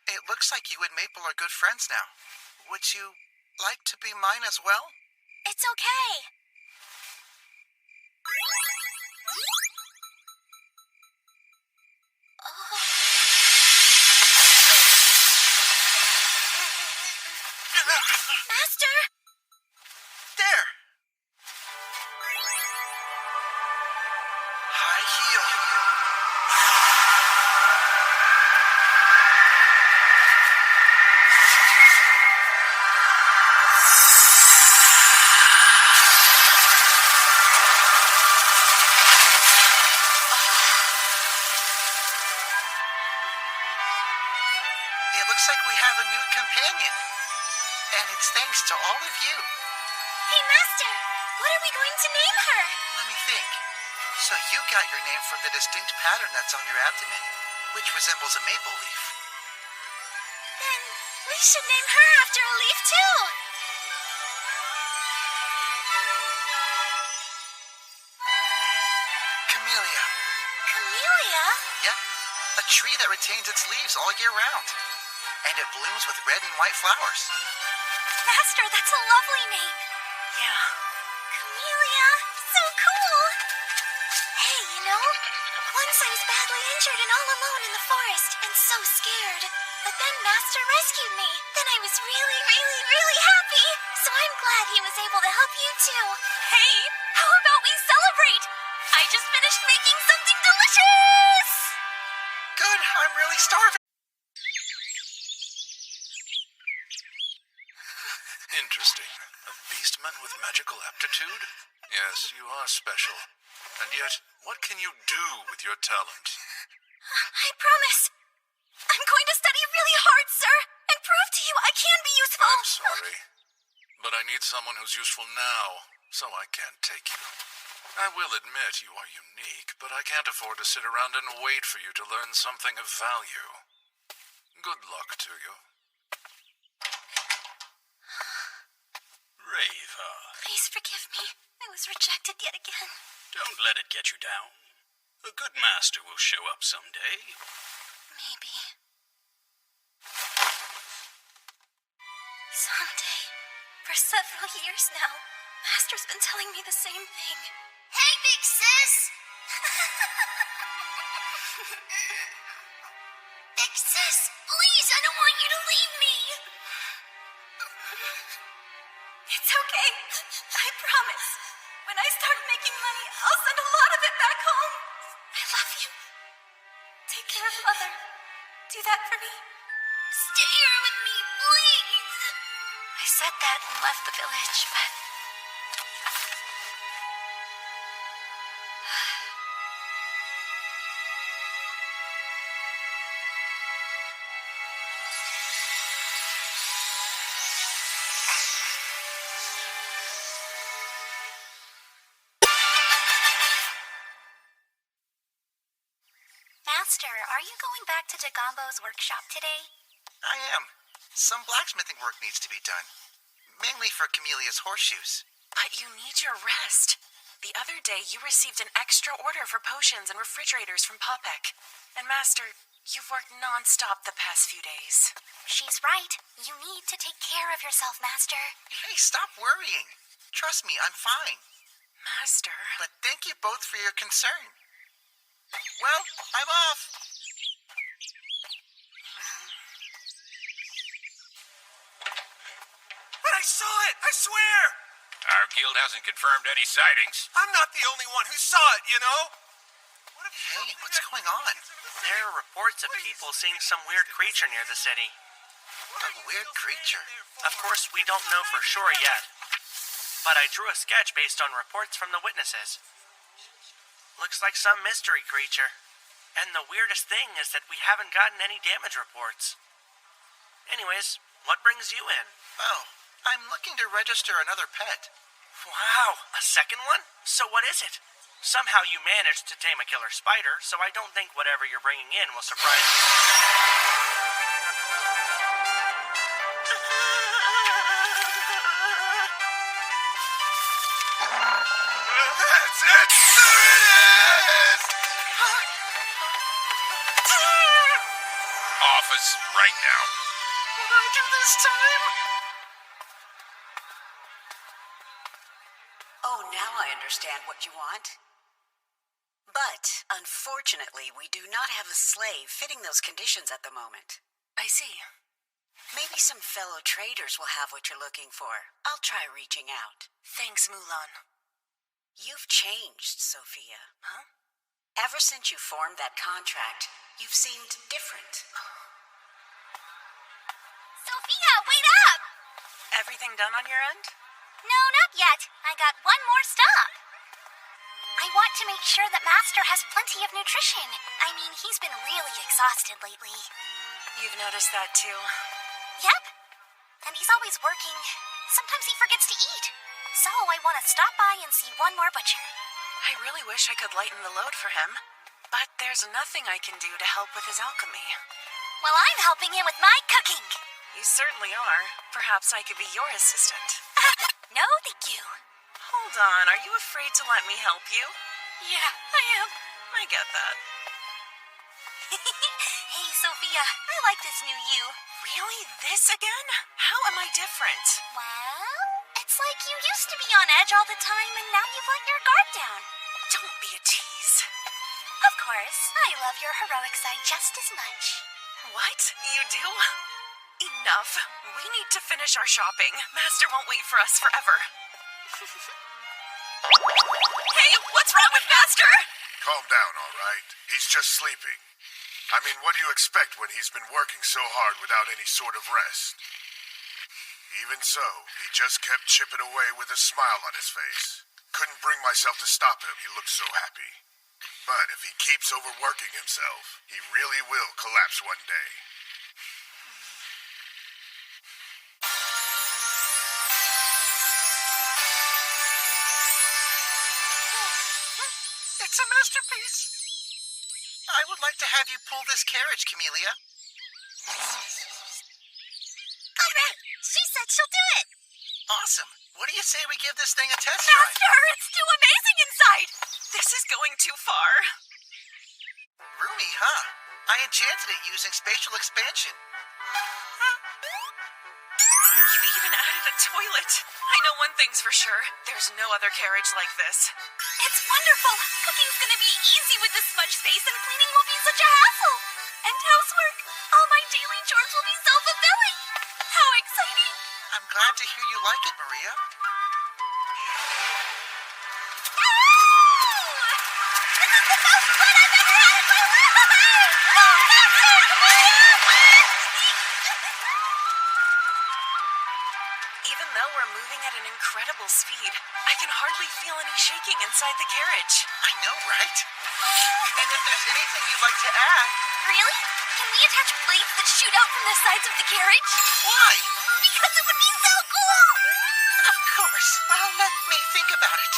It looks like you and Maple are good friends now. Would you like to be mine as well? It's okay. Master! There! High heel. It looks like we have a new companion. And it's thanks to all of you. Hey, Master! What are we going to name her? Let me think. So you got your name from the distinct pattern that's on your abdomen, which resembles a maple leaf. Then we should name her after a leaf, too. Camellia. Camellia? Yep, a tree that retains its leaves all year round. And it blooms with red and white flowers. Master, that's a lovely name. Yeah. Camellia, so cool. Hey, you know, once I was badly injured and all alone in the forest and so scared. But then Master rescued me. Then I was really, really, really happy. So I'm glad he was able to help you too. Hey, how about we celebrate? I just finished making something delicious! Good, I'm really starving. Interesting. A beastman with magical aptitude? Yes, you are special. And yet, what can you do with your talent? I promise. I'm going to study really hard, sir, and prove to you I can be useful. I'm sorry, but I need someone who's useful now, so I can't take you. I will admit you are unique, but I can't afford to sit around and wait for you to learn something of value. Good luck to you. Rava, Please forgive me. I was rejected yet again. don't let it get you down. A good master will show up someday. Maybe. Someday. For several years now, Master's been telling me the same thing. Hey, big sis! Big sis, please, I don't want you to leave me! It's okay. I promise. When I start making money, I'll send a lot of it back home. I love you. Take care of Mother. Do that for me. Stay here with me, please. I said that and left the village, but... Master, are you going back to Dagombo's workshop today? I am. Some blacksmithing work needs to be done. Mainly for Camellia's horseshoes. But you need your rest. the other day you received an extra order for potions and refrigerators from Popek. And Master, you've worked non-stop the past few days. She's right. You need to take care of yourself, Master. Hey, stop worrying. Trust me, I'm fine. Master? But thank you both for your concern. Well, I'm off. But I saw it! I swear! Our guild hasn't confirmed any sightings. I'm not the only one who saw it, you know? Hey, what's going on? There are reports of people seeing some weird creature near the city. A weird creature. Of course, we don't know for sure yet. But I drew a sketch based on reports from the witnesses. Looks like some mystery creature. And the weirdest thing is that we haven't gotten any damage reports. Anyways, what brings you in? Oh, I'm looking to register another pet. Wow, a second one? So what is it? Somehow you managed to tame a killer spider, so I don't think whatever you're bringing in will surprise you. That's it! There it is! Office right now. What did I do this time? Oh, now I understand what you want. But, unfortunately, we do not have a slave fitting those conditions at the moment. I see. Maybe some fellow traders will have what you're looking for. I'll try reaching out. Thanks, Mulan. You've changed, Sophia. Huh? Ever since you formed that contract, you've seemed different. Sophia, wait up! Everything done on your end? No, not yet. I got one more stop. I want to make sure that Master has plenty of nutrition. I mean, he's been really exhausted lately. You've noticed that too. Yep. And he's always working. Sometimes he forgets to eat. So I want to stop by and see one more butcher. I really wish I could lighten the load for him. But there's nothing I can do to help with his alchemy. Well, I'm helping him with my cooking. You certainly are. Perhaps I could be your assistant. No, thank you. Hold on, are you afraid to let me help you? Yeah, I am. I get that. Hey, Sophia, I like this new you. Really? This again? How am I different? Well, it's like you used to be on edge all the time, and now you've let your guard down. Don't be a tease. Of course, I love your heroic side just as much. What? You do? Enough. We need to finish our shopping. Master won't wait for us forever. Hey, what's wrong with Master? Calm down, all right? He's just sleeping. I mean, what do you expect when he's been working so hard without any sort of rest? Even so, he just kept chipping away with a smile on his face. Couldn't bring myself to stop him, he looked so happy. But if he keeps overworking himself, he really will collapse one day. It's a masterpiece. I would like to have you pull this carriage, Camellia. All right, she said she'll do it. Awesome. What do you say we give this thing a test drive? Master, it's too amazing inside. This is going too far. Roomy, huh? I enchanted it using spatial expansion. You even added a toilet. I know one thing's for sure. There's no other carriage like this. It's wonderful. Cooking's gonna be easy with this much space, and cleaning won't be such a hassle. And housework. All my daily chores will be so fulfilling. How exciting. I'm glad to hear you like it, Maria. This is the most fun I've ever had in my life! Even though we're moving at an incredible speed, I can hardly feel any shaking inside the carriage. I know, right? And if there's anything you'd like to add... Really? Can we attach blades that shoot out from the sides of the carriage? Why? Because it would be so cool! Of course. Well, let me think about it.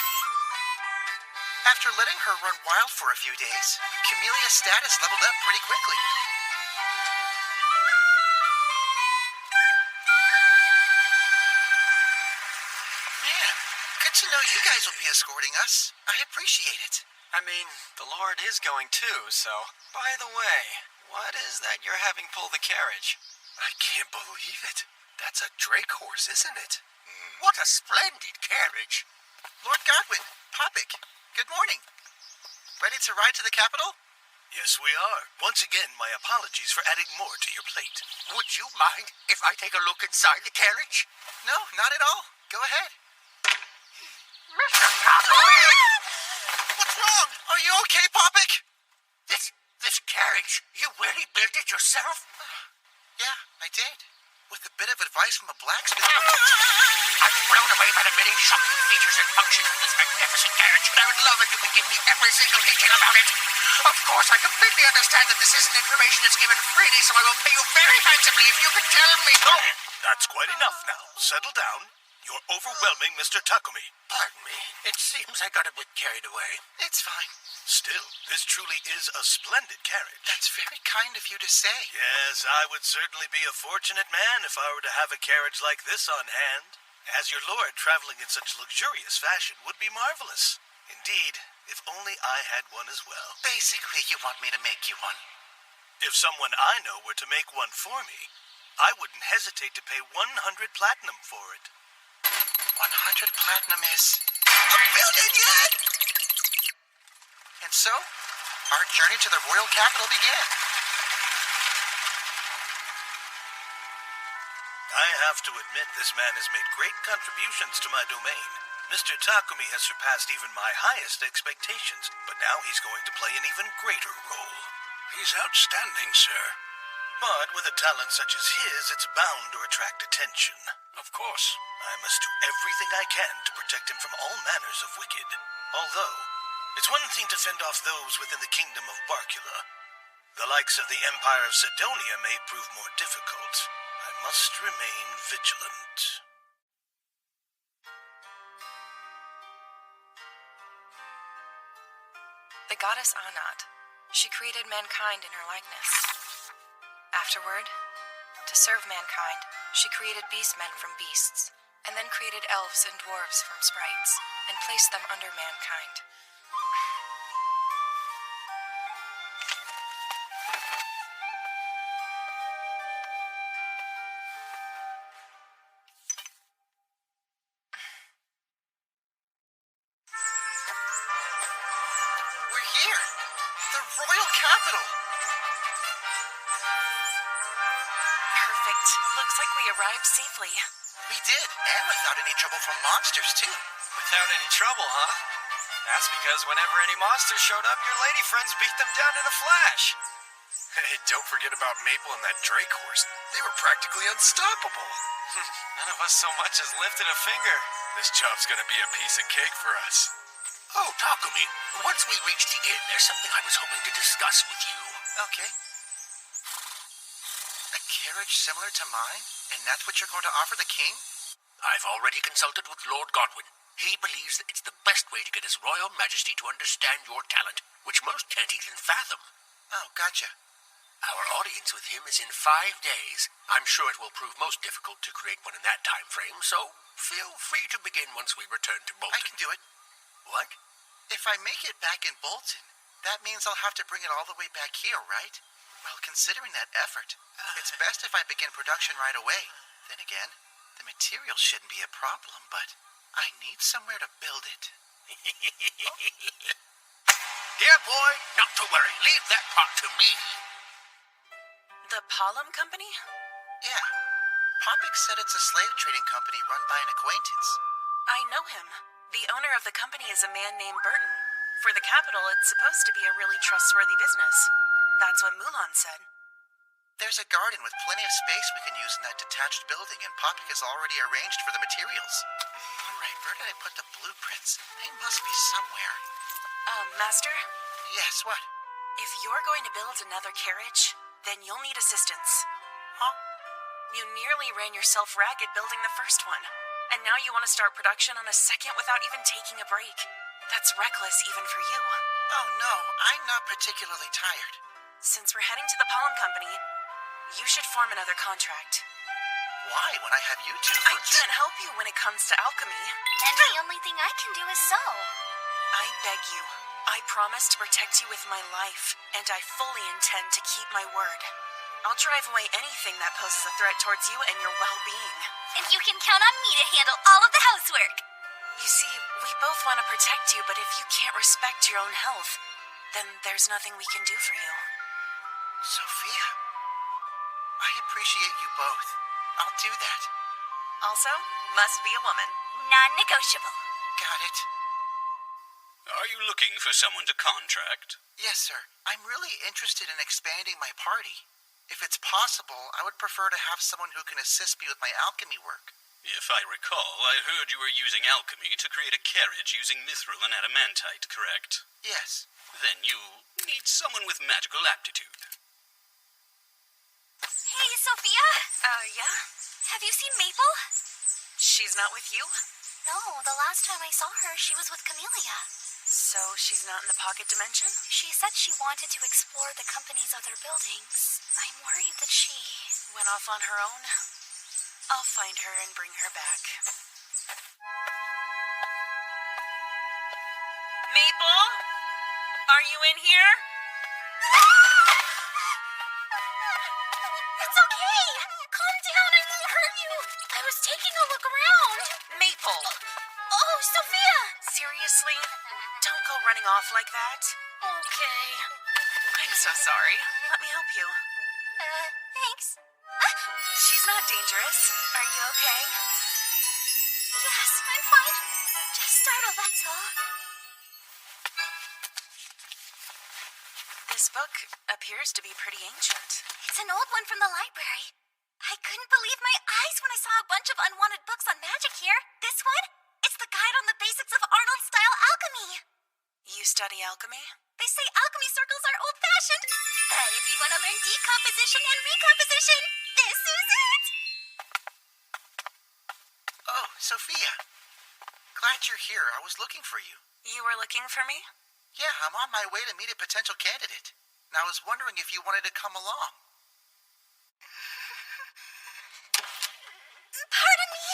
After letting her run wild for a few days, Camelia's status leveled up pretty quickly. Man, good Good to know you guys will be escorting us. I appreciate it. I mean, the Lord is going too, so... By the way, what is that you're having pull the carriage? I can't believe it. That's a Drake horse, isn't it? What a splendid carriage. Lord Godwin, Poppick, good morning. Ready to ride to the capital? Yes, we are. Once again, my apologies for adding more to your plate. Would you mind if I take a look inside the carriage? No, not at all. Go ahead. Mr. Tacomi! What's wrong? Are you okay, Poppick? This carriage, you really built it yourself? Yeah, I did. With a bit of advice from a blacksmith. I'm blown away by the many shocking features and functions of this magnificent carriage, and I would love if you could give me every single detail about it. Of course, I completely understand that this isn't information that's given freely, so I will pay you very handsomely if you could tell me. Oh, that's quite enough now. Settle down. You're overwhelming Mr. Takumi. Pardon me. It seems I got a bit carried away. It's fine. Still, this truly is a splendid carriage. That's very kind of you to say. Yes, I would certainly be a fortunate man if I were to have a carriage like this on hand. As your lord, traveling in such luxurious fashion would be marvelous. Indeed, if only I had one as well. Basically, you want me to make you one. If someone I know were to make one for me, I wouldn't hesitate to pay 100 platinum for it. 100 platinum is 1,000,000 yen! And so, our journey to the royal capital began. I have to admit this man has made great contributions to my domain. Mr. Takumi has surpassed even my highest expectations, but now he's going to play an even greater role. He's outstanding, sir. But with a talent such as his, it's bound to attract attention. Of course. I must do everything I can to protect him from all manners of wicked. Although, it's one thing to fend off those within the kingdom of Barcula. The likes of the Empire of Sidonia may prove more difficult. I must remain vigilant. The goddess Anat. She created mankind in her likeness. Afterward, to serve mankind, she created beastmen from beasts, and then created elves and dwarves from sprites, and placed them under mankind. We're here! The royal capital! Perfect. Looks like we arrived safely. We did, and without any trouble from monsters, too. Without any trouble, huh? That's because whenever any monsters showed up, your lady friends beat them down in a flash. Hey, don't forget about Maple and that Drake horse. They were practically unstoppable. None of us so much as lifted a finger. This job's gonna be a piece of cake for us. Oh, Takumi, once we reach the inn, there's something I was hoping to discuss with you. Okay. A carriage similar to mine? And that's what you're going to offer the king? I've already consulted with Lord Godwin. He believes that it's the best way to get His Royal Majesty to understand your talent, which most can't even fathom. Oh, gotcha. Our audience with him is in 5 days. I'm sure it will prove most difficult to create one in that time frame, so feel free to begin once we return to Bolton. I can do it. What? If I make it back in Bolton, that means I'll have to bring it all the way back here, right? Well, considering that effort, it's best if I begin production right away. Then again, the materials shouldn't be a problem, but I need somewhere to build it. Dear boy, not to worry. Leave that part to me. The Palm Company? Yeah. Poppick said it's a slave trading company run by an acquaintance. I know him. The owner of the company is a man named Burton. For the capital, it's supposed to be a really trustworthy business. That's what Mulan said. There's a garden with plenty of space we can use in that detached building, and Poppick has already arranged for the materials. All right, where did I put the blueprints? They must be somewhere. Master? Yes, what? If you're going to build another carriage, then you'll need assistance. Huh? You nearly ran yourself ragged building the first one, and now you want to start production on a second without even taking a break. That's reckless even for you. Oh no, I'm not particularly tired. Since we're heading to the Palm Company, you should form another contract. Why, when I have you two I can't help you when it comes to alchemy. And the only thing I can do is sew. I beg you. I promise to protect you with my life, and I fully intend to keep my word. I'll drive away anything that poses a threat towards you and your well-being. And you can count on me to handle all of the housework. You see, we both want to protect you, but if you can't respect your own health, then there's nothing we can do for you. Sophia, I appreciate you both. I'll do that. Also, must be a woman. Non-negotiable. Got it. Are you looking for someone to contract? Yes, sir. I'm really interested in expanding my party. If it's possible, I would prefer to have someone who can assist me with my alchemy work. If I recall, I heard you were using alchemy to create a carriage using mithril and adamantite, correct? Yes. Then you need someone with magical aptitude. Hey, Sophia. Yeah? Have you seen Maple? She's not with you? No, the last time I saw her, she was with Camellia. So she's not in the pocket dimension? She said she wanted to explore the company's other buildings. I'm worried that she... Went off on her own? I'll find her and bring her back. Maple? Are you in here? It's okay! Calm down, I won't hurt you! I was taking a look around! Maple! Oh, Sophia! Seriously? Don't go running off like that. Okay. I'm so sorry. Let me help you. Thanks. She's not dangerous. Are you okay? Yes, I'm fine. Just startled, that's all. This book appears to be pretty ancient. It's an old one from the library. I couldn't believe my eyes when I saw a bunch of unwanted books on magic here. This one? It's the guide on the basics of Arnold-style alchemy. You study alchemy? They say alchemy circles are old-fashioned. But if you want to learn decomposition and recomposition, this is it! Oh, Sophia. Glad you're here. I was looking for you. You were looking for me? Yeah, I'm on my way to meet a potential candidate. And I was wondering if you wanted to come along. Pardon me?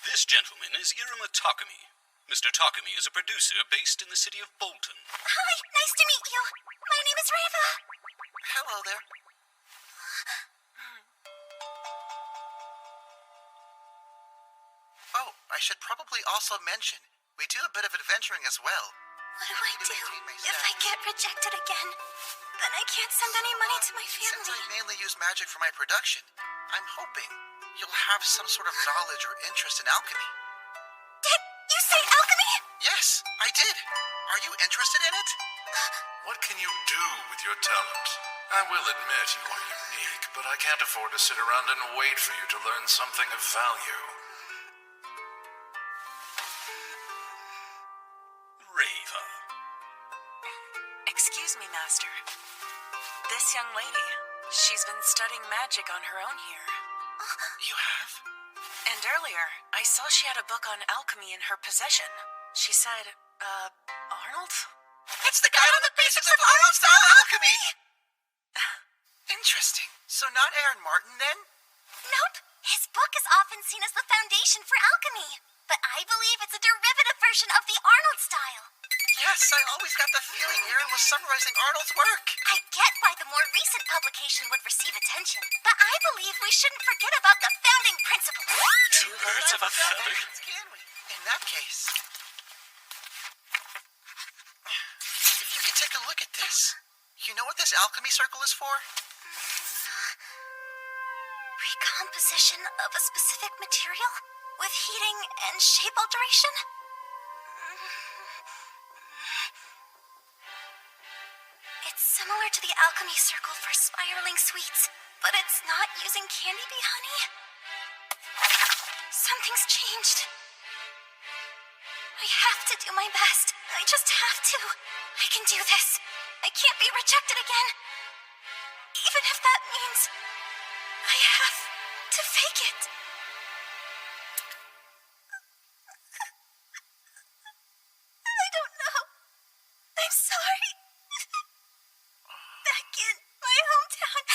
This gentleman is Iruma Takumi. Mr. Takumi is a producer based in the city of Bolton. Hi, nice to meet you. My name is Reva. Hello there. Oh, I should probably also mention, we do a bit of adventuring as well. What do I do if I get rejected again? Then I can't send any money to my Since I family. mainly use magic for my production, I'm hoping you'll have some sort of knowledge or interest in alchemy. Did you say alchemy? Yes, I did. Are you interested in it? What can you do with your talent? I will admit you are unique, but I can't afford to sit around and wait for you to learn something of value. Reva. Excuse me, Master. This young lady, she's been studying magic on her own here. You have? And earlier, I saw she had a book on alchemy in her possession. She said, Arnold? It's the guide on the basics of Arnold-style alchemy! Interesting. So not Aaron Martin, then? Nope. His book is often seen as the foundation for alchemy. But I believe it's a derivative version of the Arnold style. Yes, I always got the feeling Aaron was summarizing Arnold's work. I get why the more recent publication would receive attention, but I believe we shouldn't forget about the founding principles. Two birds of a feather. Can we? In that case... If you could take a look at this. You know what this alchemy circle is for? Recomposition of a specific material with heating and shape alteration? It's similar to the alchemy circle for spiraling sweets, but it's not using candy bee honey. Something's changed. I have to do my best. I just have to. I can do this. I can't be rejected again. Even if that means I have to fake it. I don't know. I'm sorry. Back in my hometown,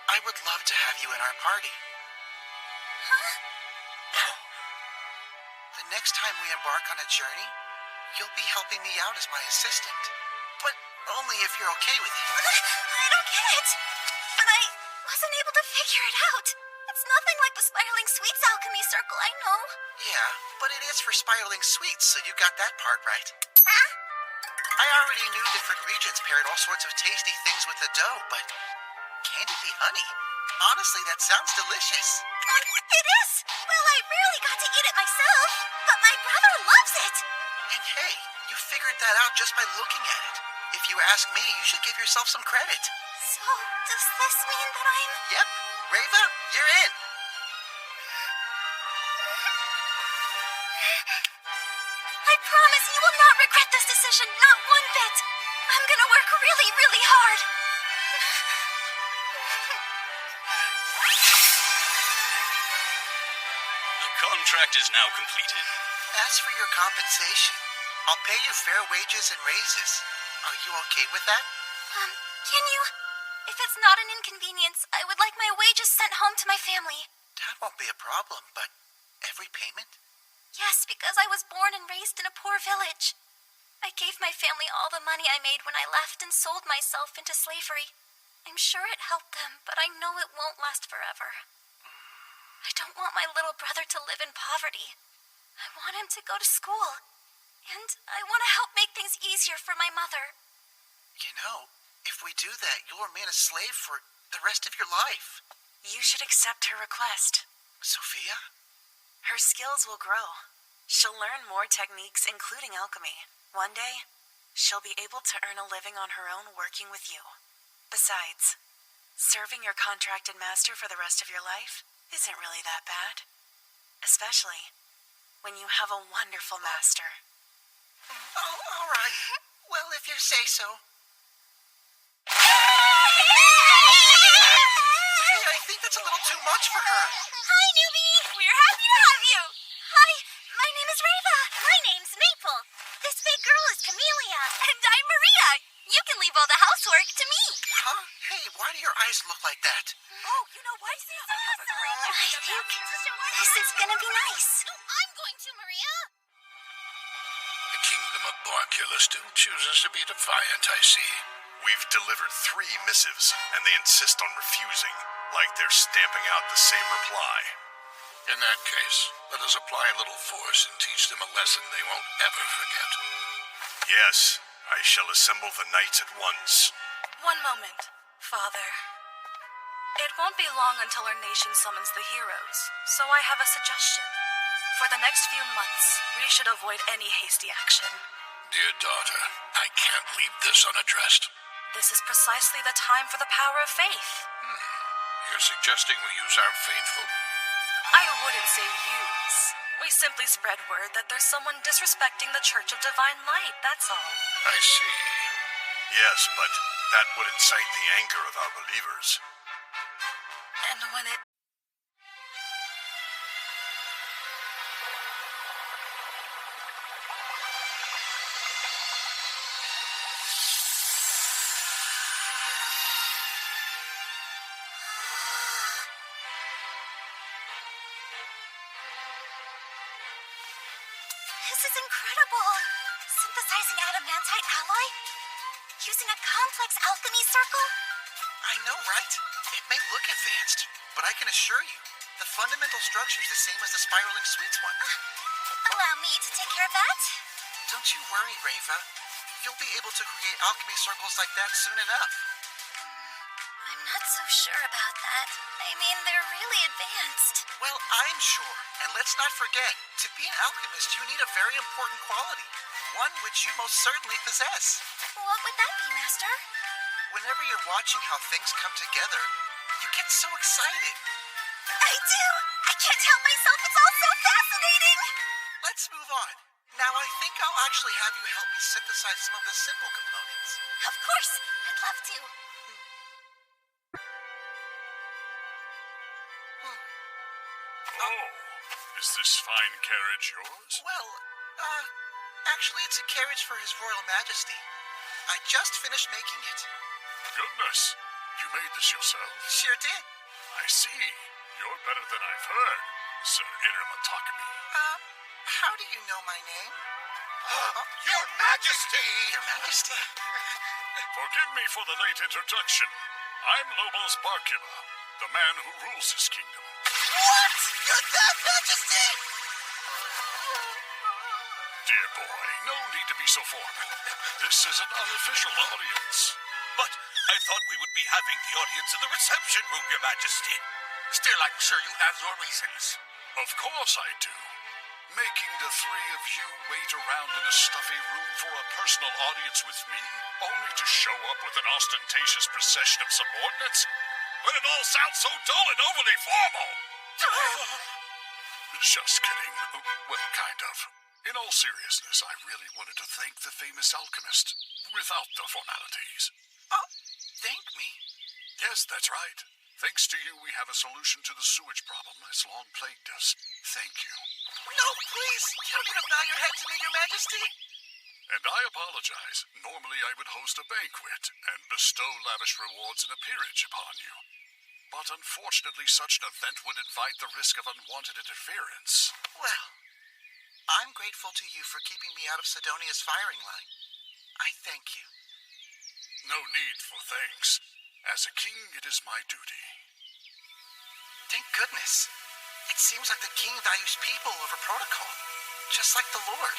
I would love to have you in our party. The next time we embark on a journey, you'll be helping me out as my assistant. But only if you're okay with it. I don't get it. But I wasn't able to figure it out. It's nothing like the Spiraling Sweets alchemy circle, I know. Yeah, but it is for spiraling sweets, so you got that part right. Huh? I already knew different regions paired all sorts of tasty things with the dough, but candy bee honey? Honestly, that sounds delicious. It is. Well, I rarely got to eat it myself, but my brother loves it. And hey, you figured that out just by looking at it. If you ask me, you should give yourself some credit. So, does this mean that I'm... Yep, Reva, you're in. I promise you will not regret this decision, not one bit. I'm gonna work really, really hard. The contract is now completed. As for your compensation, I'll pay you fair wages and raises. Are you okay with that? Can you... If it's not an inconvenience, I would like my wages sent home to my family. That won't be a problem, but every payment? Yes, because I was born and raised in a poor village. I gave my family all the money I made when I left and sold myself into slavery. I'm sure it helped them, but I know it won't last forever. I don't want my little brother to live in poverty. I want him to go to school. And I want to help make things easier for my mother. You know, if we do that, you'll remain a slave for the rest of your life. You should accept her request. Sophia? Her skills will grow. She'll learn more techniques, including alchemy. One day, she'll be able to earn a living on her own working with you. Besides, serving your contracted master for the rest of your life isn't really that bad. Especially when you have a wonderful master. Oh, all right. Well, if you say so. Hey, I think that's a little too much for her. Hi, newbie! We're happy to have you! Hi, my name is Reva. My name's Maple. This big girl is Camellia. And I'm Maria. You can leave all the housework to me. Huh? Hey, why do your eyes look like that? Oh, you know what? I think this is gonna be nice. I'm going to, Maria. The kingdom of Borcula still chooses to be defiant, I see. We've delivered 3 missives, and they insist on refusing, like they're stamping out the same reply. In that case, let us apply a little force and teach them a lesson they won't ever forget. Yes, I shall assemble the knights at once. One moment, Father. It won't be long until our nation summons the heroes, so I have a suggestion. For the next few months, we should avoid any hasty action. Dear daughter, I can't leave this unaddressed. This is precisely the time for the power of faith. You're suggesting we use our faithful? I wouldn't say use. We simply spread word that there's someone disrespecting the Church of Divine Light, that's all. I see. Yes, but that would incite the anger of our believers. And when it... This is incredible. Synthesizing adamantite alloy? Using a complex alchemy circle? I know, right? It may look advanced, but I can assure you, the fundamental structure is the same as the spiraling sweets one. Allow me to take care of that. Don't you worry, Reva. You'll be able to create alchemy circles like that soon enough. I'm not so sure about that. I mean, they're really advanced. Well, I'm sure. And let's not forget, to be an alchemist, you need a very important quality. One which you most certainly possess. What would that be, Master? Whenever you're watching how things come together, you get so excited. I do! I can't help myself, it's all so fascinating! Let's move on. Now I think I'll actually have you help me synthesize some of the simple components. Of course, I'd love to. Oh, is this fine carriage yours? Well, actually it's a carriage for His Royal Majesty. I just finished making it. Goodness, You made this yourself? Sure did. I see. You're better than I've heard, Sir Iramatakami. How do you know my name? Your Majesty! Your Majesty. Forgive me for the late introduction. I'm Lobos Barkula, the man who rules this kingdom. What? You're that Majesty? Dear boy, no need to be so formal. This is an unofficial audience. But I thought we would be having the audience in the reception room, Your Majesty. Still, I'm sure you have your reasons. Of course I do. Making the three of you wait around in a stuffy room for a personal audience with me, only to show up with an ostentatious procession of subordinates? When it all sounds so dull and overly formal! Just kidding. Well, kind of. In all seriousness, I really wanted to thank the famous Alchemist, without the formalities. Oh, thank me? Yes, that's right. Thanks to you, we have a solution to the sewage problem that's long plagued us. Thank you. No, please! You don't need to bow your head to me, Your Majesty! And I apologize. Normally I would host a banquet and bestow lavish rewards and a peerage upon you. But unfortunately, such an event would invite the risk of unwanted interference. Well, I'm grateful to you for keeping me out of Sidonia's firing line. I thank you. No need for thanks. As a king, it is my duty. Thank goodness. It seems like the king values people over protocol, just like the Lord.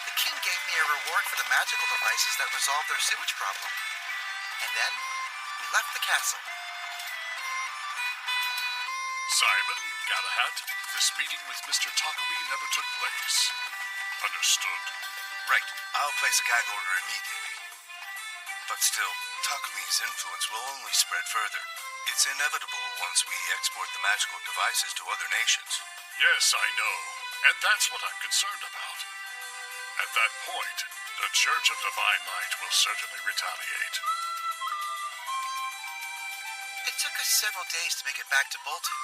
The king gave me a reward for the magical devices that resolved their sewage problem. And then, we left the castle. Simon, Galahad, this meeting with Mr. Takumi never took place. Understood? Right. I'll place a gag order immediately. But still, Takumi's influence will only spread further. It's inevitable once we export the magical devices to other nations. Yes, I know. And that's what I'm concerned about. At that point, the Church of Divine Light will certainly retaliate. It took us several days to make it back to Bolton.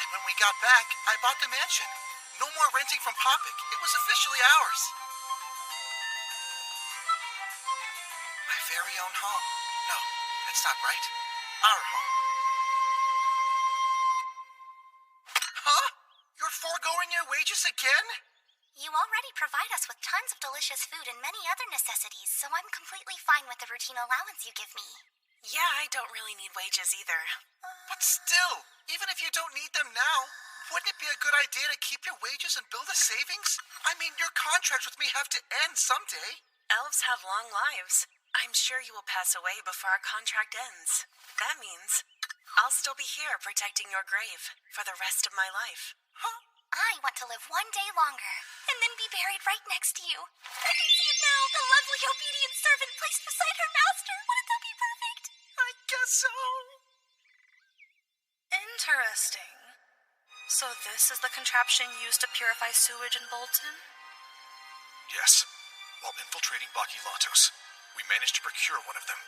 And when we got back, I bought the mansion. No more renting from Popik. It was officially ours. My very own home. No, that's not right. Our home. Huh? You're foregoing your wages again? You already provide us with tons of delicious food and many other necessities, so I'm completely fine with the routine allowance you give me. Yeah, I don't really need wages either. But still, even if you don't need them now, wouldn't it be a good idea to keep your wages and build a savings? I mean, your contracts with me have to end someday. Elves have long lives. I'm sure you will pass away before our contract ends. That means I'll still be here protecting your grave for the rest of my life. Huh? I want to live one day longer, and then be buried right next to you. I can see it now, the lovely obedient servant placed beside her master. Wouldn't that be perfect? I guess so. Interesting. So this is the contraption used to purify sewage in Bolton? Yes. While infiltrating Bakilatos, we managed to procure one of them.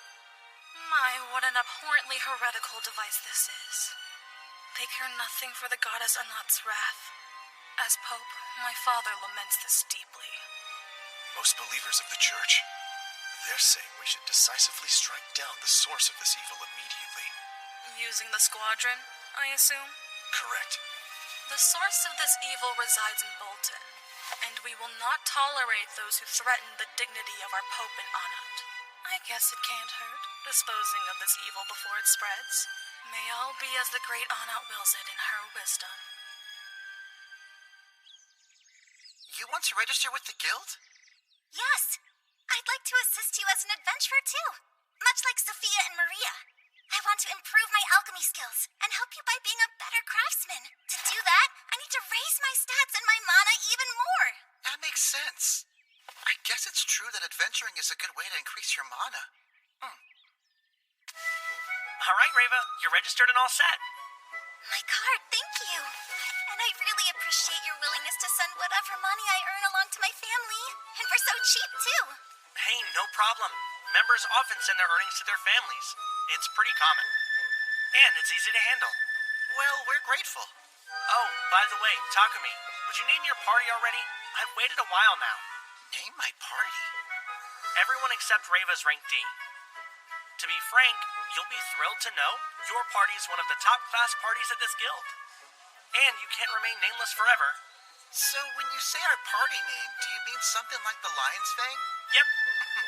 My, what an abhorrently heretical device this is. They care nothing for the goddess Anat's wrath. As Pope, my father laments this deeply. Most believers of the Church, they're saying we should decisively strike down the source of this evil immediately. Using the squadron, I assume? Correct. The source of this evil resides in Bolton, and we will not tolerate those who threaten the dignity of our Pope and Anat. I guess it can't hurt, disposing of this evil before it spreads. May all be as the great Anat wills it in her wisdom. You want to register with the guild? Yes. I'd like to assist you as an adventurer, too. Much like Sophia and Maria. I want to improve my alchemy skills and help you by being a better craftsman. To do that, I need to raise my stats and my mana even more. That makes sense. I guess it's true that adventuring is a good way to increase your mana. All right, Reva, you're registered and all set. My card, thank you. And I really appreciate your willingness to send whatever money I earn along to my family. And for so cheap, too. Hey, no problem. Members often send their earnings to their families. It's pretty common. And it's easy to handle. Well, we're grateful. Oh, by the way, Takumi, would you name your party already? I've waited a while now. Name my party? everyone except Reva's rank D. To be frank, you'll be thrilled to know your party is one of the top class parties at this guild. And you can't remain nameless forever. So when you say our party name, do you mean something like the Lion's Fang? Yep.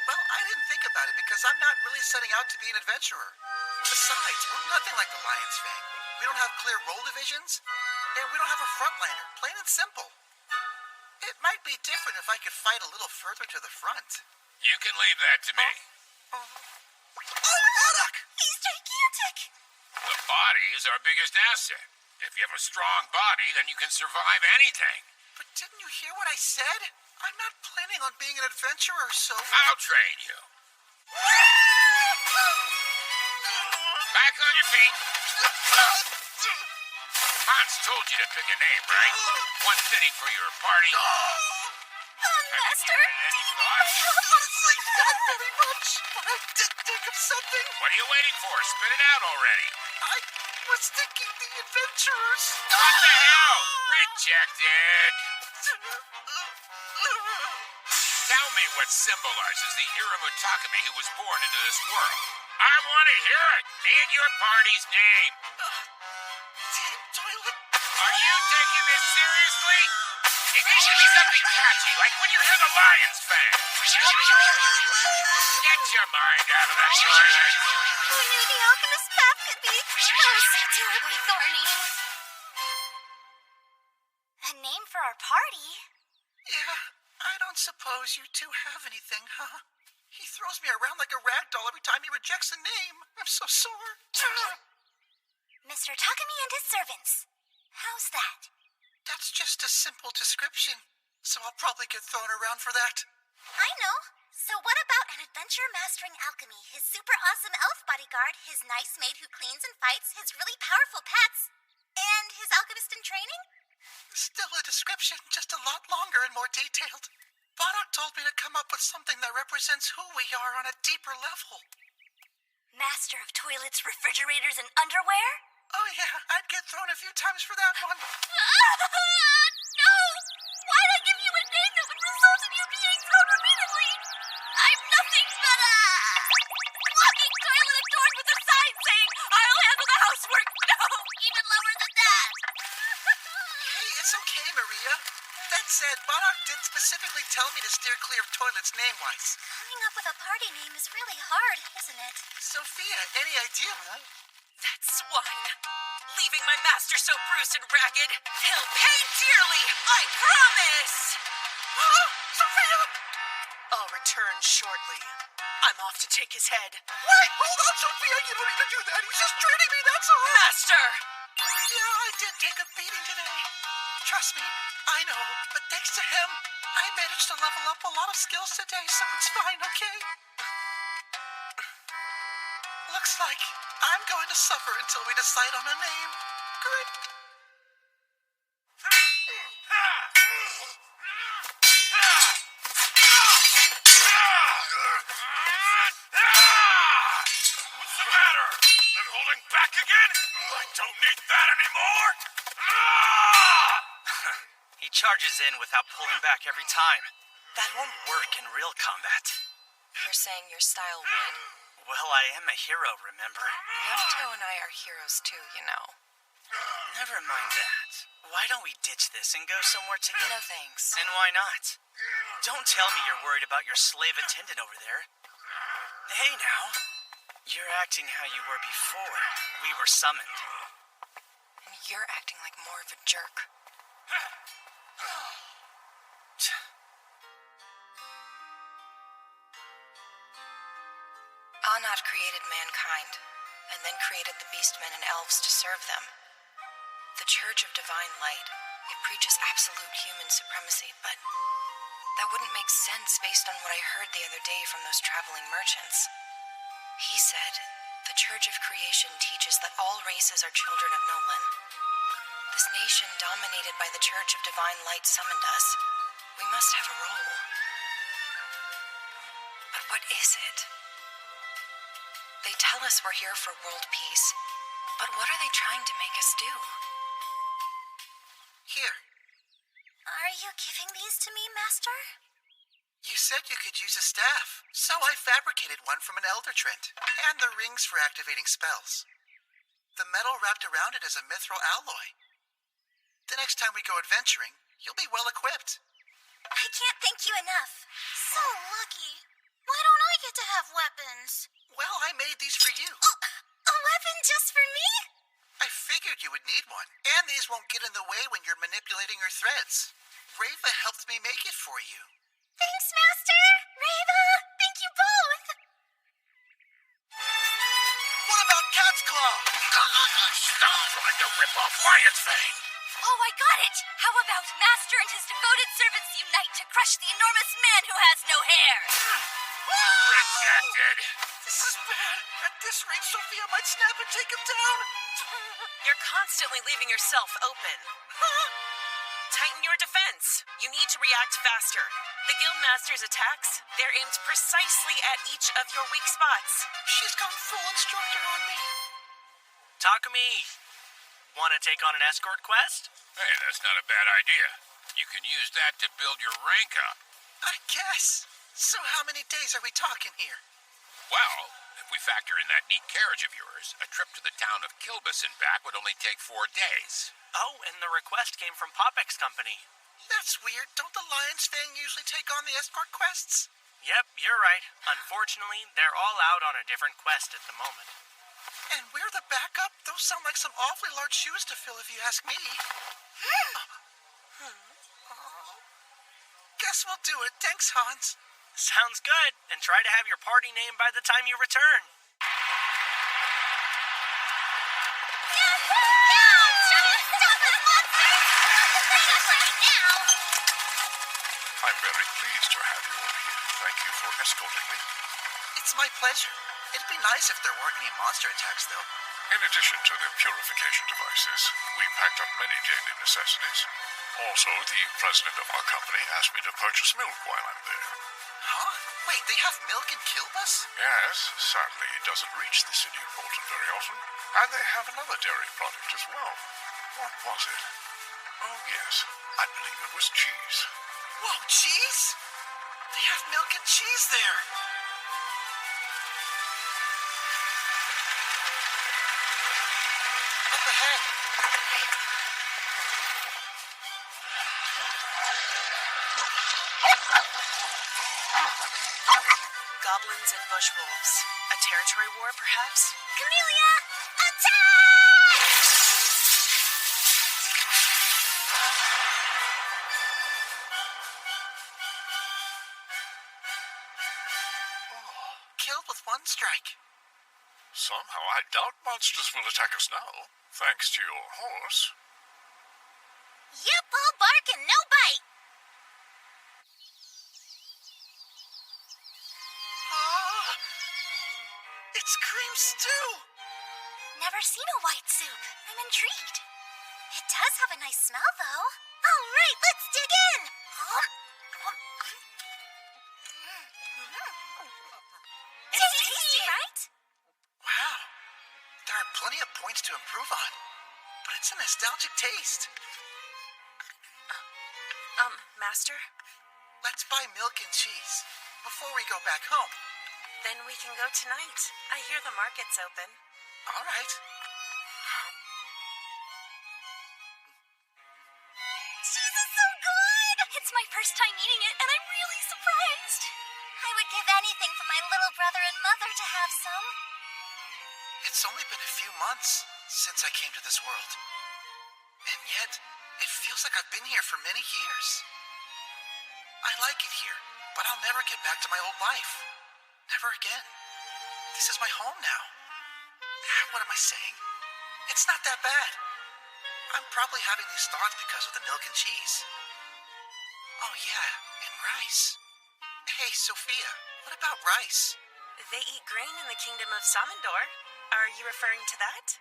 Well, I didn't think about it because I'm not really setting out to be an adventurer. Besides, we're nothing like the Lion's Fang. We don't have clear role divisions, and we don't have a frontliner, plain and simple. It might be different if I could fight a little further to the front. You can leave that to me. Oh, Bardock! He's gigantic! The body is our biggest asset. If you have a strong body, then you can survive anything. But didn't you hear what I said? I'm not planning on being an adventurer, so... I'll train you. Back on your feet. Hans told you to pick a name, right? One fitting for your party. Master! Any thoughts? Honestly, not very much. But I did think of something. What are you waiting for? Spit it out already. I was thinking the adventurers. What the hell? Rejected. Tell me what symbolizes the Iramutakami who was born into this world. I want to hear it. And your party's name. Team Toilet. Are you taking this seriously? It needs to be something catchy, like when you hear the Lions fan. Get your mind out of that toilet. Who knew the Alchemist path could be so terribly thorny? A name for our party? Yeah, I don't suppose you two have anything, huh? He throws me around like a rag doll every time he rejects a name. I'm so sore. Mr. Takami and his servants. How's that? That's just a simple description, so I'll probably get thrown around for that. I know. So what about an adventure mastering alchemy, his super awesome elf bodyguard, his nice maid who cleans and fights, his really powerful pets, and his alchemist in training? Still a description, just a lot longer and more detailed. Bardock told me to come up with something that represents who we are on a deeper level. Master of toilets, refrigerators, and underwear? Oh yeah, I'd get thrown a few times for that one. No! Why'd I give you a name that would result in you being thrown repeatedly? I'm nothing but a walking toilet adorned with a sign saying, I'll handle the housework. No, even lower than that. Hey, it's okay, Maria. That said, Bardock did specifically tell me to steer clear of toilets name-wise. Coming up with a party name is really hard, isn't it? Sophia, any idea? That swine! Leaving my master so bruised and ragged. He'll pay dearly, I promise! Sophia! I'll return shortly. I'm off to take his head. Wait, hold on, Sophia. You don't need to do that. He's just training me, that's all. Master! Yeah, I did take a beating today. Trust me, I know. But thanks to him, I managed to level up a lot of skills today, so it's fine, okay? Looks like I'm going to suffer until we decide on a name. Great. What's the matter? They're holding back again? I don't need that anymore. He charges in without pulling back every time. That won't work in real combat. You're saying your style would? Well, I am a hero, remember? Yamato and I are heroes too, you know. Never mind that. Why don't we ditch this and go somewhere together? No thanks. And why not? Don't tell me you're worried about your slave attendant over there. Hey now. You're acting how you were before we were summoned. And you're acting like more of a jerk. Anat created mankind, and then created the beastmen and elves to serve them. The Church of Divine Light, it preaches absolute human supremacy, but that wouldn't make sense based on what I heard the other day from those traveling merchants. He said, the Church of Creation teaches that all races are children of Nolan. This nation dominated by the Church of Divine Light summoned us. We must have a role. But what is it? They tell us we're here for world peace, but what are they trying to make us do? Here. Are you giving these to me, Master? You said you could use a staff, so I fabricated one from an elder trent, and the rings for activating spells. The metal wrapped around it is a mithril alloy. The next time we go adventuring, you'll be well equipped. I can't thank you enough. So lucky. Why don't I get to have weapons? Well, I made these for you. A weapon just for me? I figured you would need one, and these won't get in the way when you're manipulating your threads. Rava helped me make it for you. Thanks, Master. Rava, thank you both. What about Cat's Claw? Stop trying to rip off Lion's Fang! Oh, I got it! How about Master and his devoted servants unite to crush the enormous man who has no hair? Rejected! This is bad. At this rate, Sophia might snap and take him down. You're constantly leaving yourself open. Tighten your defense. You need to react faster. The Guildmaster's attacks, they're aimed precisely at each of your weak spots. She's gone full instructor on me. Takumi, want to take on an escort quest? Hey, that's not a bad idea. You can use that to build your rank up. I guess. So how many days are we talking here? Well, if we factor in that neat carriage of yours, a trip to the town of Kilbus and back would only take 4 days. Oh, and the request came from Popek's company. That's weird. Don't the Lion's Fang usually take on the escort quests? Yep, you're right. Unfortunately, they're all out on a different quest at the moment. And we're the backup? Those sound like some awfully large shoes to fill if you ask me. Guess we'll do it. Thanks, Hans. Sounds good. And try to have your party name by the time you return. I'm very pleased to have you all here. Thank you for escorting me. It's my pleasure. It'd be nice if there weren't any monster attacks, though. In addition to the purification devices, we packed up many daily necessities. Also, the president of our company asked me to purchase milk while I'm there. Huh? Wait, they have milk in Kilbus? Yes, sadly it doesn't reach the city of Bolton very often. And they have another dairy product as well. What was it? Oh yes, I believe it was cheese. Whoa, cheese? They have milk and cheese there. Up ahead. Goblins and bush wolves. A territory war, perhaps? Camellia, attack! Killed with one strike. Somehow I doubt monsters will attack us now, thanks to your horse. Yep, all bark and no bite. It's cream stew. Never seen a white soup. I'm intrigued. It does have a nice smell, though. All right, let's dig in. It's tasty, right? Wow. There are plenty of points to improve on. But it's a nostalgic taste. Master? Let's buy milk and cheese before we go back home. Then we can go tonight. I hear the market's open. All right. Cheese is so good! It's my first time eating it, and I'm really surprised. I would give anything for my little brother and mother to have some. It's only been a few months since I came to this world. And yet, it feels like I've been here for many years. I like it here, but I'll never get back to my old life. Never again. This is my home now. What am I saying? It's not that bad. I'm probably having these thoughts because of the milk and cheese. Oh yeah, and rice. Hey, Sophia, what about rice? They eat grain in the kingdom of Samandor. Are you referring to that?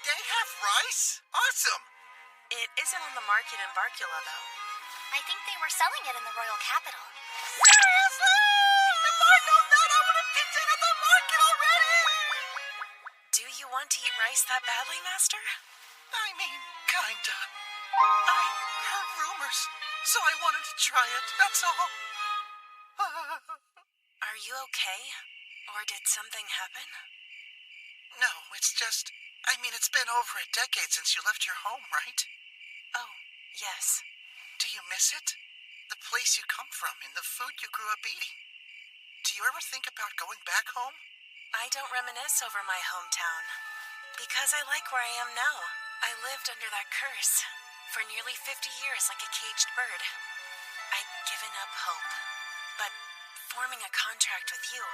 They have rice? Awesome! It isn't on the market in Barcula, though. I think they were selling it in the royal capital. Seriously? If I'd known that, I would have picked it at the market already! Do you want to eat rice that badly, Master? I mean, kinda. I heard rumors, so I wanted to try it, that's all. Are you okay? Or did something happen? No, it's just... it's been over a decade since you left your home, right? Oh, yes. Do you miss it? The place you come from and the food you grew up eating. Do you ever think about going back home? I don't reminisce over my hometown. Because I like where I am now. I lived under that curse for nearly 50 years like a caged bird. I'd given up hope. But forming a contract with you,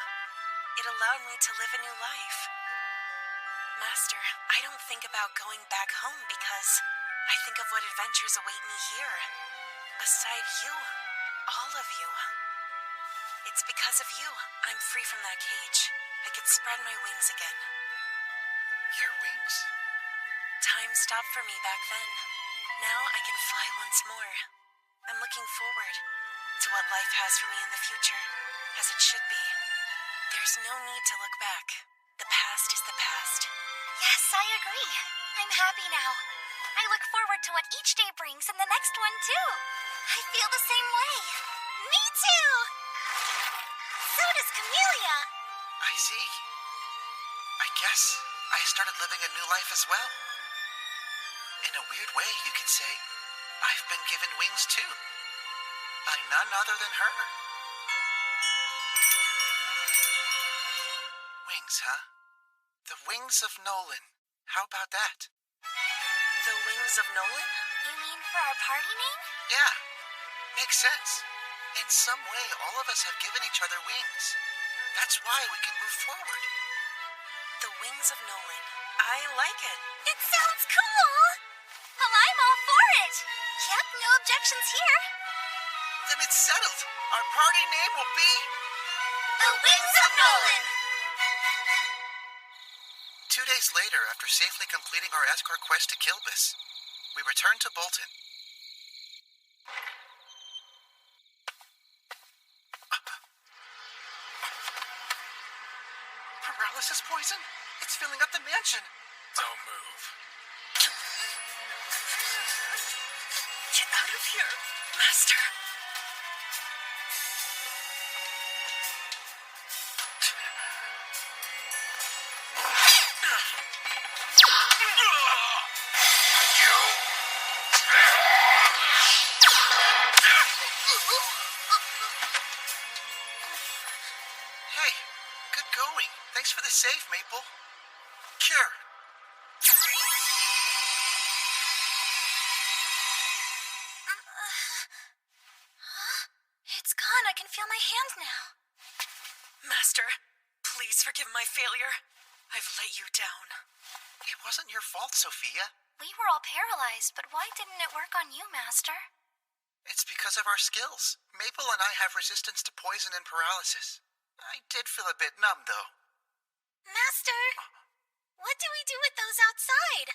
it allowed me to live a new life. Master, I don't think about going back home because I think of what adventures await me here. Beside you, all of you. It's because of you I'm free from that cage. I could spread my wings again. Your wings? Time stopped for me back then. Now I can fly once more. I'm looking forward to what life has for me in the future, as it should be. There's no need to look back. The past is the past. Yes, I agree. I'm happy now. I look forward to what each day brings and the next one, too. I feel the same way. Me too! So does Camellia. I see. I guess I started living a new life as well. In a weird way, you could say, I've been given wings too. By none other than her. Wings, huh? The wings of Nolan. How about that? The wings of Nolan? You mean for our party name? Yeah, makes sense. In some way, all of us have given each other wings. That's why we can move forward. The wings of Nolan. I like it. It sounds cool! Well, I'm all for it. Yep, no objections here. Then it's settled. Our party name will be... The Wings of Nolan! 2 days later, after safely completing our escort quest to Kilbis, we returned to Bolton. Paralysis poison? It's filling up the mansion. Don't move. Get out of here, Master. Hey, good going. Thanks for the save, Maple. Cure. It's gone. I can feel my hands now. Master, please forgive my failure. I've let you down. It wasn't your fault, Sophia. We were all paralyzed, but why didn't it work on you, Master? It's because of our skills. Maple and I have resistance to poison and paralysis. I did feel a bit numb, though. Master, what do we do with those outside?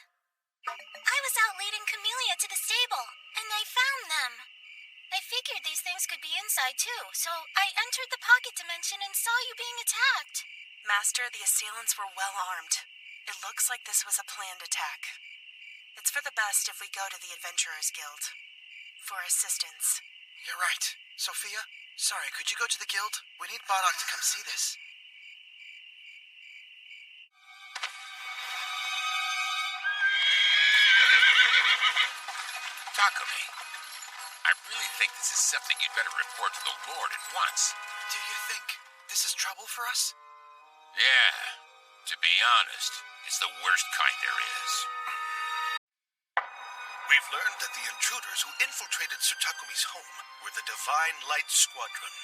I was out leading Camellia to the stable, and I found them. I figured these things could be inside, too, so I entered the pocket dimension and saw you being attacked. Master, the assailants were well armed. It looks like this was a planned attack. It's for the best if we go to the Adventurers Guild for assistance. You're right. Sophia, sorry, could you go to the guild? We need Bodog to come see this. Takumi, I really think this is something you'd better report to the Lord at once. Do you think this is trouble for us? Yeah, to be honest, it's the worst kind there is. We've learned that the intruders who infiltrated Sir Takumi's home were the Divine Light Squadron.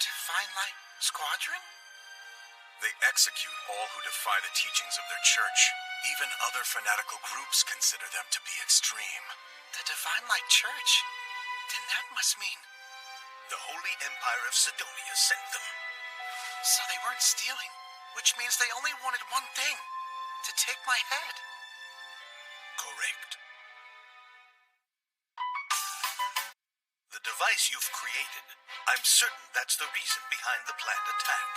Divine Light Squadron? They execute all who defy the teachings of their church. Even other fanatical groups consider them to be extreme. The Divine Light Church? Then that must mean... The Holy Empire of Sidonia sent them. So they weren't stealing, which means they only wanted one thing. To take my head. Correct. The device you've created, I'm certain that's the reason behind the planned attack.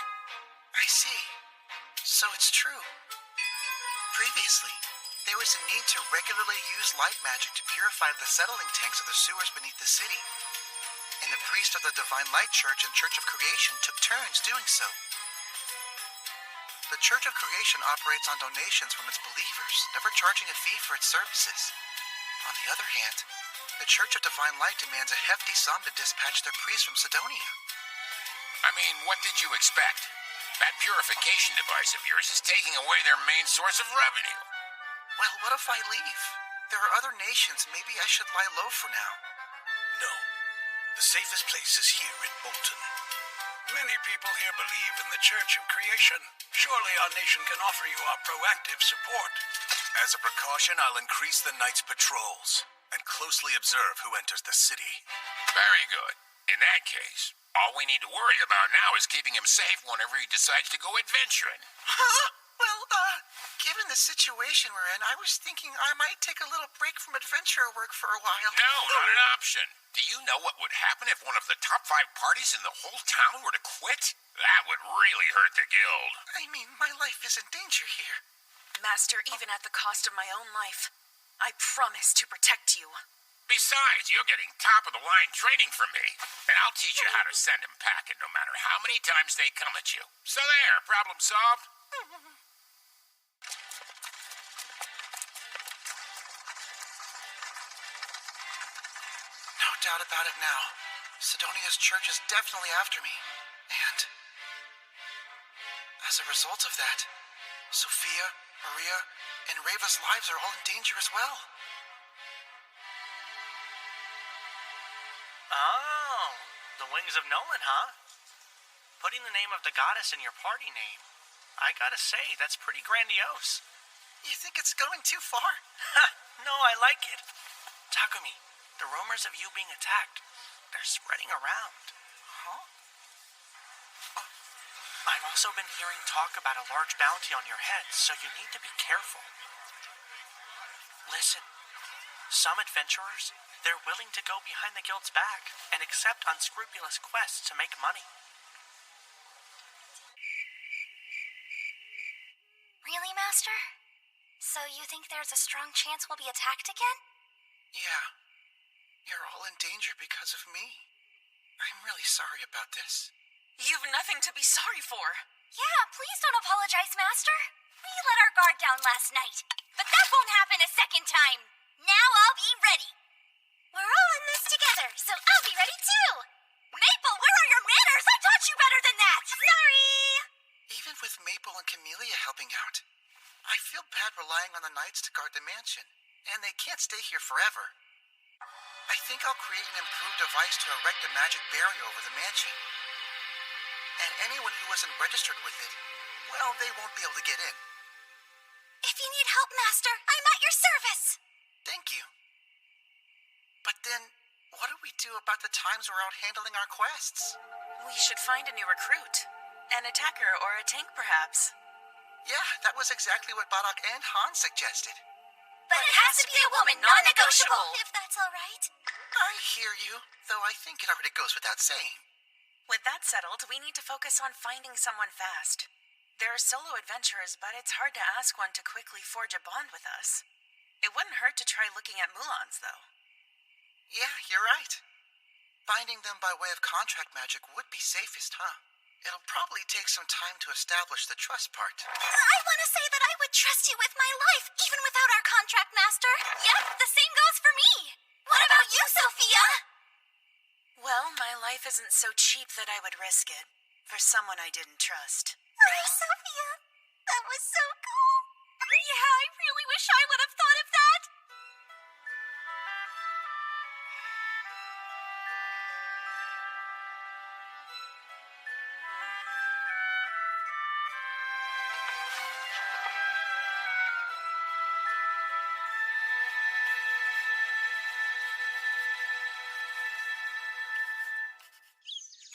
I see. So it's true. Previously, there was a need to regularly use light magic to purify the settling tanks of the sewers beneath the city. and the priest of the Divine Light Church and Church of Creation took turns doing so. The Church of Creation operates on donations from its believers, never charging a fee for its services. On the other hand, the Church of Divine Light demands a hefty sum to dispatch their priests from Sidonia. I mean, what did you expect? That purification device of yours is taking away their main source of revenue. Well, what if I leave? There are other nations. Maybe I should lie low for now. No. The safest place is here in Bolton. Many people here believe in the Church of Creation. Surely our nation can offer you our proactive support. As a precaution, I'll increase the Knight's patrols and closely observe who enters the city. Very good. In that case, all we need to worry about now is keeping him safe whenever he decides to go adventuring. Huh? Well, given the situation we're in, I was thinking I might take a little break from adventurer work for a while. No, not an option. Do you know what would happen if one of the top 5 parties in the whole town were to quit? That would really hurt the guild. I mean, my life is in danger here. Master, even at the cost of my own life, I promise to protect you. Besides, you're getting top-of-the-line training from me, and I'll teach you how to send them packing no matter how many times they come at you. So there, problem solved. No doubt about it now. Sidonia's church is definitely after me. And as a result of that, Sophia, Maria, and Reva's lives are all in danger as well. Oh, the Wings of Nolan, huh? Putting the name of the goddess in your party name. I gotta say, that's pretty grandiose. You think it's going too far? Ha! No, I like it. Takumi, the rumors of you being attacked, they're spreading around. Huh? I've also been hearing talk about a large bounty on your head, so you need to be careful. Listen, some adventurers, they're willing to go behind the guild's back and accept unscrupulous quests to make money. Really, Master? So you think there's a strong chance we'll be attacked again? Yeah. You're all in danger because of me. I'm really sorry about this. You've nothing to be sorry for. Yeah, please don't apologize, Master. We let our guard down last night, but that won't happen a second time. Now I'll be ready. We're all in this together, so I'll be ready too. Maple, where are your manners? I taught you better than that. Sorry. Even with Maple and Camellia helping out, I feel bad relying on the knights to guard the mansion, and they can't stay here forever. I think I'll create an improved device to erect a magic barrier over the mansion. And anyone who isn't registered with it, well, they won't be able to get in. If you need help, Master, I'm at your service. Thank you. But then, what do we do about the times we're out handling our quests? We should find a new recruit. An attacker or a tank, perhaps. Yeah, that was exactly what Barak and Han suggested. But it has to be a woman, non-negotiable. If that's all right. I hear you, though I think it already goes without saying. With that settled, we need to focus on finding someone fast. There are solo adventurers, but it's hard to ask one to quickly forge a bond with us. It wouldn't hurt to try looking at Mulans, though. Yeah, you're right. Finding them by way of contract magic would be safest, huh? It'll probably take some time to establish the trust part. I want to say that I would trust you with my life, even without our contract, Master. Yep, the same goes for me. What about you, Sophia? Well, my life isn't so cheap that I would risk it for someone I didn't trust. Oh, Sophia, that was so cool. Yeah, I really wish I would have thought of that.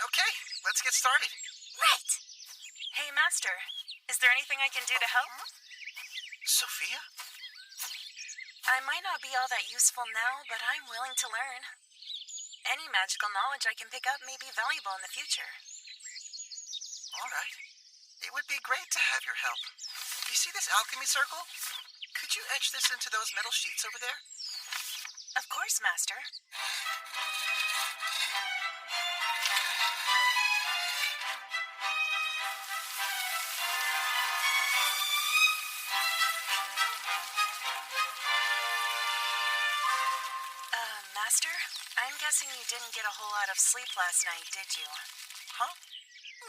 Okay, let's get started. Right. Hey, Master, is there anything I can do to help? Sophia? I might not be all that useful now, but I'm willing to learn. Any magical knowledge I can pick up may be valuable in the future. All right. It would be great to have your help. You see this alchemy circle? Could you etch this into those metal sheets over there? Of course, Master. guessing you didn't get a whole lot of sleep last night, did you? Huh?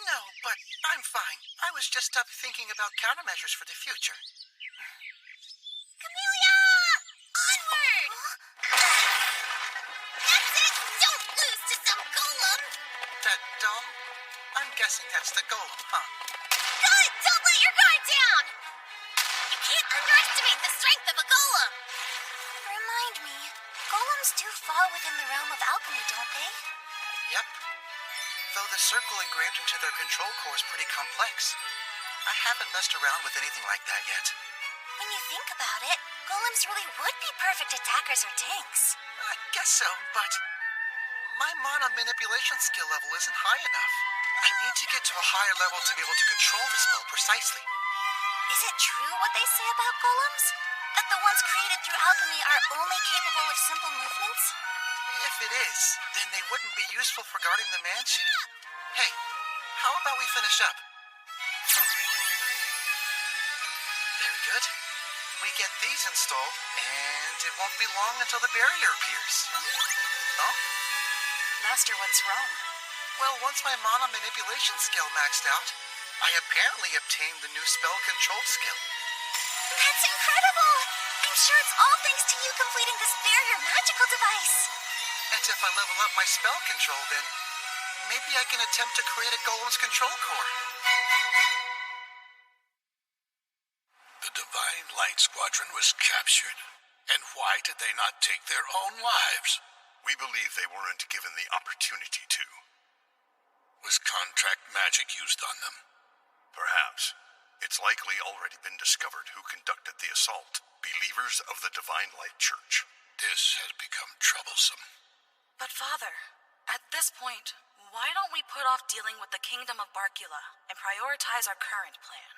No, but I'm fine. I was just up thinking about countermeasures for the future. Camellia! Onward! That's it! Don't lose to some golem! That doll? I'm guessing that's the golem, huh? Good! Don't let your guard down! You can't underestimate the strength of a golem! Remind me, golems do fall within the realm of alchemy, don't they? Yep. Though the circle engraved into their control core is pretty complex. I haven't messed around with anything like that yet. When you think about it, golems really would be perfect attackers or tanks. I guess so, but my mana manipulation skill level isn't high enough. I need to get to a higher level to be able to control the spell precisely. Is it true what they say about golems? That the ones created through alchemy are only capable of simple movements? If it is, then they wouldn't be useful for guarding the mansion. Hey, how about we finish up? Very good. We get these installed, and it won't be long until the barrier appears. Oh? Master, what's wrong? Well, once my mana manipulation skill maxed out, I apparently obtained the new spell control skill. That's incredible! I'm sure it's all thanks to you completing this barrier magical device. And if I level up my spell control, then maybe I can attempt to create a golem's control core. The Divine Light Squadron was captured, and why did they not take their own lives? We believe they weren't given the opportunity to. Was contract magic used on them? Perhaps. It's likely already been discovered who conducted the assault. Believers of the Divine Light Church. This has become troublesome. But Father, at this point, why don't we put off dealing with the Kingdom of Barkula and prioritize our current plan?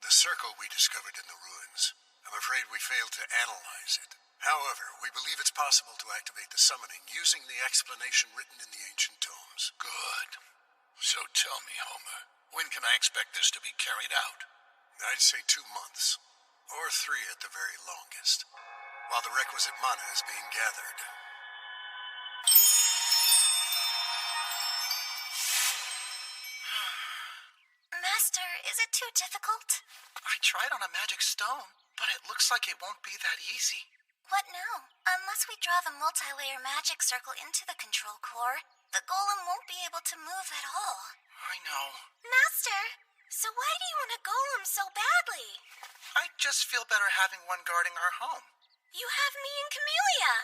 The circle we discovered in the ruins. I'm afraid we failed to analyze it. However, we believe it's possible to activate the summoning using the explanation written in the ancient tomes. Good. So tell me, Homer, when can I expect this to be carried out? I'd say 2 months. Or 3 at the very longest. While the requisite mana is being gathered. Master, is it too difficult? I tried on a magic stone, but it looks like it won't be that easy. What now? Unless we draw the multi-layer magic circle into the control core, the golem won't be able to move at all. I know. Master, so why do you want a golem so badly? I just feel better having one guarding our home. You have me and Camellia.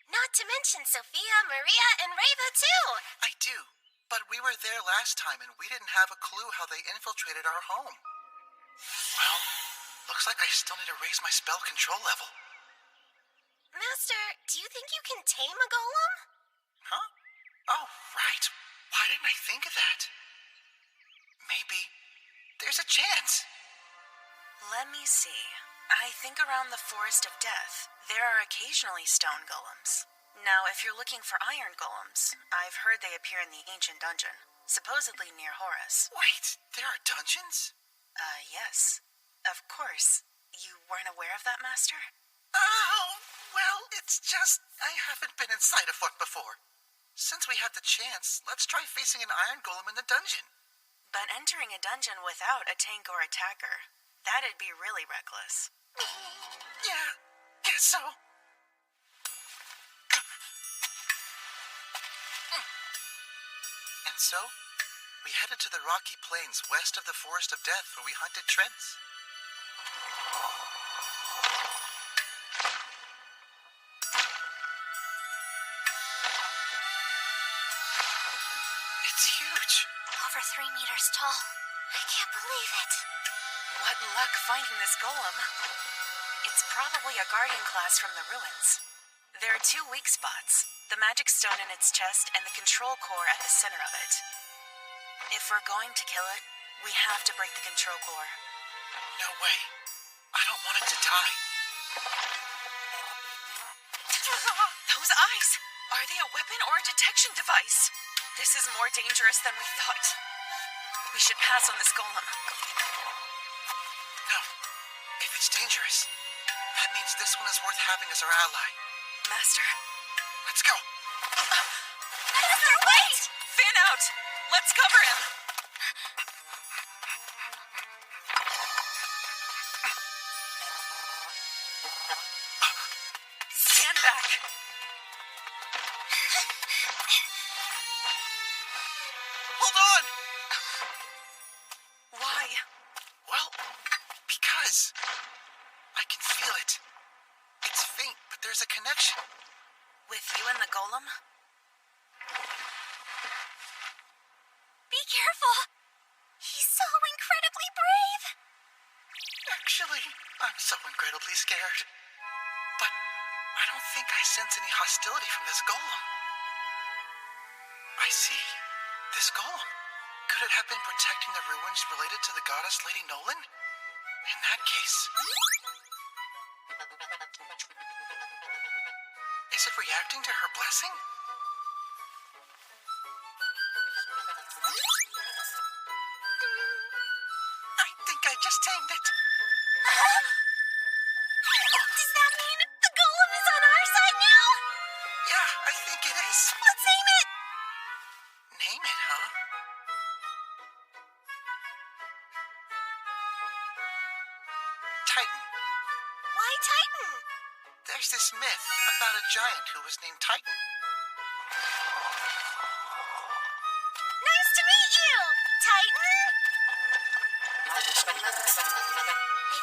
Not to mention Sophia, Maria, and Reva, too. I do, but we were there last time and we didn't have a clue how they infiltrated our home. Well, looks like I still need to raise my spell control level. Master, do you think you can tame a golem? Huh? Oh, right. Why didn't I think of that? Maybe there's a chance. Let me see. I think around the Forest of Death, there are occasionally stone golems. Now, if you're looking for iron golems, I've heard they appear in the ancient dungeon, supposedly near Horus. Wait, there are dungeons? Yes. Of course. You weren't aware of that, Master? Oh, well, it's just I haven't been inside of one before. Since we have the chance, let's try facing an iron golem in the dungeon. But entering a dungeon without a tank or attacker, that'd be really reckless. Yeah, guess so. And so, we headed to the rocky plains west of the Forest of Death where we hunted trents. It's huge. Over 3 meters tall. I can't believe it. What luck finding this golem. It's probably a guardian class from the ruins. There are 2 weak spots, the magic stone in its chest and the control core at the center of it. If we're going to kill it, we have to break the control core. No way. I don't want it to die. Those eyes! Are they a weapon or a detection device? This is more dangerous than we thought. We should pass on this golem. No. If it's dangerous, that means this one is worth having as our ally. Master? Let's go. out. Let's cover him. Stand back. Hold on! Why? Well, because I can feel it. It's faint, but there's a connection. With you and the golem? Be careful. He's so incredibly brave. Actually, I'm so incredibly scared. But I don't think I sense any hostility from this golem. I see. This golem. Could it have been protecting the ruins related to the goddess Lady Nolan? In that case... Is it reacting to her blessing? I think I just tamed it. Does that mean the golem is on our side now? Yeah, I think it is. Let's aim it. Name it, huh? Titan. Why Titan? There's this myth about a giant who was named Titan. Nice to meet you, Titan. I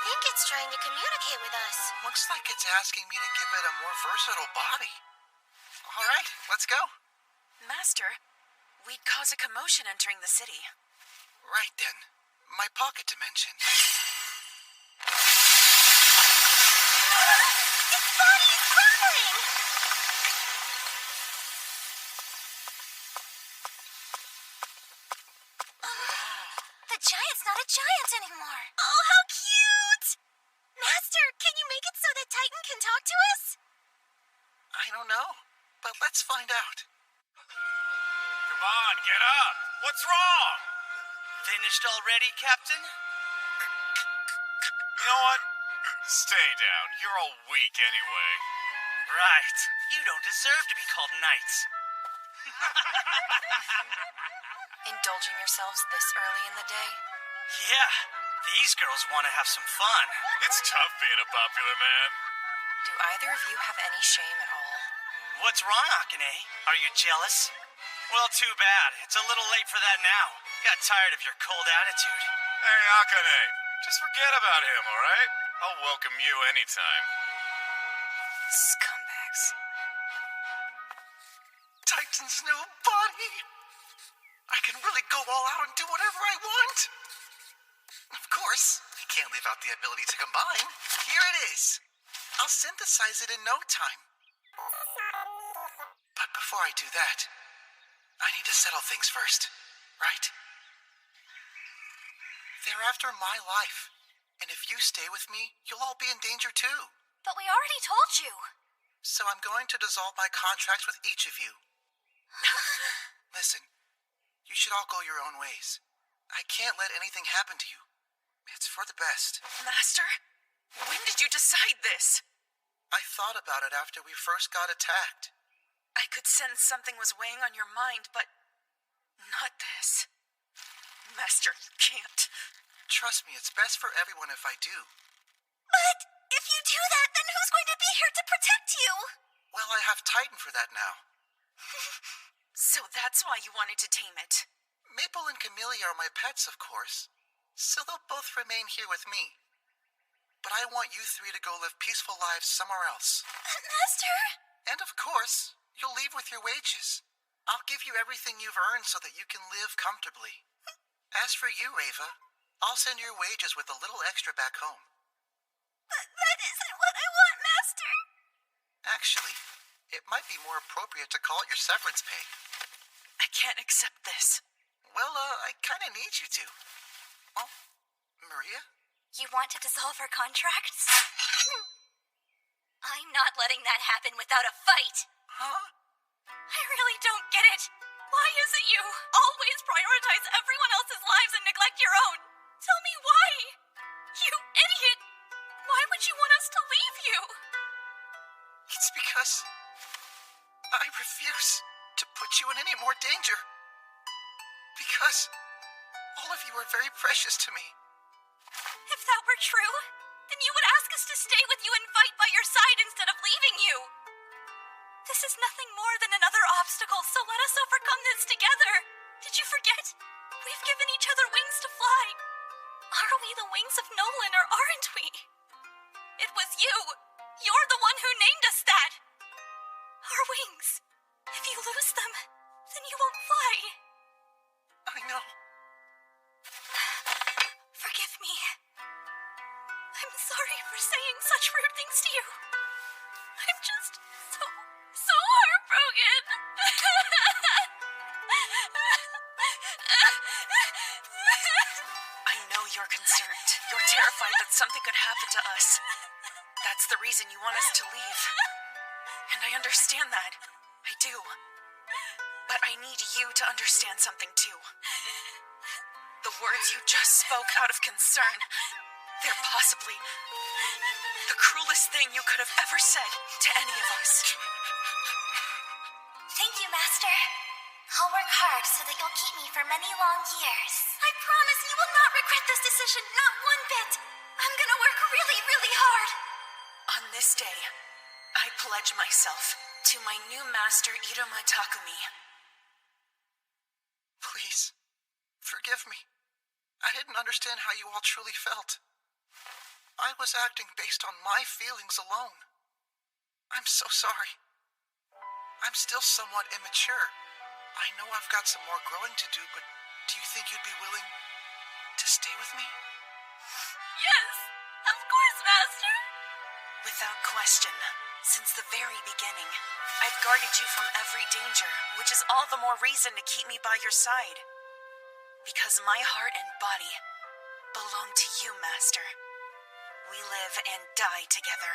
think it's trying to communicate with us. Looks like it's asking me to give it a more versatile body. All right, let's go. Master, we'd cause a commotion entering the city. Right then. My pocket dimension. Its body is crumbling. The giant's not a giant anymore. Oh, how cute! Master, can you make it so that Titan can talk to us? I don't know, but let's find out. Come on, get up! What's wrong? Finished already, Captain? You know what? Stay down. You're all weak anyway. Right. You don't deserve to be called knights. Indulging yourselves this early in the day? Yeah, these girls want to have some fun. It's tough being a popular man. Do either of you have any shame at all? What's wrong, Akane? Are you jealous? Well, too bad. It's a little late for that now. Got tired of your cold attitude. Hey, Akane, just forget about him, all right? I'll welcome you anytime. Scumbags. Titan's new body. I can really go all out and do whatever I want. Of course, I can't leave out the ability to combine. Here it is. I'll synthesize it in no time. But before I do that, I need to settle things first, right? They're after my life. And if you stay with me, you'll all be in danger too. But we already told you. So I'm going to dissolve my contracts with each of you. Listen, you should all go your own ways. I can't let anything happen to you. It's for the best. Master, when did you decide this? I thought about it after we first got attacked. I could sense something was weighing on your mind, but not this. Master, you can't. Trust me, it's best for everyone if I do. But if you do that, then who's going to be here to protect you? Well, I have Titan for that now. So that's why you wanted to tame it. Maple and Camellia are my pets, of course. So they'll both remain here with me. But I want you three to go live peaceful lives somewhere else. Master? And of course, you'll leave with your wages. I'll give you everything you've earned so that you can live comfortably. As for you, Ava, I'll send your wages with a little extra back home. But that isn't what I want, Master. Actually, it might be more appropriate to call it your severance pay. I can't accept this. Well, I kinda need you to. Oh, Maria? You want to dissolve our contracts? I'm not letting that happen without a fight. Huh? I really don't get it. Why is it you always prioritize everyone else's lives and neglect your own? Tell me why. You idiot. Why would you want us to leave you? It's because I refuse to put you in any more danger. because all of you are very precious to me. If that were true, then you would ask us to stay with you and fight by your side instead of leaving you. This is nothing more than another obstacle, so let us overcome this together. Did you forget? We've given each other wings to fly. Are we the wings of Nolan, or aren't we? It was you. You're the one who named us that. Our wings. If you lose them, then you won't fly. I know. Forgive me. I'm sorry for saying such rude things to you. I'm just so heartbroken. I know you're concerned. You're terrified that something could happen to us. That's the reason you want us to leave. And I understand that. I do. But I need you to understand something too. The words you just spoke out of concern, they're possibly the cruelest thing you could have ever said to any of us. Thank you, Master. I'll work hard so that you'll keep me for many long years. I promise you will not regret this decision, not one bit. I'm gonna work really, really hard. On this day, I pledge myself to my new master, Iruma Takumi. Please, forgive me. I didn't understand how you all truly felt. I was acting based on my feelings alone. I'm so sorry. I'm still somewhat immature. I know I've got some more growing to do, but do you think you'd be willing to stay with me? Yes, of course, Master. Without question, since the very beginning, I've guarded you from every danger, which is all the more reason to keep me by your side. Because my heart and body belong to you, Master. We live and die together.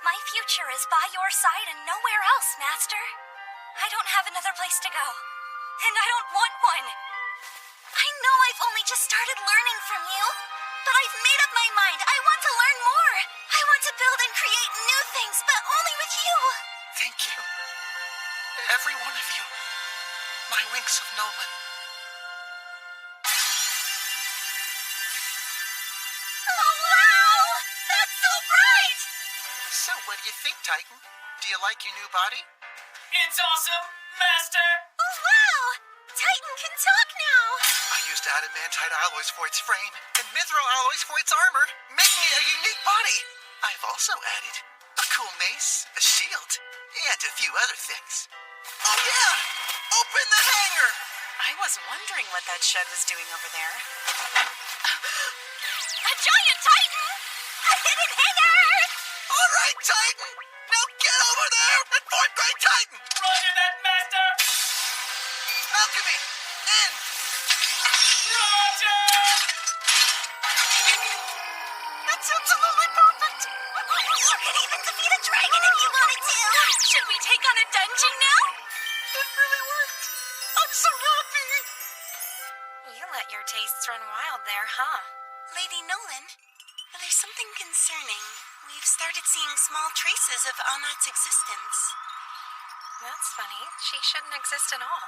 My future is by your side and nowhere else, Master. I don't have another place to go. And I don't want one. I know I've only just started learning from you, but I've made up my mind. I want to learn more. I want to build and create new things, but only with you. Thank you. Every one of you. My wings of Nolan. Oh, wow! That's so bright! So, what do you think, Titan? Do you like your new body? It's awesome, Master! Oh, wow! Titan can talk now! I used adamantite alloys for its frame and mithril alloys for its armor, making it a unique body. I've also added a cool mace, a shield, and a few other things. Oh yeah! Open the hangar! I was wondering what that shed was doing over there. A giant Titan! A hidden hangar! All right, Titan! Now get over there and point Great Titan! Roger that, Master! Alchemy! In! Roger! That's absolutely perfect! You could even defeat a dragon if you wanted to! Should we take on a dungeon now? It really worked! I'm so happy! You let your tastes run wild there, huh? Lady Nolan, there's something concerning. We've started seeing small traces of Anat's existence. That's funny. She shouldn't exist at all.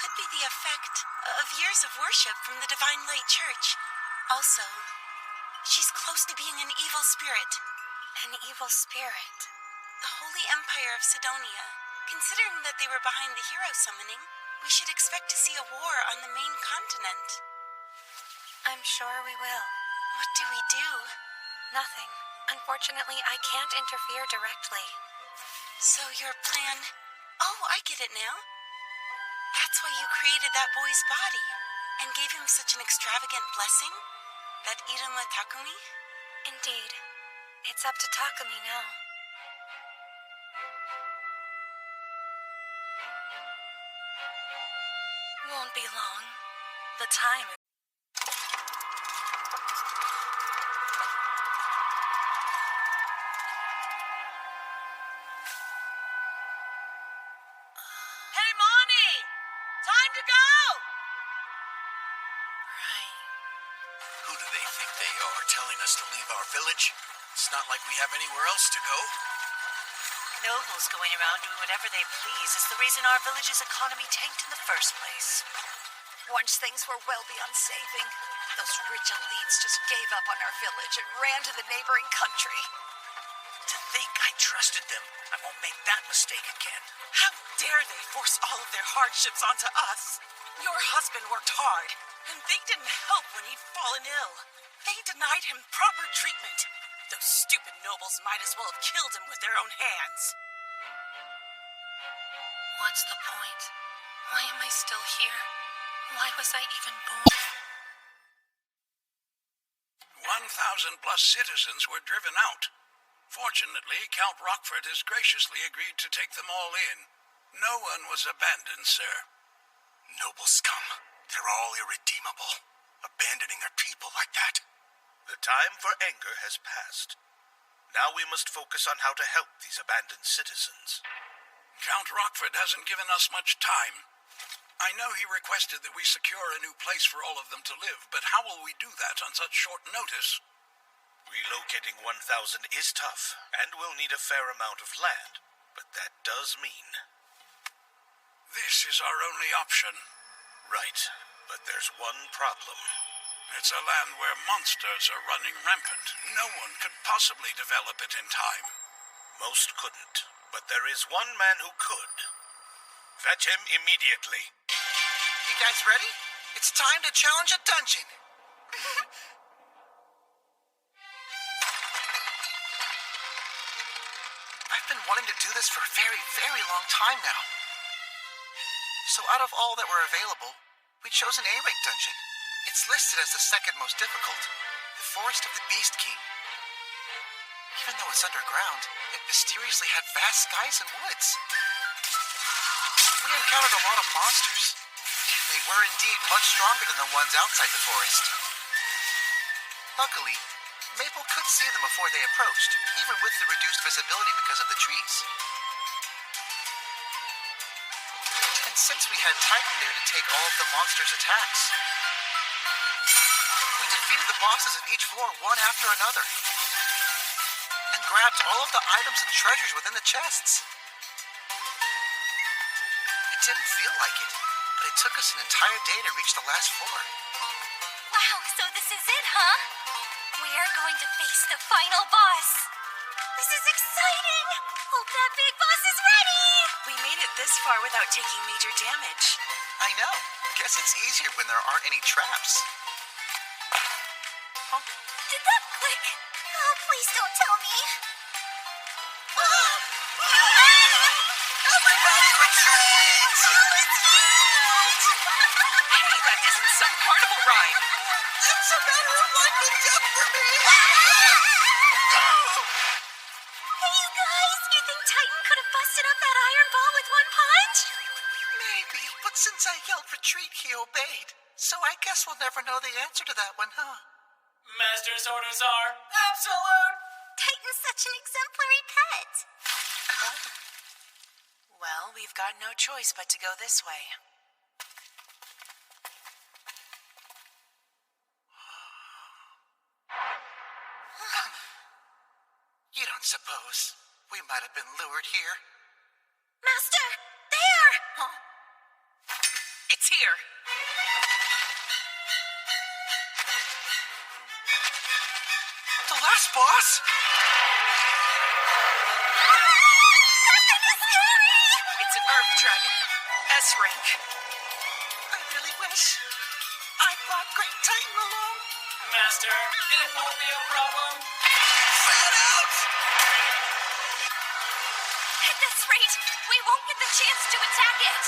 Could be the effect of years of worship from the Divine Light Church. Also, she's close to being an evil spirit. An evil spirit? The Holy Empire of Sidonia. Considering that they were behind the hero summoning, we should expect to see a war on the main continent. I'm sure we will. What do we do? Nothing. Unfortunately, I can't interfere directly. So your plan... Oh, I get it now. That's why you created that boy's body and gave him such an extravagant blessing? That Iruma Takumi? Indeed. It's up to Takumi now. Won't be long. The time is... Hey, Monty! Time to go! Right. Who do they think they are, telling us to leave our village? It's not like we have anywhere else to go. Nobles going around doing whatever they please is the reason our village's economy tanked in the first place. Once things were well beyond saving, those rich elites just gave up on our village and ran to the neighboring country. To think I trusted them. I won't make that mistake again. How dare they force all of their hardships onto us? Your husband worked hard, and they didn't help when he'd fallen ill. They denied him proper treatment. Those stupid nobles might as well have killed him with their own hands. What's the point? Why am I still here? Why was I even born? 1,000 plus citizens were driven out. Fortunately, Count Rockford has graciously agreed to take them all in. No one was abandoned, sir. Noble scum. They're all irredeemable. Abandoning their people like that. The time for anger has passed. Now we must focus on how to help these abandoned citizens. Count Rockford hasn't given us much time. I know he requested that we secure a new place for all of them to live, but how will we do that on such short notice? Relocating 1,000 is tough, and will need a fair amount of land, but that does mean... This is our only option. Right, but there's one problem. It's a land where monsters are running rampant. No one could possibly develop it in time. Most couldn't, but there is one man who could. Fetch him immediately. You guys ready? It's time to challenge a dungeon. I've been wanting to do this for a very, very long time now. So out of all that were available, we chose an A-rank dungeon. It's listed as the second most difficult, the Forest of the Beast King. Even though it's underground, it mysteriously had vast skies and woods. We encountered a lot of monsters, and they were indeed much stronger than the ones outside the forest. Luckily, Maple could see them before they approached, even with the reduced visibility because of the trees. And since we had Titan there to take all of the monsters' attacks, we defeated the bosses of each floor one after another, and grabbed all of the items and treasures within the chests. It didn't feel like it, but it took us an entire day to reach the last floor. Wow, so this is it, huh? We are going to face the final boss. This is exciting. Hope that big boss is ready. We made it this far without taking major damage. I know. Guess it's easier when there aren't any traps. Did that click? Oh, please don't tell me. Everybody retreat! Oh, it's huge! Hey, that isn't some carnival ride. It's a matter of life and death for me! Hey, you guys, you think Titan could have busted up that iron ball with one punch? Maybe, but since I yelled retreat, he obeyed. So I guess we'll never know the answer to that one, huh? Master's orders are absolute! Titan's such an exemplary pet. Well, we've got no choice but to go this way. You don't suppose we might have been lured here? Master, there! Huh? It's here. The last boss? That thing is scary! It's an Earth Dragon. S rank. I really wish I brought Great Titan along. Master, it won't be a problem. Fan out! At this rate, we won't get the chance to attack it.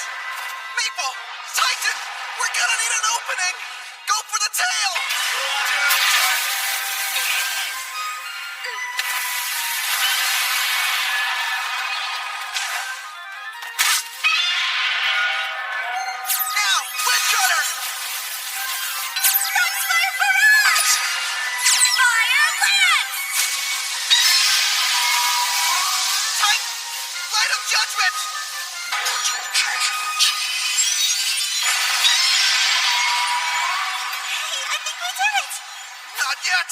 Maple! Titan! We're gonna need an opening! Go for the tail! Now! Witch Cutter! That's fire barrage! Fire lance! Titan! Light of Judgment! Hey, I think we did it! Not yet!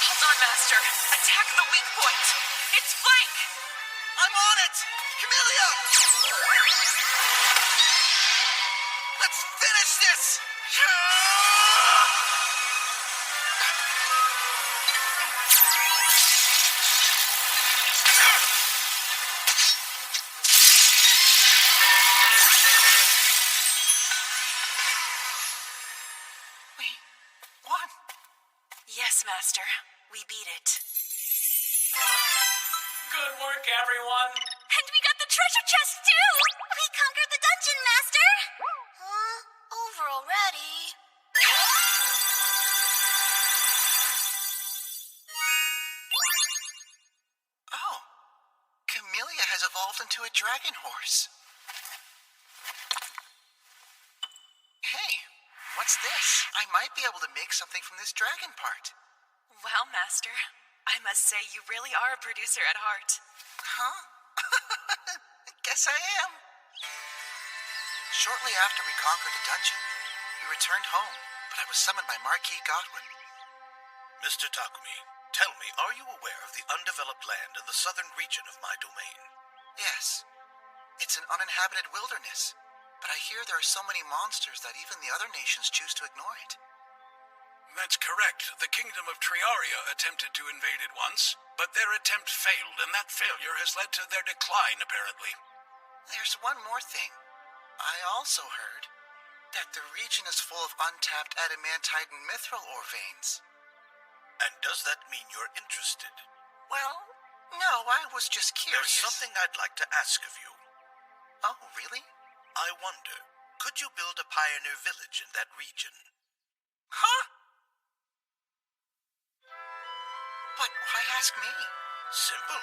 Hold on, Master. Attack the weak point. Its flank! I'm on it! Camellia! Let's finish this! Yes, Master. We beat it. Good work, everyone. And we got the treasure chest, too! We conquered the dungeon, Master! Over already. Oh, Camellia has evolved into a dragon horse. Hey, what's this? I might be able to make something from this dragon part. Wow, Master. I must say you really are a producer at heart. Huh? Guess I am. Shortly after we conquered the dungeon, we returned home, but I was summoned by Marquis Godwin. Mr. Takumi, tell me, are you aware of the undeveloped land in the southern region of my domain? Yes. It's an uninhabited wilderness, but I hear there are so many monsters that even the other nations choose to ignore it. That's correct. The kingdom of Triaria attempted to invade it once, but their attempt failed, and that failure has led to their decline, apparently. There's one more thing. I also heard that the region is full of untapped adamantite and mithril ore veins. And does that mean you're interested? Well, no, I was just curious. There's something I'd like to ask of you. Oh, really? I wonder, could you build a pioneer village in that region? Huh? But why ask me? Simple.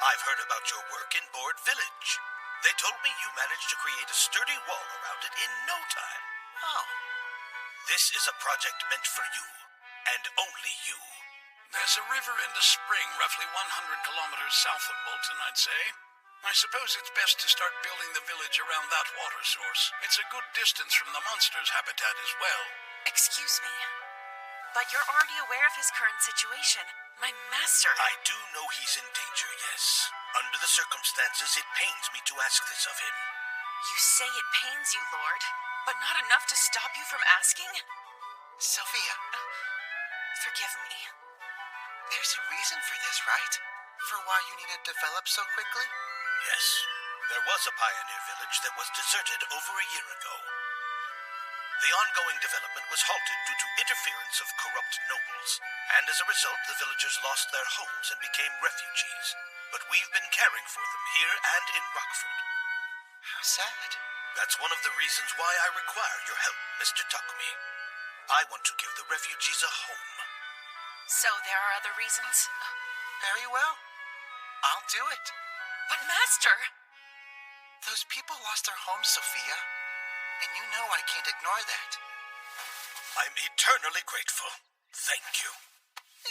I've heard about your work in Board Village. They told me you managed to create a sturdy wall around it in no time. Oh. This is a project meant for you, and only you. There's a river and a spring roughly 100 kilometers south of Bolton, I'd say. I suppose it's best to start building the village around that water source. It's a good distance from the monster's habitat as well. Excuse me, but you're already aware of his current situation. My master... I do know he's in danger, yes. Under the circumstances, it pains me to ask this of him. You say it pains you, Lord, but not enough to stop you from asking? Sophia. Forgive me. There's a reason for this, right? For why you need to develop so quickly? Yes. There was a pioneer village that was deserted over a year ago. The ongoing development was halted due to interference of corrupt nobles, and as a result, the villagers lost their homes and became refugees. But we've been caring for them here and in Rockford. How sad. That's one of the reasons why I require your help, Mr. Takumi. I want to give the refugees a home. So there are other reasons? Very well. I'll do it. But Master! Those people lost their homes, Sophia. And you know I can't ignore that. I'm eternally grateful. Thank you.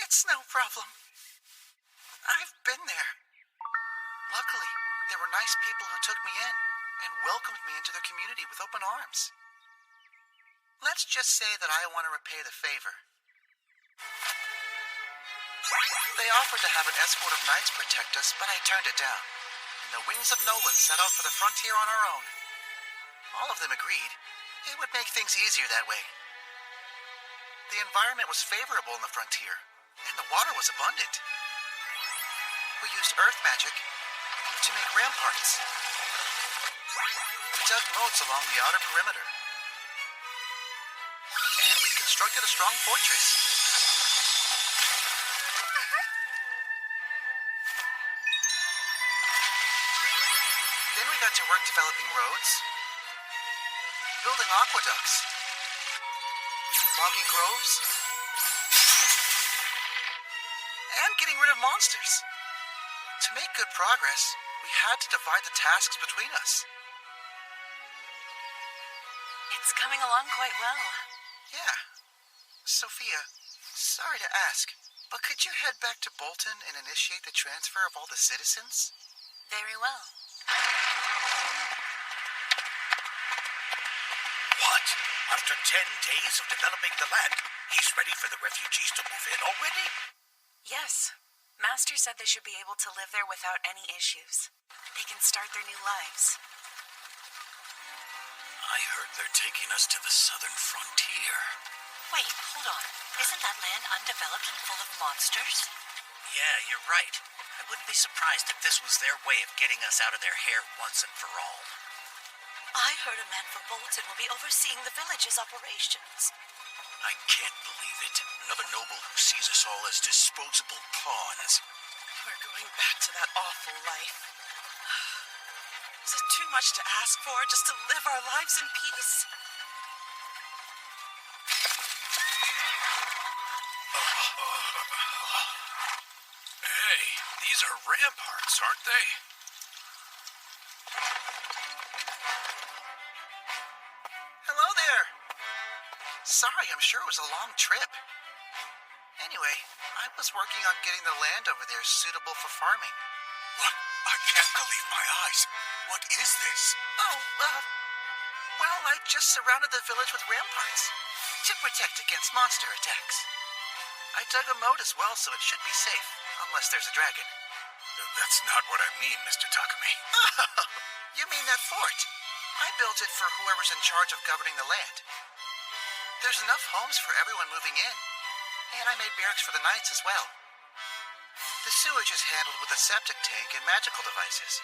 It's no problem. I've been there. Luckily, there were nice people who took me in and welcomed me into their community with open arms. Let's just say that I want to repay the favor. They offered to have an escort of knights protect us, but I turned it down. And the Wings of Nolan set off for the frontier on our own. All of them agreed. It would make things easier that way. The environment was favorable in the frontier, and the water was abundant. We used earth magic to make ramparts. We dug moats along the outer perimeter. And we constructed a strong fortress. Then we got to work developing roads, building aqueducts, logging groves, and getting rid of monsters. To make good progress, we had to divide the tasks between us. It's coming along quite well. Yeah. Sophia, sorry to ask, but could you head back to Bolton and initiate the transfer of all the citizens? Very well. What? After 10 days of developing the land, he's ready for the refugees to move in already? Yes. Master said they should be able to live there without any issues. They can start their new lives. I heard they're taking us to the southern frontier. Wait, hold on. Isn't that land undeveloped and full of monsters? Yeah, you're right. I wouldn't be surprised if this was their way of getting us out of their hair once and for all. I heard a man from Bolton will be overseeing the village's operations. I can't believe it. Another noble who sees us all as disposable pawns. We're going back to that awful life. Is it too much to ask for, just to live our lives in peace? Hey, these are ramparts, aren't they? Hello there. Sorry, I'm sure it was a long trip. Anyway, I was working on getting the land over there suitable for farming. What? I can't believe my eyes. What is this? Oh, well, I just surrounded the village with ramparts to protect against monster attacks. I dug a moat as well, so it should be safe, unless there's a dragon. That's not what I mean, Mr. Takumi. You mean that fort? I built it for whoever's in charge of governing the land. There's enough homes for everyone moving in, and I made barracks for the knights as well. The sewage is handled with a septic tank and magical devices.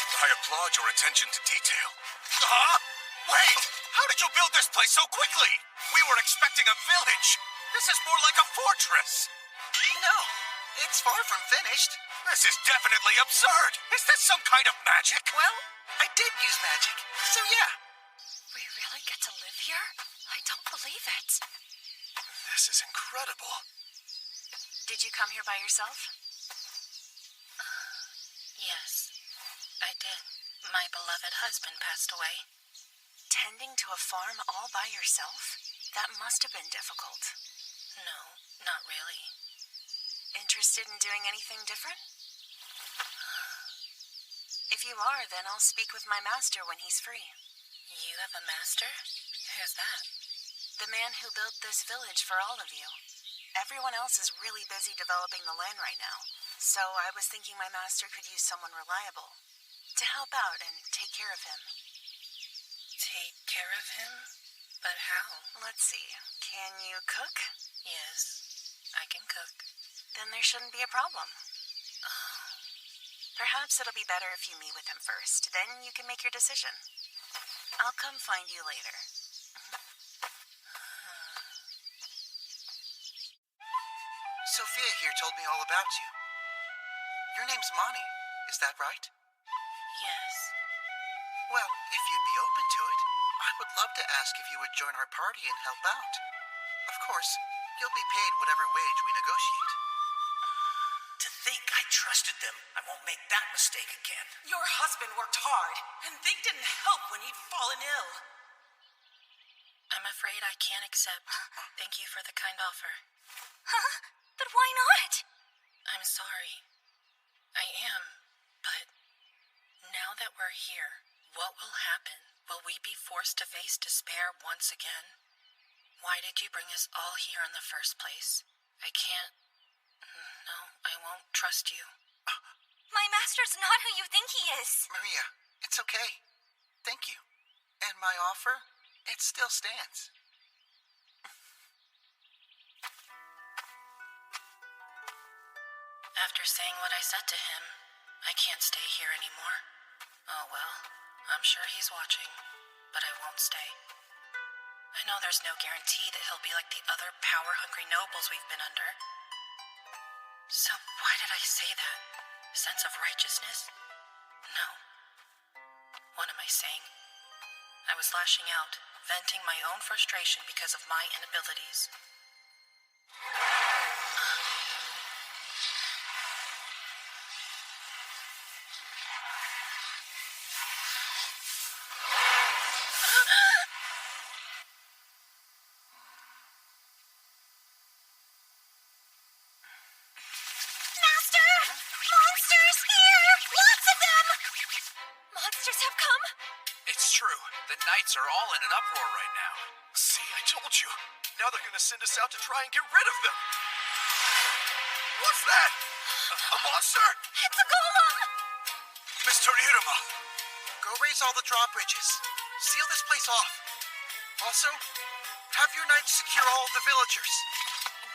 I applaud your attention to detail. Huh? Wait! How did you build this place so quickly? We were expecting a village. This is more like a fortress. No, it's far from finished. This is definitely absurd. Is this some kind of magic? Well, I did use magic, so yeah. We really get to live here? I don't believe it. This is incredible. Did you come here by yourself? Yes, I did. My beloved husband passed away. Tending to a farm all by yourself? That must have been difficult. No, not really. Interested in doing anything different? If you are, then I'll speak with my master when he's free. You have a master? Who's that? The man who built this village for all of you. Everyone else is really busy developing the land right now, so I was thinking my master could use someone reliable to help out and take care of him. Take care of him? But how? Let's see. Can you cook? Yes, I can cook. Then there shouldn't be a problem. Perhaps it'll be better if you meet with him first. Then you can make your decision. I'll come find you later. Sophia here told me all about you. Your name's Mani, is that right? Yes. Well, if you'd be open to it, I would love to ask if you would join our party and help out. Of course, you'll be paid whatever wage we negotiate. To think I trusted them. I won't make that mistake again. Your husband worked hard, and they didn't help when he'd fallen ill. I'm afraid I can't accept. Thank you for the kind offer. Huh? But why not? I'm sorry. I am, but now that we're here, what will happen? Will we be forced to face despair once again? Why did you bring us all here in the first place? I can't. No, I won't trust you. My master's not who you think he is. Maria, it's okay. Thank you. And my offer, it still stands. After saying what I said to him, I can't stay here anymore. Oh well, I'm sure he's watching, but I won't stay. I know there's no guarantee that he'll be like the other power-hungry nobles we've been under. So why did I say that? Sense of righteousness? No. What am I saying? I was lashing out, venting my own frustration because of my inabilities. Master! Monsters here! Lots of them! Monsters have come? It's true. The knights are all in an uproar right now. See, I told you. Now they're gonna send us out to try and get rid of them. What's that? A monster? It's a golem! Mr. Iruma, go raise all the drawbridges. Seal this place off. Also, have your knights secure all of the villagers.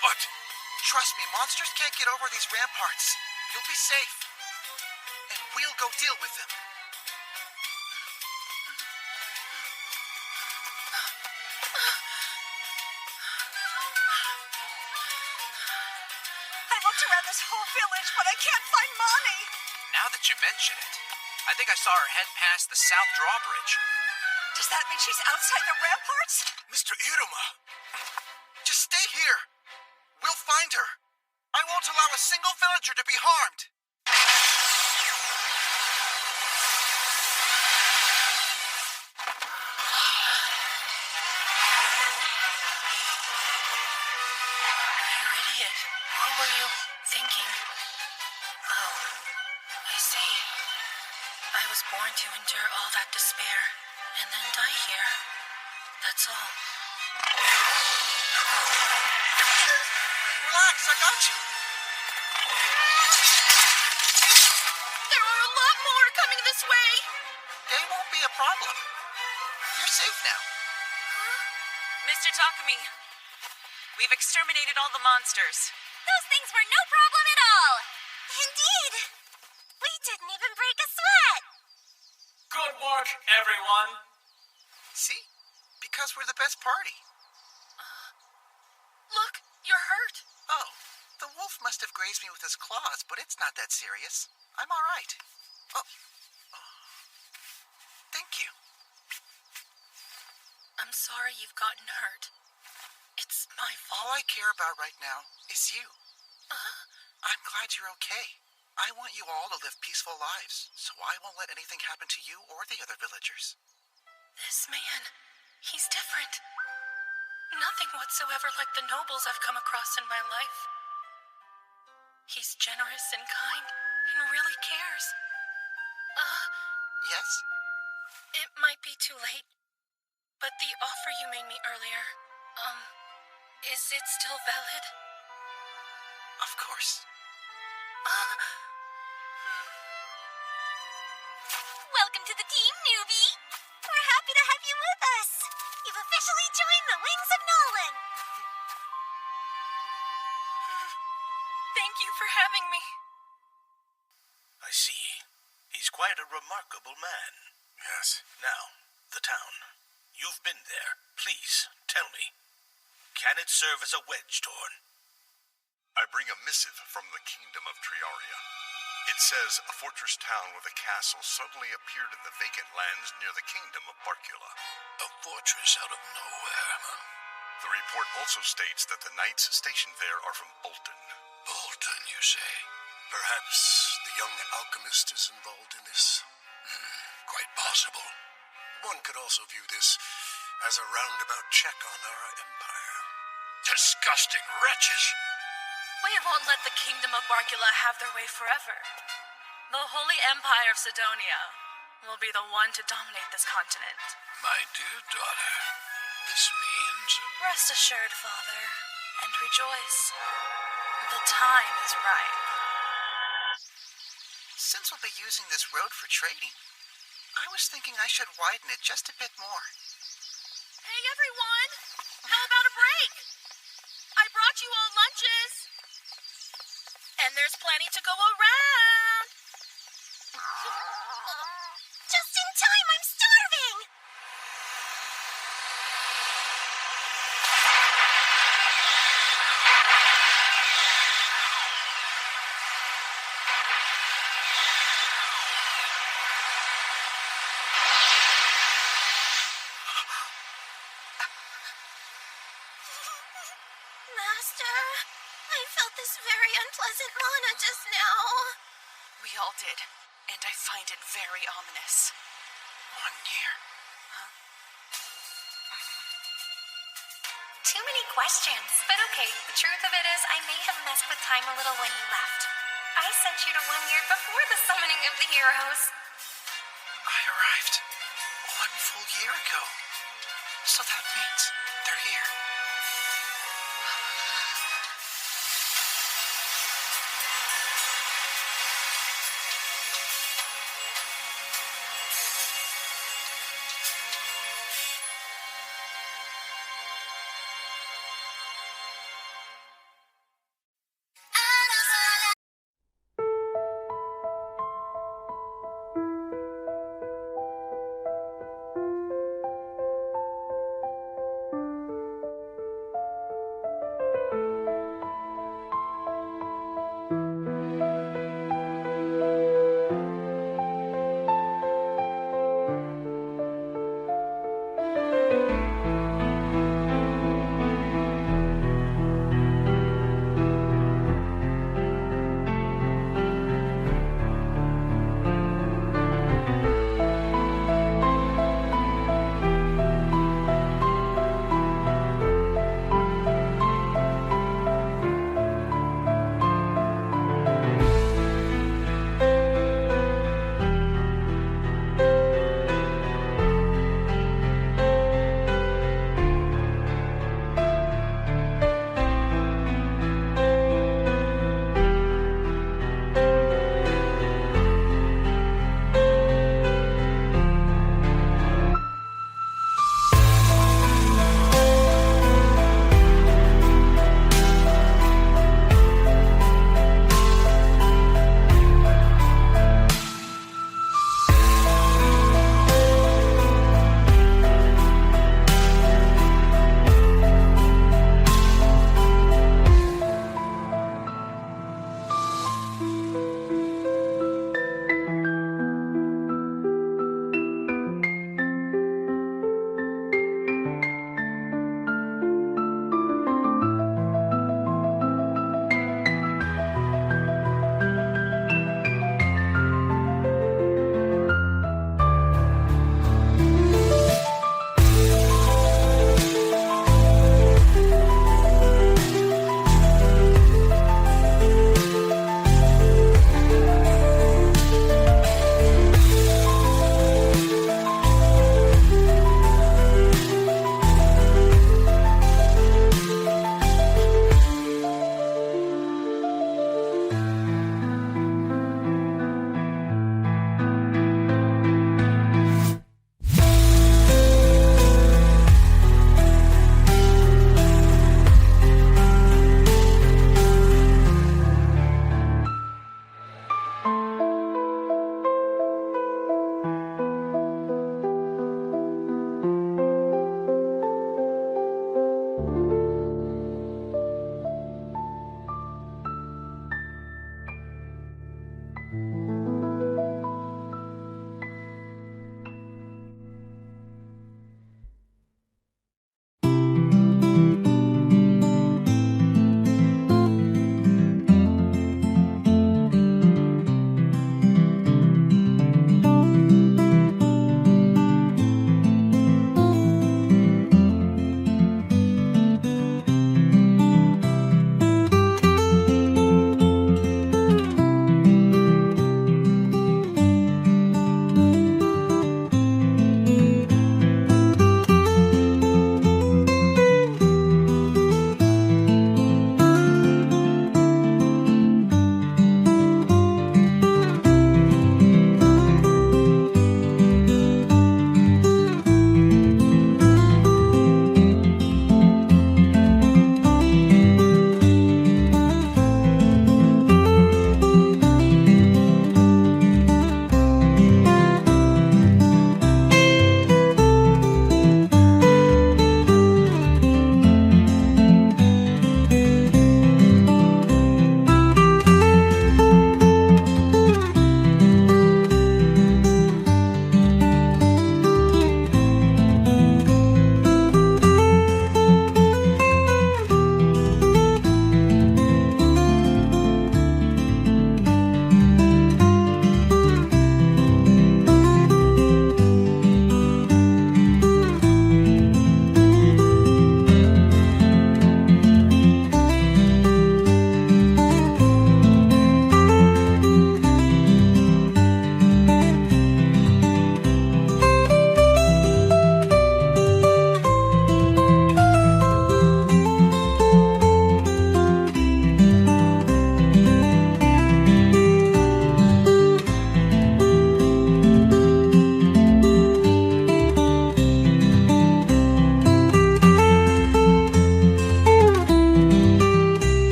But... Trust me, monsters can't get over these ramparts. You'll be safe. And we'll go deal with them. I looked around this whole village, but I can't find Mommy. Now that you mention it, I think I saw her head past the south drawbridge. Does that mean she's outside the ramparts? Mr. Iruma, just stay here. We'll find her. I won't allow a single villager to be harmed. You idiot. What were you thinking? Oh, I see. I was born to endure all that despair and then die here. That's all. Relax, I got you. There are a lot more coming this way. They won't be a problem. You're safe now. Mr. Takumi, we've exterminated all the monsters. Those things were no problem at all. Indeed. We didn't even break a sweat. Good work, everyone. See? Because we're the best party. Look, you're hurt. Oh, the wolf must have grazed me with his claws, but it's not that serious. I'm all right. Oh. Thank you. I'm sorry you've gotten hurt. It's my fault. All I care about right now is you. I'm glad you're okay. I want you all to live peaceful lives, so I won't let anything happen to you or the other villagers. This man, he's different. Nothing whatsoever like the nobles I've come across in my life. He's generous and kind and really cares. Yes? It might be too late, but the offer you made me earlier, is it still valid? Of course. Welcome to the team, newbie. We're happy to have you with us. You've officially joined the Wings of Nolan. Thank you for having me. I see. He's quite a remarkable man. Yes. Now, the town. You've been there. Please, tell me. Can it serve as a wedge torn? I bring a missive from the kingdom of Triaria. It says a fortress town with a castle suddenly appeared in the vacant lands near the kingdom of Barcula. A fortress out of nowhere, huh? The report also states that the knights stationed there are from Bolton. Bolton, you say? Perhaps the young alchemist is involved in this? Quite possible. One could also view this as a roundabout check on our empire. Disgusting wretches! We won't let the kingdom of Barcula have their way forever. The Holy Empire of Sidonia will be the one to dominate this continent. My dear daughter, this means... Rest assured, Father, and rejoice. The time is right. Since we'll be using this road for trading, I was thinking I should widen it just a bit more. Hey, everyone! How about a break? I brought you all lunches. And there's plenty to go around. Just in time, I'm starving. Master, I felt this very unpleasant mana just now. We all did, and I find it very ominous. One year. Too many questions, but okay. The truth of it is, I may have messed with time a little when you left. I sent you to 1 year before the summoning of the heroes. I arrived 1 full year ago. So that means they're here.